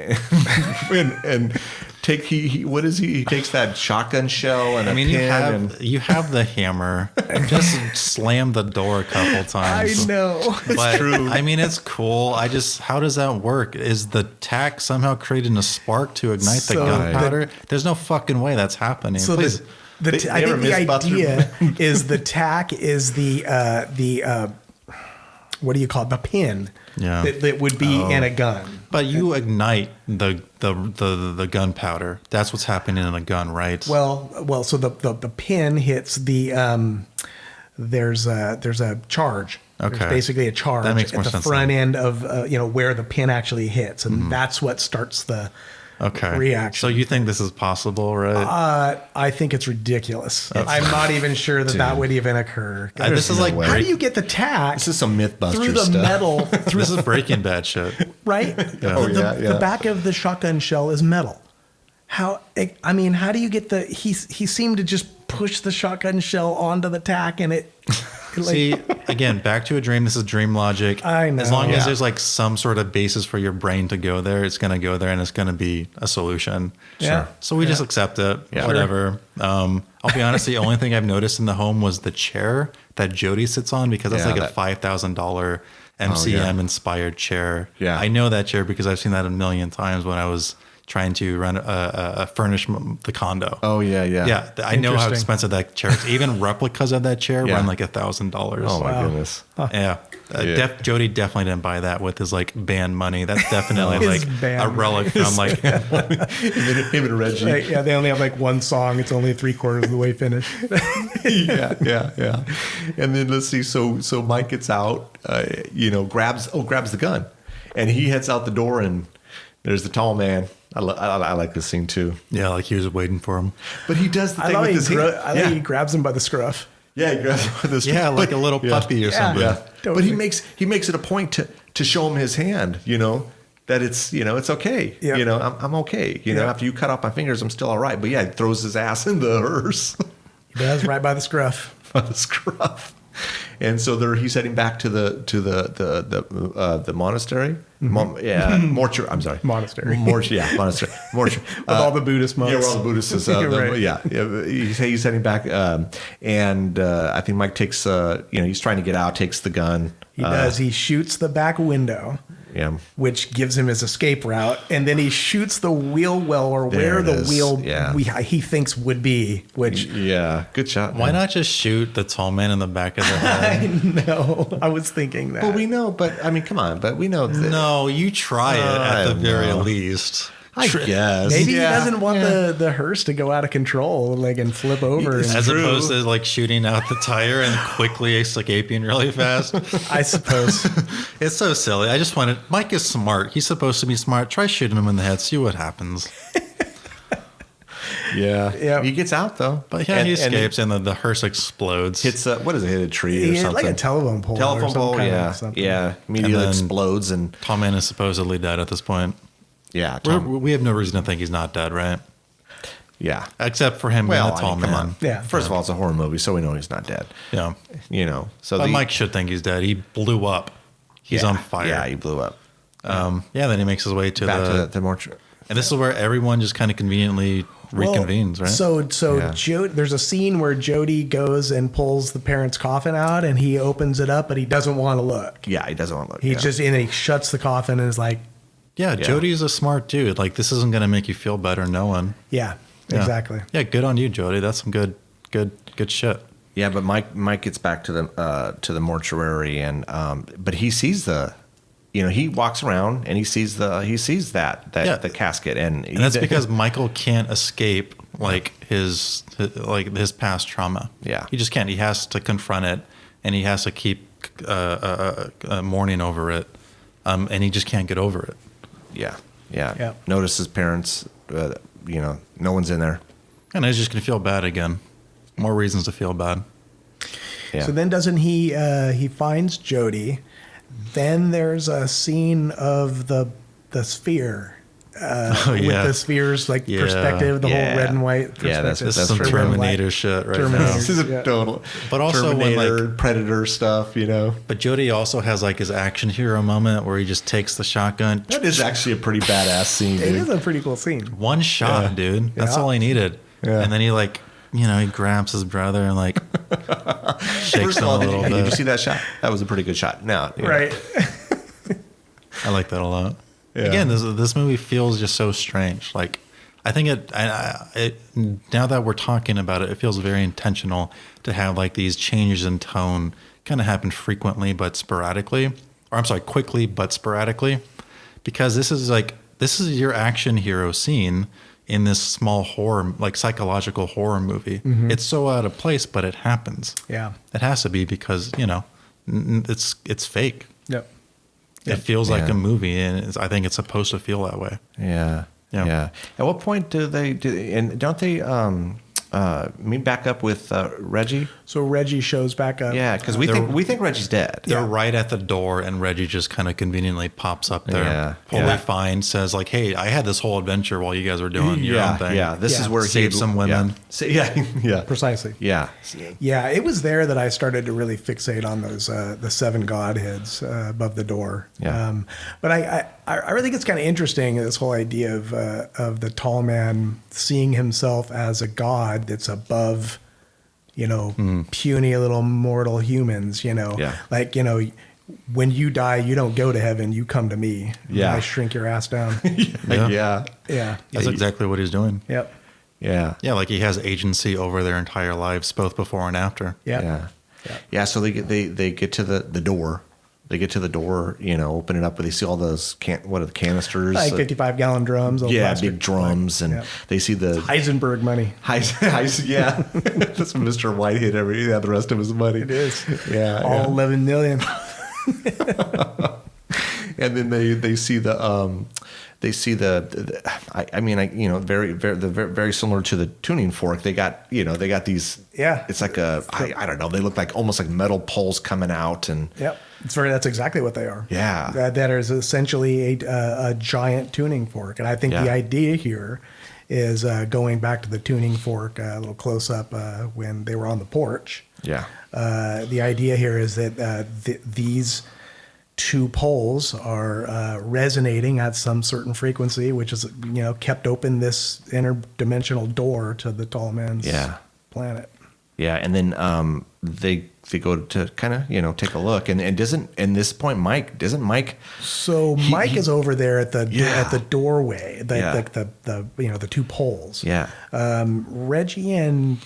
what is he takes that shotgun shell and I mean, pin you have the hammer. Just slam the door a couple times. I know. But, true. I mean, it's cool. How does that work? Is the tack somehow creating a spark to ignite the So gunpowder? There's no fucking way that's happening. So Please. I think the idea is the tack is the what do you call it? The pin Yeah. that would be in a gun. But you ignite the gunpowder. That's what's happening in a gun, right? Well. So the pin hits the there's a charge. Okay. There's basically a charge That makes more at the sense front then. end of where the pin actually hits, and that's what starts the reaction. So you think this is possible, right? I think it's ridiculous. I'm not even sure that would even occur. This is no like way. How do you get the tack? This is some Mythbusters through the stuff. metal? this is Breaking Bad shit. Right? The back of the shotgun shell is metal. How do you get he seemed to just push the shotgun shell onto the tack and it See, again, back to a dream. This is dream logic. I know. As long Yeah. as there's like some sort of basis for your brain to go there, it's going to go there and it's going to be a solution. Yeah. So we just accept it. Yeah. Whatever. I'll be honest, the only thing I've noticed in the home was the chair that Jody sits on because that's Yeah, like that- a $5,000 MCM inspired chair. Yeah. I know that chair because I've seen that a million times when I was trying to furnish the condo. Oh yeah. Yeah, I know how Interesting. expensive that chair is. Even replicas of that chair Yeah. run like $1,000. Oh my Wow. goodness. Yeah. Yeah. Jody definitely didn't buy that with his like band money. That's definitely His like band a relic from like Him and Reggie. Right, yeah, they only have like one song. It's only 3/4 of the way finished. yeah. And then let's see. So Mike gets out, grabs the gun, and he heads out the door, and there's the tall man. I like this scene too. yeah, like he was waiting for him. But he does the I thing love with his hand. I like he grabs him by the scruff. Yeah, he grabs him with his Yeah, like a little puppy or something. Yeah, but Totally. he makes it a point to show him his hand. That it's it's okay. Yeah. I'm okay. Yeah. After you cut off my fingers, I'm still all right. But yeah, he throws his ass in the hearse. He does right by the scruff. On the scruff. And so he's heading back to the monastery. Mortuary. I'm sorry, Monastery. Monastery. Mortuary. With all the Buddhist monks. Yeah, where all the Buddhists. Right. Yeah. He's heading back, and I think Mike takes. He's trying to get out. Takes the gun. He does. He shoots the back window, Yeah. which gives him his escape route, and then he shoots the wheel well, or There where it the is. wheel Yeah. he thinks would be. Which Yeah. Good shot. Why man. not just shoot the tall man in the back of the head? I know. I was thinking that. Well, we know, but I mean, come on. But we know. That, No, you try it I at the don't very know. least. I guess. Maybe Yeah. he doesn't want the hearse to go out of control, and flip over. It's And, As true. opposed to like shooting out the tire and quickly escaping really fast. I suppose. It's so silly. I just wanted Mike is smart. He's supposed to be smart. Try shooting him in the head. See what happens. Yeah. Yeah. He gets out though. But yeah, he escapes, and the hearse explodes. Hits what is it? Hit a tree He or hit something. like a telephone pole. Telephone or some pole. kind of Yeah. something. Yeah. Immediately And then- explodes and Tall Man is supposedly dead at this point. yeah. We have no reason to think he's not dead, right? Yeah. Except for him being a tall man. come on. Yeah. First of all, it's a horror movie, so we know he's not dead. Yeah. So But Mike should think he's dead. He blew up. He's on fire. Yeah, he blew up. Then he makes his way to Back to the mortuary. And this is where everyone just kind of conveniently reconvenes, right? So Yeah. there's a scene where Jody goes and pulls the parents' coffin out, and he opens it up, but he doesn't want to look. Yeah, he doesn't want to look. He yeah. just and he shuts the coffin and is like, yeah, Jody's a smart dude. Like, this isn't going to make you feel better knowing. yeah, Yeah. exactly. Yeah, good on you, Jody. That's some good shit. Yeah, but Mike gets back to the mortuary and but he sees he walks around and he sees the casket and that's because Michael can't escape his past trauma. Yeah. He just can't. He has to confront it, and he has to keep mourning over it, and he just can't get over it. yeah. Notice his parents. No one's in there. And he's just gonna feel bad again. More reasons to feel bad. Yeah. So then doesn't he finds Jody. Then there's a scene of the sphere. With the sphere's perspective, the whole red and white perspective. Yeah, that's This is some pretty Terminator shit right Terminator. now. This is a Yeah. total. But also when, Terminator, Predator stuff. But Jody also has his action hero moment where he just takes the shotgun. That is actually a pretty badass scene. It Dude. is a pretty cool scene. One shot, dude. That's Yeah. all he needed. Yeah. And then he he grabs his brother and shakes First of him all, a little did you bit. see that shot? That was a pretty good shot. Now, Right. I like that a lot. Yeah. Again, this movie feels just so strange. I think it now that we're talking about it, it feels very intentional to have these changes in tone kind of happen frequently but sporadically, or I'm sorry, quickly but sporadically, because this is your action hero scene in this small horror, psychological horror movie. Mm-hmm. It's so out of place, but it happens. Yeah. It has to be because it's fake. Yep. It feels like Yeah. a movie, and I think it's supposed to feel that way. Yeah. Yeah. Yeah. At what point do and don't they meet back up with Reggie? So Reggie shows back up. Yeah, because we think Reggie's dead. They're right at the door, and Reggie just kind of conveniently pops up there. Yeah. Totally Yeah. fine. Says "Hey, I had this whole adventure while you guys were doing your own thing." Yeah, this Yeah. is where Saved some women. Yeah. Precisely. Yeah. Yeah, it was there that I started to really fixate on those the seven godheads above the door. Yeah. But I really think it's kind of interesting, this whole idea of the tall man seeing himself as a god that's above, puny little mortal humans. Yeah. When you die, you don't go to heaven, you come to me. Yeah. I shrink your ass down. Yeah. Yeah. That's exactly what he's doing. Yep. Yeah. Yeah, he has agency over their entire lives, both before and after. Yep. Yeah. Yeah. So they get to the door. They get to the door, open it up, but they see all those what are the canisters? Like 55-gallon drums. old Yeah, plastic, big drums, and yeah. they see the Heisenberg money. yeah. That's Mr. Whitehead. The rest of his money. It is. Yeah. All 11 million. And then they see the very similar to the tuning fork. They got these. Yeah. It's like I don't know. They look like almost like metal poles coming out and. Yep. That's exactly what they are. Yeah. That is essentially a giant tuning fork. And I think the idea here is going back to the tuning fork, a little close up when they were on the porch. Yeah. The idea here is that these two poles are resonating at some certain frequency, which is, kept open this interdimensional door to the tall man's planet. Yeah. And then they go to kind of, take a look and this point, Mike. So Mike is over there at the doorway, the two poles. Yeah. Reggie and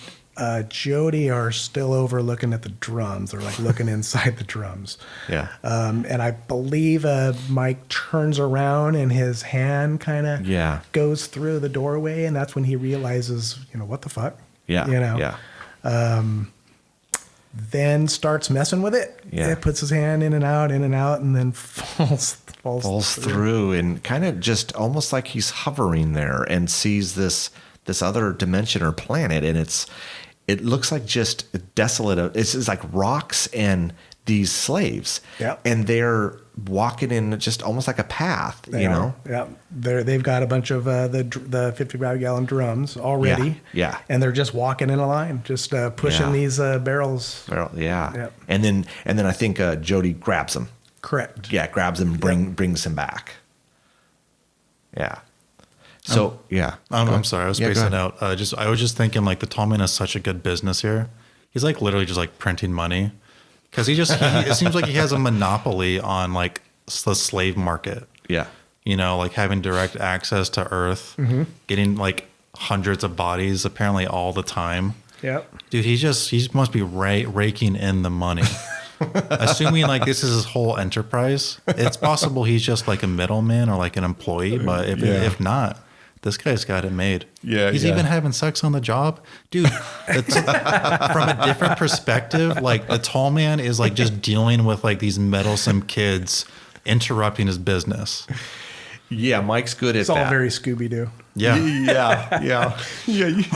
Jody are still over looking at the drums. They're looking inside the drums. Yeah. And I believe Mike turns around and his hand kind of goes through the doorway, and that's when he realizes, what the fuck? Yeah. Yeah. Then starts messing with it. Yeah. It puts his hand in and out, and then falls through and kind of just almost like he's hovering there and sees this this other dimension or planet, and it looks like just desolate. It's like rocks and these slaves, and they're walking in just almost like a path. They are. Yeah, they've got a bunch of the 55-gallon drums already. Yeah, and they're just walking in a line, just pushing these barrels. And then I think Jody grabs him. Correct. Yeah, grabs him, brings him back. Yeah. So I'm sorry, I was spacing out. I was just thinking like the tall man has such a good business here. He's like literally just like printing money, because it seems like he has a monopoly on like the slave market. Yeah. You know, like having direct access to Earth, getting like hundreds of bodies apparently all the time. Yep. Dude, he must be raking in the money. Assuming like this is his whole enterprise, it's possible he's just like a middleman or like an employee. But if not, this guy's got it made. Yeah, he's even having sex on the job, dude. It's, from a different perspective, like the tall man is like just dealing with like these meddlesome kids interrupting his business. Yeah, Mike's good at it's that. It's all very Scooby-Doo. Yeah. I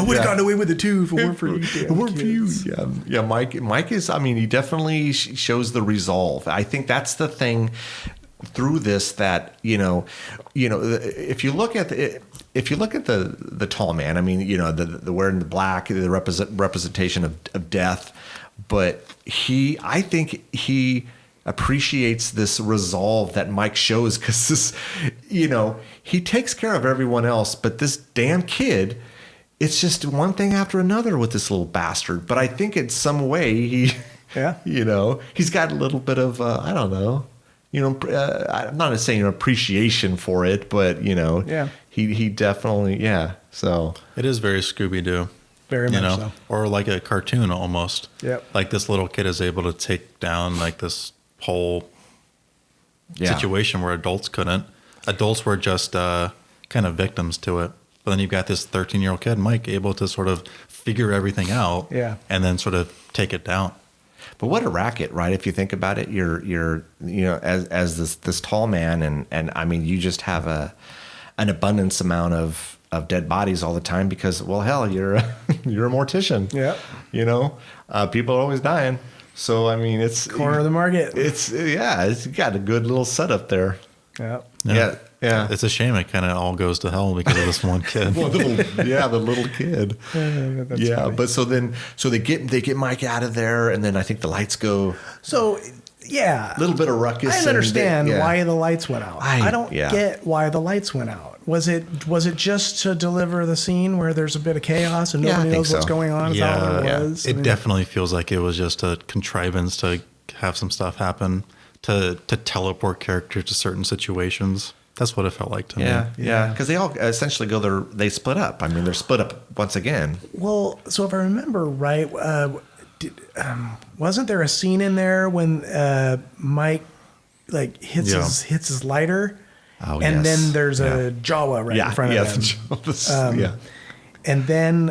would have gotten away with it too if it weren't for you. Yeah. Mike is. I mean, he definitely shows the resolve. I think that's the thing through this that if you look at the tall man. I mean, the wearing the black, the representation of death, but I think he appreciates this resolve that Mike shows, because this, he takes care of everyone else, but this damn kid, it's just one thing after another with this little bastard. But I think in some way he's got a little bit of I don't know, I'm not saying appreciation for it, but he definitely So it is very Scooby-Doo. Very much so. Or like a cartoon almost. Yep. Like this little kid is able to take down like this whole situation where adults couldn't. Adults were just kind of victims to it. But then you've got this 13-year-old kid, Mike, able to sort of figure everything out and then sort of take it down. But what a racket, right? If you think about it, you're as this tall man, and I mean, you just have an abundance amount of dead bodies all the time because, well, hell, you're a mortician. Yeah. People are always dying. So I mean, it's corner of the market. It's got a good little setup there. Yeah. It's a shame it kind of all goes to hell because of this one kid. The little kid. Funny. But so they get Mike out of there, and then I think the lights go. So a little bit of ruckus. I understand why the lights went out. I don't get why the lights went out. Was it just to deliver the scene where there's a bit of chaos and nobody knows what's going on? Is that all it was? It definitely feels like it was just a contrivance to have some stuff happen, to teleport characters to certain situations. That's what it felt like to me. Yeah, because they all essentially they split up. I mean, they're split up once again. Well, so if I remember right, wasn't there a scene in there when Mike like hits his lighter? Oh, and then there's a Jawa right in front of him. And then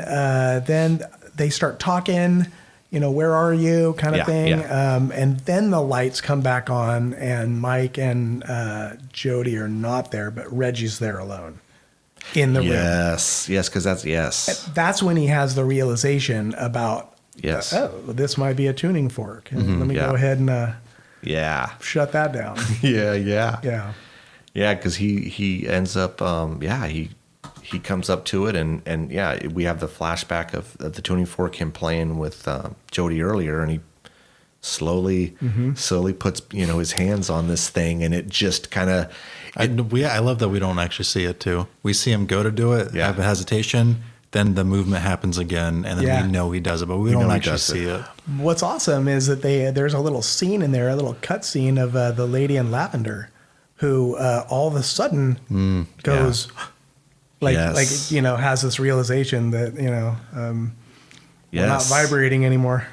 they start talking, where are you kind of thing. And then the lights come back on and Mike and Jody are not there, but Reggie's there alone in the room. Yes, because that's when he has the realization about, this might be a tuning fork. And let me go ahead and shut that down. Yeah, because he ends up, he comes up to it, and we have the flashback of the tuning fork, him playing with Jody earlier, and he slowly puts his hands on this thing, and it just kind of. I love that we don't actually see it too. We see him go to do it, have a hesitation, then the movement happens again, and then we know he does it, but we don't actually see it. What's awesome is that there's a little scene in there, a little cut scene of the lady in lavender, who all of a sudden goes has this realization that we're not vibrating anymore.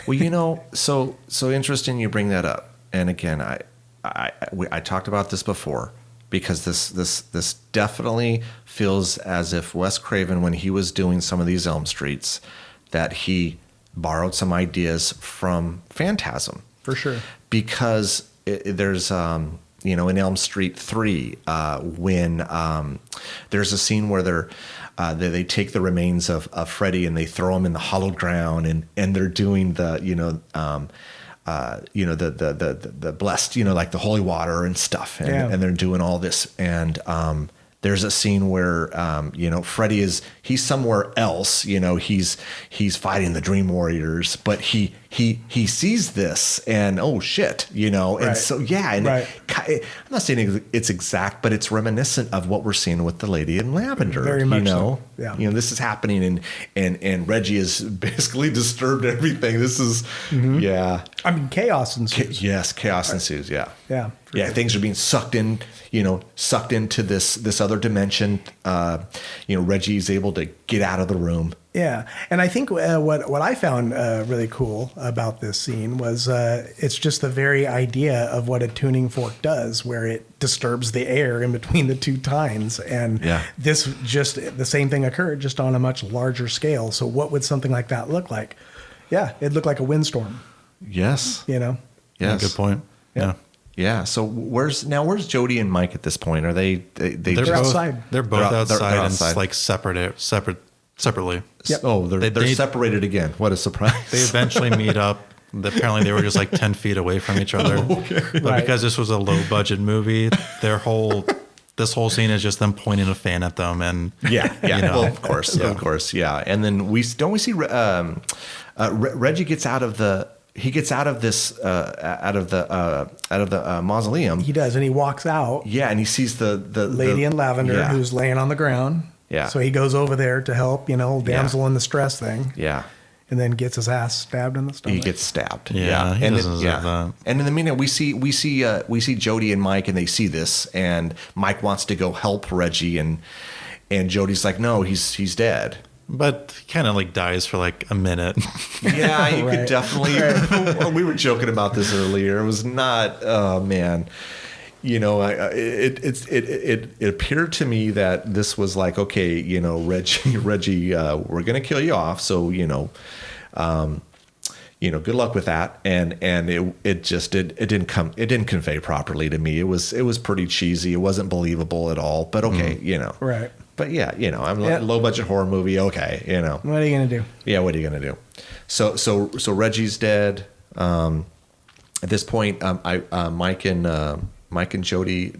Well, so interesting you bring that up. And again, I talked about this before, because this definitely feels as if Wes Craven, when he was doing some of these Elm Streets, that he borrowed some ideas from Phantasm. For sure. Because there's in Elm Street 3, when there's a scene where they take the remains of Freddy and they throw them in the hollowed ground, and they're doing the the blessed, like the holy water and stuff, and they're doing all this, and there's a scene where Freddy he's somewhere else, he's fighting the Dream Warriors, but he sees this and oh shit, and so and I'm not saying it's exact, but it's reminiscent of what we're seeing with the Lady in Lavender. Very much so. Yeah. This is happening, and Reggie has basically disturbed everything. This is I mean, chaos ensues. Yes, chaos ensues. Yeah. Yeah. Yeah, things are being sucked into this other dimension. Reggie's able to get out of the room. Yeah, and I think what I found really cool about this scene was it's just the very idea of what a tuning fork does, where it disturbs the air in between the two tines, and this just the same thing occurred, just on a much larger scale. So what would something like that look like? Yeah, it'd look like a windstorm. Yes. Yes. Yeah, good point. Yeah. Yeah. So where's Jody and Mike at this point? Are they're both outside? They're both outside, and outside. It's like separately. Yep. Oh, they're separated again. What a surprise! They eventually meet up. Apparently, they were just like 10 feet away from each other. But because this was a low budget movie, this whole scene is just them pointing a fan at them, and well, of course, and then we see Reggie gets out of the. He gets out of this out of the mausoleum. He does, and he walks out. Yeah, and he sees the Lady in Lavender who's laying on the ground. Yeah. So he goes over there to help, damsel in distress thing. Yeah. And then gets his ass stabbed in the stomach. He gets stabbed. Yeah. He doesn't deserve that. And in the meantime, we see Jody and Mike, and they see this, and Mike wants to go help Reggie, and Jody's like, no, he's dead. But he kind of like dies for like a minute. Yeah, you could definitely. We were joking about this earlier. It was not. Oh man, it appeared to me that this was like, okay, Reggie, we're gonna kill you off. So good luck with that. And it didn't convey properly to me. It was pretty cheesy. It wasn't believable at all. But okay, Right. But yeah, I'm a low budget horror movie. Okay, What are you gonna do? Yeah, what are you gonna do? So Reggie's dead. At this point, Mike and Jody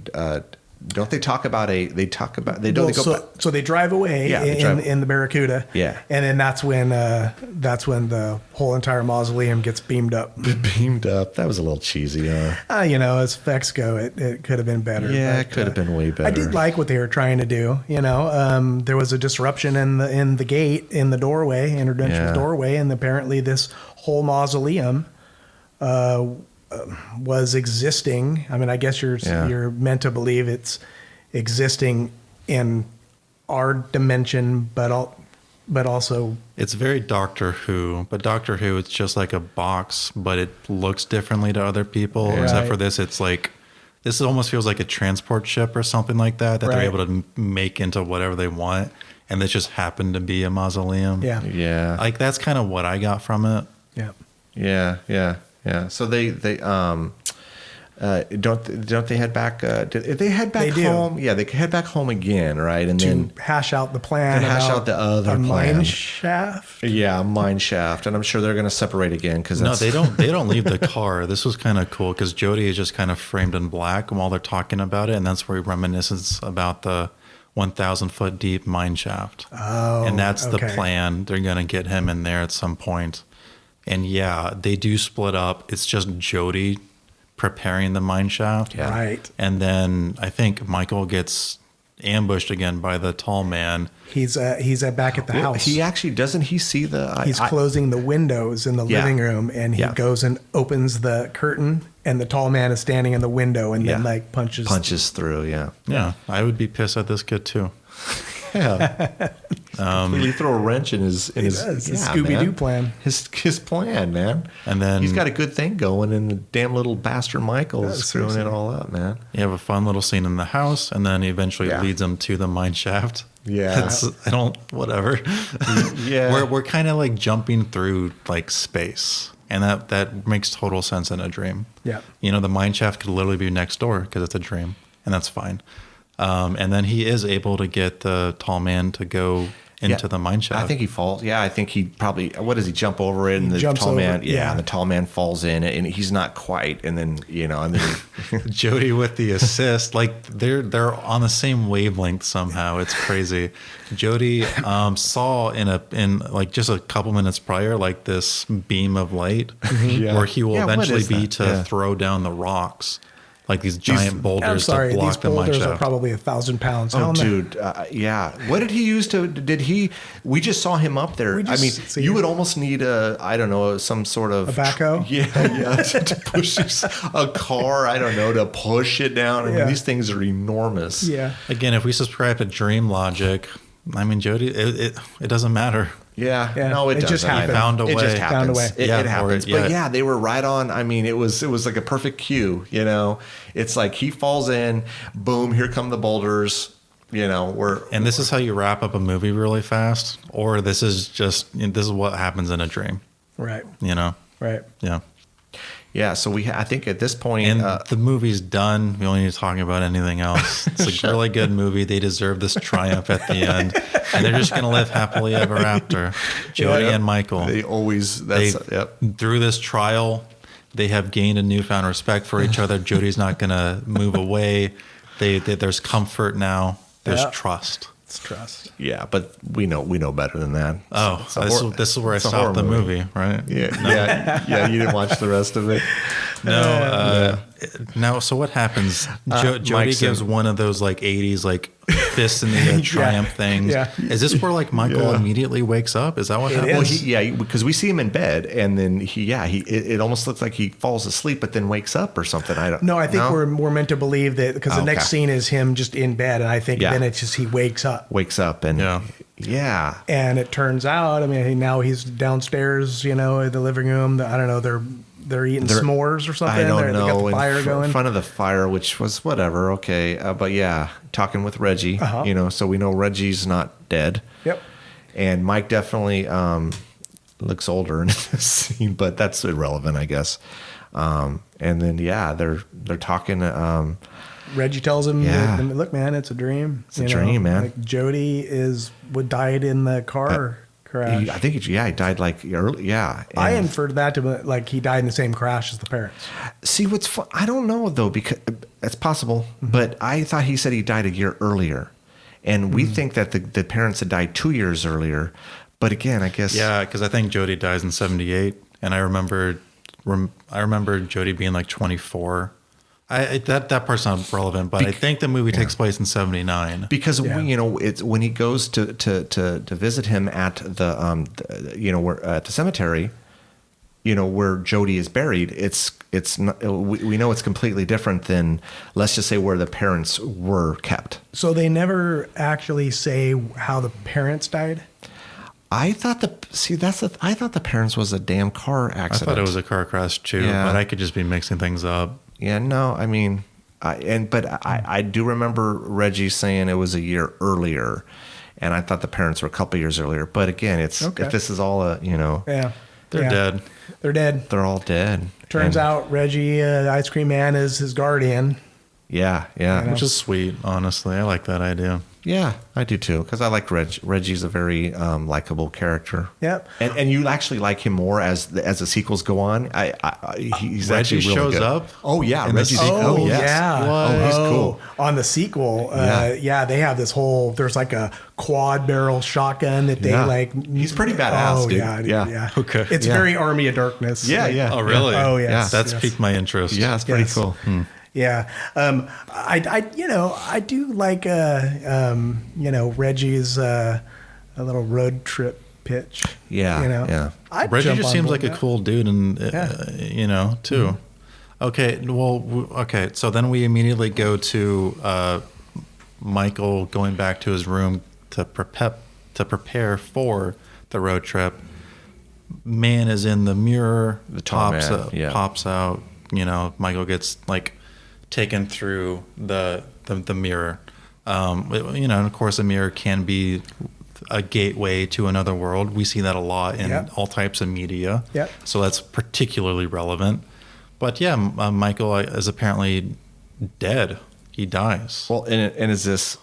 don't they talk about So they drive away in the Barracuda. Yeah. And then that's when the whole entire mausoleum gets beamed up. Beamed up. That was a little cheesy, huh? As effects go, it could have been better. Yeah, it could have been way better. I did like what they were trying to do. There was a disruption in the gate, in the doorway, interdimensional doorway, and apparently this whole mausoleum was existing. I mean, I guess you're meant to believe it's existing in our dimension, but also it's very Doctor Who. But Doctor Who, it's just like a box, but it looks differently to other people. Yeah. Except for this, this almost feels like a transport ship or something like that they're able to make into whatever they want, and this just happened to be a mausoleum. Yeah. Like that's kind of what I got from it. Yeah. So they don't they head back? Did they head back home? Yeah, they head back home again, right? And then hash out the plan. Hash out the other plan. Mine shaft. Yeah, a mine shaft, and I'm sure they're going to separate again because they don't leave the car. This was kind of cool because Jody is just kind of framed in black while they're talking about it, and that's where he reminisces about the 1,000 foot deep mine shaft. Oh, and that's the plan. They're going to get him in there at some point. And yeah, they do split up. It's just Jody preparing the mine shaft. Yeah. Right. And then I think Michael gets ambushed again by the tall man. He's back at the house. He actually doesn't he see the he's closing the windows in the living room, and he goes and opens the curtain, and the tall man is standing in the window, and then like punches through. Yeah, I would be pissed at this kid too. Yeah. Completely throw a wrench in his Scooby-Doo plan. His plan, man. And then he's got a good thing going, and the damn little bastard Michael's screwing it all up, man. You have a fun little scene in the house, and then he eventually leads him to the mine shaft. Yeah. Whatever. Yeah. We're kind of like jumping through like space. And that makes total sense in a dream. Yeah. The mine shaft could literally be next door because it's a dream, and that's fine. And then he is able to get the tall man to go into the mine shaft. I think he falls. Yeah, I think he probably. What does he jump over it? And the jumps tall over man. it, Yeah, yeah. and the tall man falls in, and he's not quite. And then and then Jody with the assist, like they're on the same wavelength somehow. It's crazy. Jody saw in like just a couple minutes prior, like this beam of light Yeah. where he will Yeah, what eventually is be that? to Yeah. throw down the rocks, like these giant boulders I'm sorry, to these block the mine boulders are shaft. probably 1,000 pounds. Oh, How dude, yeah. What did he use to? Did he? We just saw him up there. We I just mean, see you him. would almost need I don't know, some sort of A backhoe? Yeah, to push a car. I don't know, to push it down. I mean, Yeah. these things are enormous. Yeah. Again, if we subscribe to dream logic, I mean, Jody, it doesn't matter. Yeah, Yeah. no, it It just doesn't. happened. Found a It way. just happens. Found a way. It, Yeah, it happens. or- yeah. But yeah, they were right on. I mean, it was like a perfect cue. It's like he falls in, boom, here come the boulders. And this is how you wrap up a movie really fast, or this is what happens in a dream. Right. Yeah. Yeah. So I think at this point, And the movie's done. We don't need to talk about anything else. It's a really good movie. They deserve this triumph at the end, and they're just going to live happily ever after. Jody and Michael. they always yep. Through this trial, they have gained a newfound respect for each other. Jody's not going to move away. There's comfort now. There's Yeah. trust. It's trust. Yeah, but we know better than that. Oh, It's a this is where I it's a stopped the horror movie, right? Yeah. You didn't watch the rest of it. No. Now, so what happens? Jody Mike gives said- one of those like 80s like fists in the air triumph things. Yeah. Is this where like Michael Yeah. immediately wakes up? Is that what happens? Well, because we see him in bed, and then it almost looks like he falls asleep, but then wakes up or something. I don't. No, I think we're meant to believe that because the next Okay. scene is him just in bed, and I think Yeah. then it's just he wakes up. wakes up and yeah. And it turns out, I mean, now he's downstairs, in the living room. I don't know, they're eating s'mores or something. I don't They know. got the in fire going. front of the fire, which was whatever. Okay, but yeah, talking with Reggie. Uh-huh. So we know Reggie's not dead. Yep. And Mike definitely looks older in this scene, but that's irrelevant, I guess. And then they're talking. Reggie tells him, Yeah. "Look, man, it's a dream. It's a dream, man. Like Jody died in the car crash. I think he died like early. Yeah, I and- inferred that to like he died in the same crash as the parents. See what's fun? I don't know though, because it's possible, but I thought he said he died a year earlier, and we think that the parents had died 2 years earlier. But again, I guess Yeah, because I think Jody dies in 78, and I remember Jody being like 24. That part's not relevant, but I think the movie takes place in 79. because Yeah. it's when he goes to visit him at the where at the cemetery, where Jody is buried. It's not, we know it's completely different than, let's just say, where the parents were kept. So they never actually say how the parents died. I thought the parents was a damn car I accident. thought it was a car crash too, Yeah. but I could just be mixing things up. Yeah, no, I mean, I do remember Reggie saying it was a year earlier, and I thought the parents were a couple years earlier. But again, if this is all Yeah, They're dead. They're dead. they're all dead. Turns And- out Reggie, the ice cream man, is his guardian. yeah, Which is sweet, honestly. I like that idea. yeah, I do too, because I like Reg. Reggie's a very likable character. Yep. And you actually like him more as the sequels go on. He's Reggie actually really shows good. up Oh yeah, in the Reggie's sequel? oh yes. yeah. Oh, he's cool. On the sequel, Yeah. they have this whole. There's like a quad barrel shotgun that they Yeah. like. He's pretty badass, Oh dude. yeah. Okay. It's Yeah. very Army of Darkness. Yeah, Like, yeah. Oh, really? Oh, yes, Yeah. That's yes. piqued my interest. Yeah, it's pretty Yes. cool. Yeah. I do like Reggie's a little road trip pitch. Yeah, yeah. I'd Reggie jump just on seems board like a that. cool dude, and too. Okay, well, okay. So then we immediately go to Michael going back to his room to prepare for the road trip. Man is in the mirror. The tall pops man, out, yeah. pops out. Michael gets like taken through the mirror. And of course, a mirror can be a gateway to another world. We see that a lot in Yep. all types of media. Yep. So that's particularly relevant. But yeah, Michael is apparently dead. he dies. Well, and is this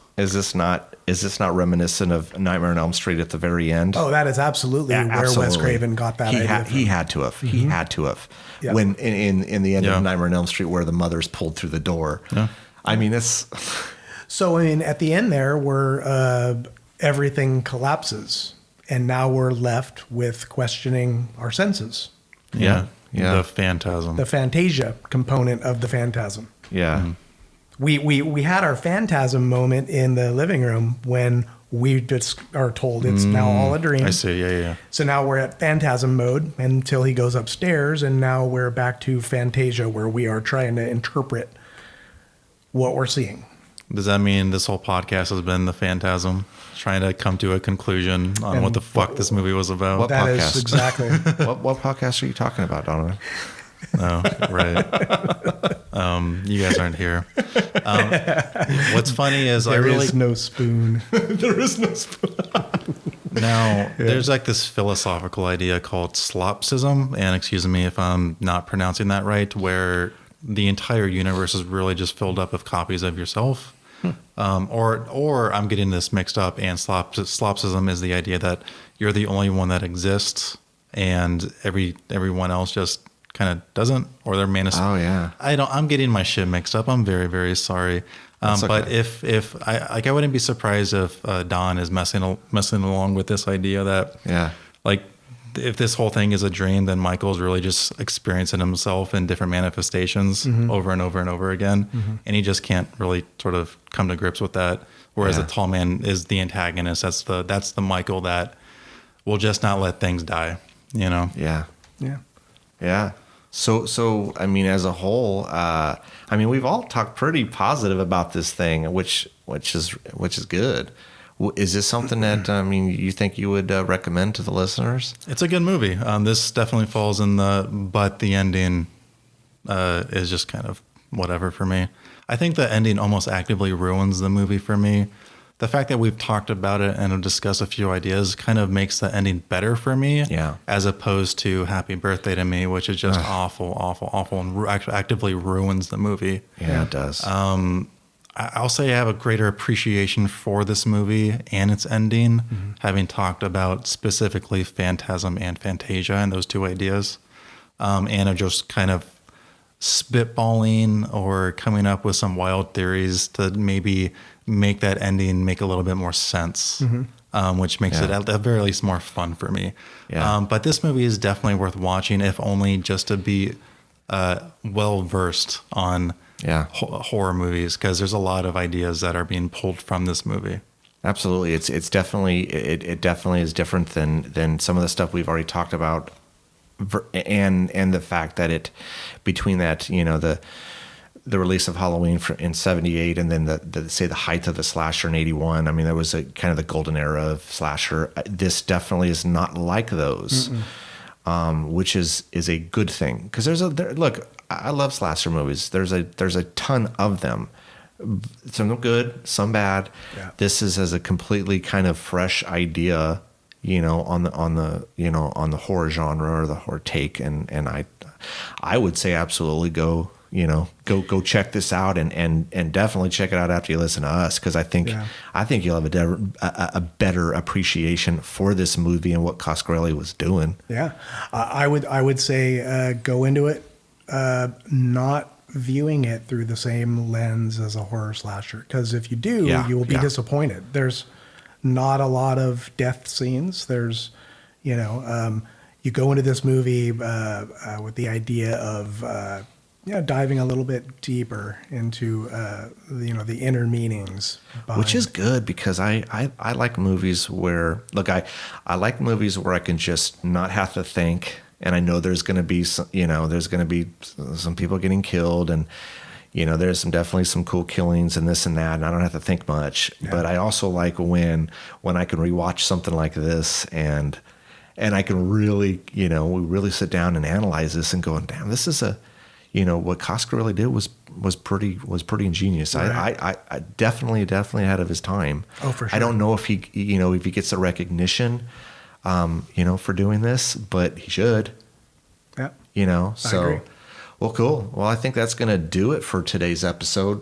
not reminiscent of Nightmare on Elm Street at the very end? Oh, that is absolutely Yeah, where Wes absolutely. Craven got that idea from. He had to have. He had to have. Yep. When in the end Yeah. of Nightmare on Elm Street, where the mother's pulled through the door. Yeah. I mean, it's So, I mean, at the end there, where everything collapses, and now we're left with questioning our senses. Yeah. The phantasm. The Fantasia component of the Phantasm. yeah. We had our Phantasm moment in the living room when we just are told it's now all a dream. I see. Yeah. So now we're at Phantasm mode until he goes upstairs, and now we're back to Fantasia, where we are trying to interpret what we're seeing. Does that mean this whole podcast has been the phantasm, trying to come to a conclusion on And what the fuck this movie was about? What That is podcast? exactly. what podcast are you talking about, Donovan? Oh, right. You guys aren't here. What's funny is I There really is no spoon. There is no spoon. now there's like this philosophical idea called slopsism, and excuse me if I'm not pronouncing that right, where the entire universe is really just filled up with copies of yourself. Or I'm getting this mixed up, and slopsism is the idea that you're the only one that exists, and everyone else just kind of doesn't, or they're Oh yeah. I'm getting my shit mixed up. I'm very, very sorry. That's But okay. if I wouldn't be surprised if Don is messing along with this idea that Yeah. like if this whole thing is a dream, then Michael's really just experiencing himself in different manifestations over and over and over again, and he just can't really sort of come to grips with that. Whereas Yeah. the tall man is the antagonist. That's the Michael that will just not let things die. You know. Yeah. Yeah. Yeah. So I mean, as a whole, I mean, we've all talked pretty positive about this thing, which is good. Is this something that you think you would recommend to the listeners? It's a good movie. This definitely falls in but the ending is just kind of whatever for me. I think the ending almost actively ruins the movie for me. The fact that we've talked about it and have discussed a few ideas kind of makes the ending better for me. Yeah. As opposed to Happy Birthday to Me, which is just awful, and actually actively ruins the movie. Yeah, it does. I'll say I have a greater appreciation for this movie and its ending, having talked about specifically Phantasm and Fantasia and those two ideas, and of just kind of spitballing or coming up with some wild theories to maybe make that ending make a little bit more sense, which makes it at the very least more fun for me. Yeah. But this movie is definitely worth watching, if only just to be well versed on horror movies, because there's a lot of ideas that are being pulled from this movie. Absolutely, it's definitely it definitely is different than some of the stuff we've already talked about, and the fact that it between that the release of Halloween in '78 and then the height of the slasher in '81. I mean, there was a kind of the golden era of slasher. This definitely is not like those, which is a good thing, because look. I love slasher movies. There's a ton of them. Some good, some bad. Yeah. This is as a completely kind of fresh idea, on the horror genre or the horror take, and I would say absolutely go check this out, and definitely check it out after you listen to us, because I think you'll have a better appreciation for this movie and what Coscarelli was doing. Yeah. I would say go into it not viewing it through the same lens as a horror slasher, because if you do, you will be disappointed. There's not a lot of death scenes. There's you go into this movie with the idea of diving a little bit deeper into the inner meanings behind. Which is good, because I like movies where I like movies where I can just not have to think. And I know there's going to be some people getting killed, and there's definitely some cool killings and this and that, and I don't have to think much. Yeah. But I also like when I can rewatch something like this, and I can really we really sit down and analyze this and go, damn, this is what Coscarelli did was pretty ingenious. Right. I definitely ahead of his time. Oh, for sure. I don't know if he gets the recognition for doing this, but he should. Yeah. So Well, cool. Well, I think that's going to do it for today's episode.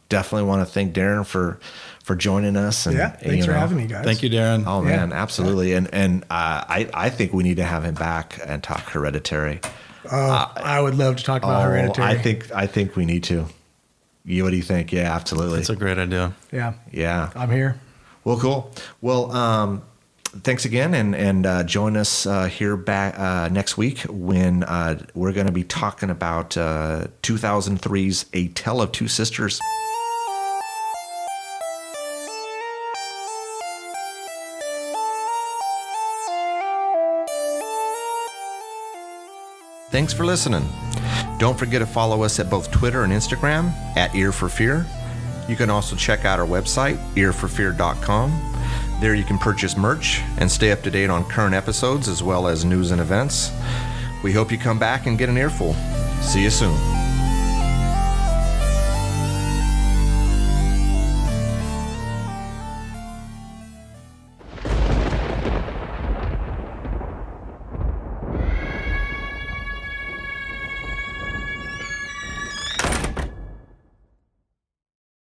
Definitely want to thank Darren for joining us. And, Thanks for having me, guys. Thank you, Darren. Oh man, absolutely. And I think we need to have him back and talk Hereditary. I would love to talk about Hereditary. I think we need to. What do you think? Yeah, absolutely. That's a great idea. Yeah. I'm here. Well, cool. Well, thanks again, and join us here back next week when we're going to be talking about 2003's A Tale of Two Sisters. Thanks for listening. Don't forget to follow us at both Twitter and Instagram at Ear for Fear. You can also check out our website, earforfear.com. There you can purchase merch and stay up to date on current episodes as well as news and events. We hope you come back and get an earful. See you soon.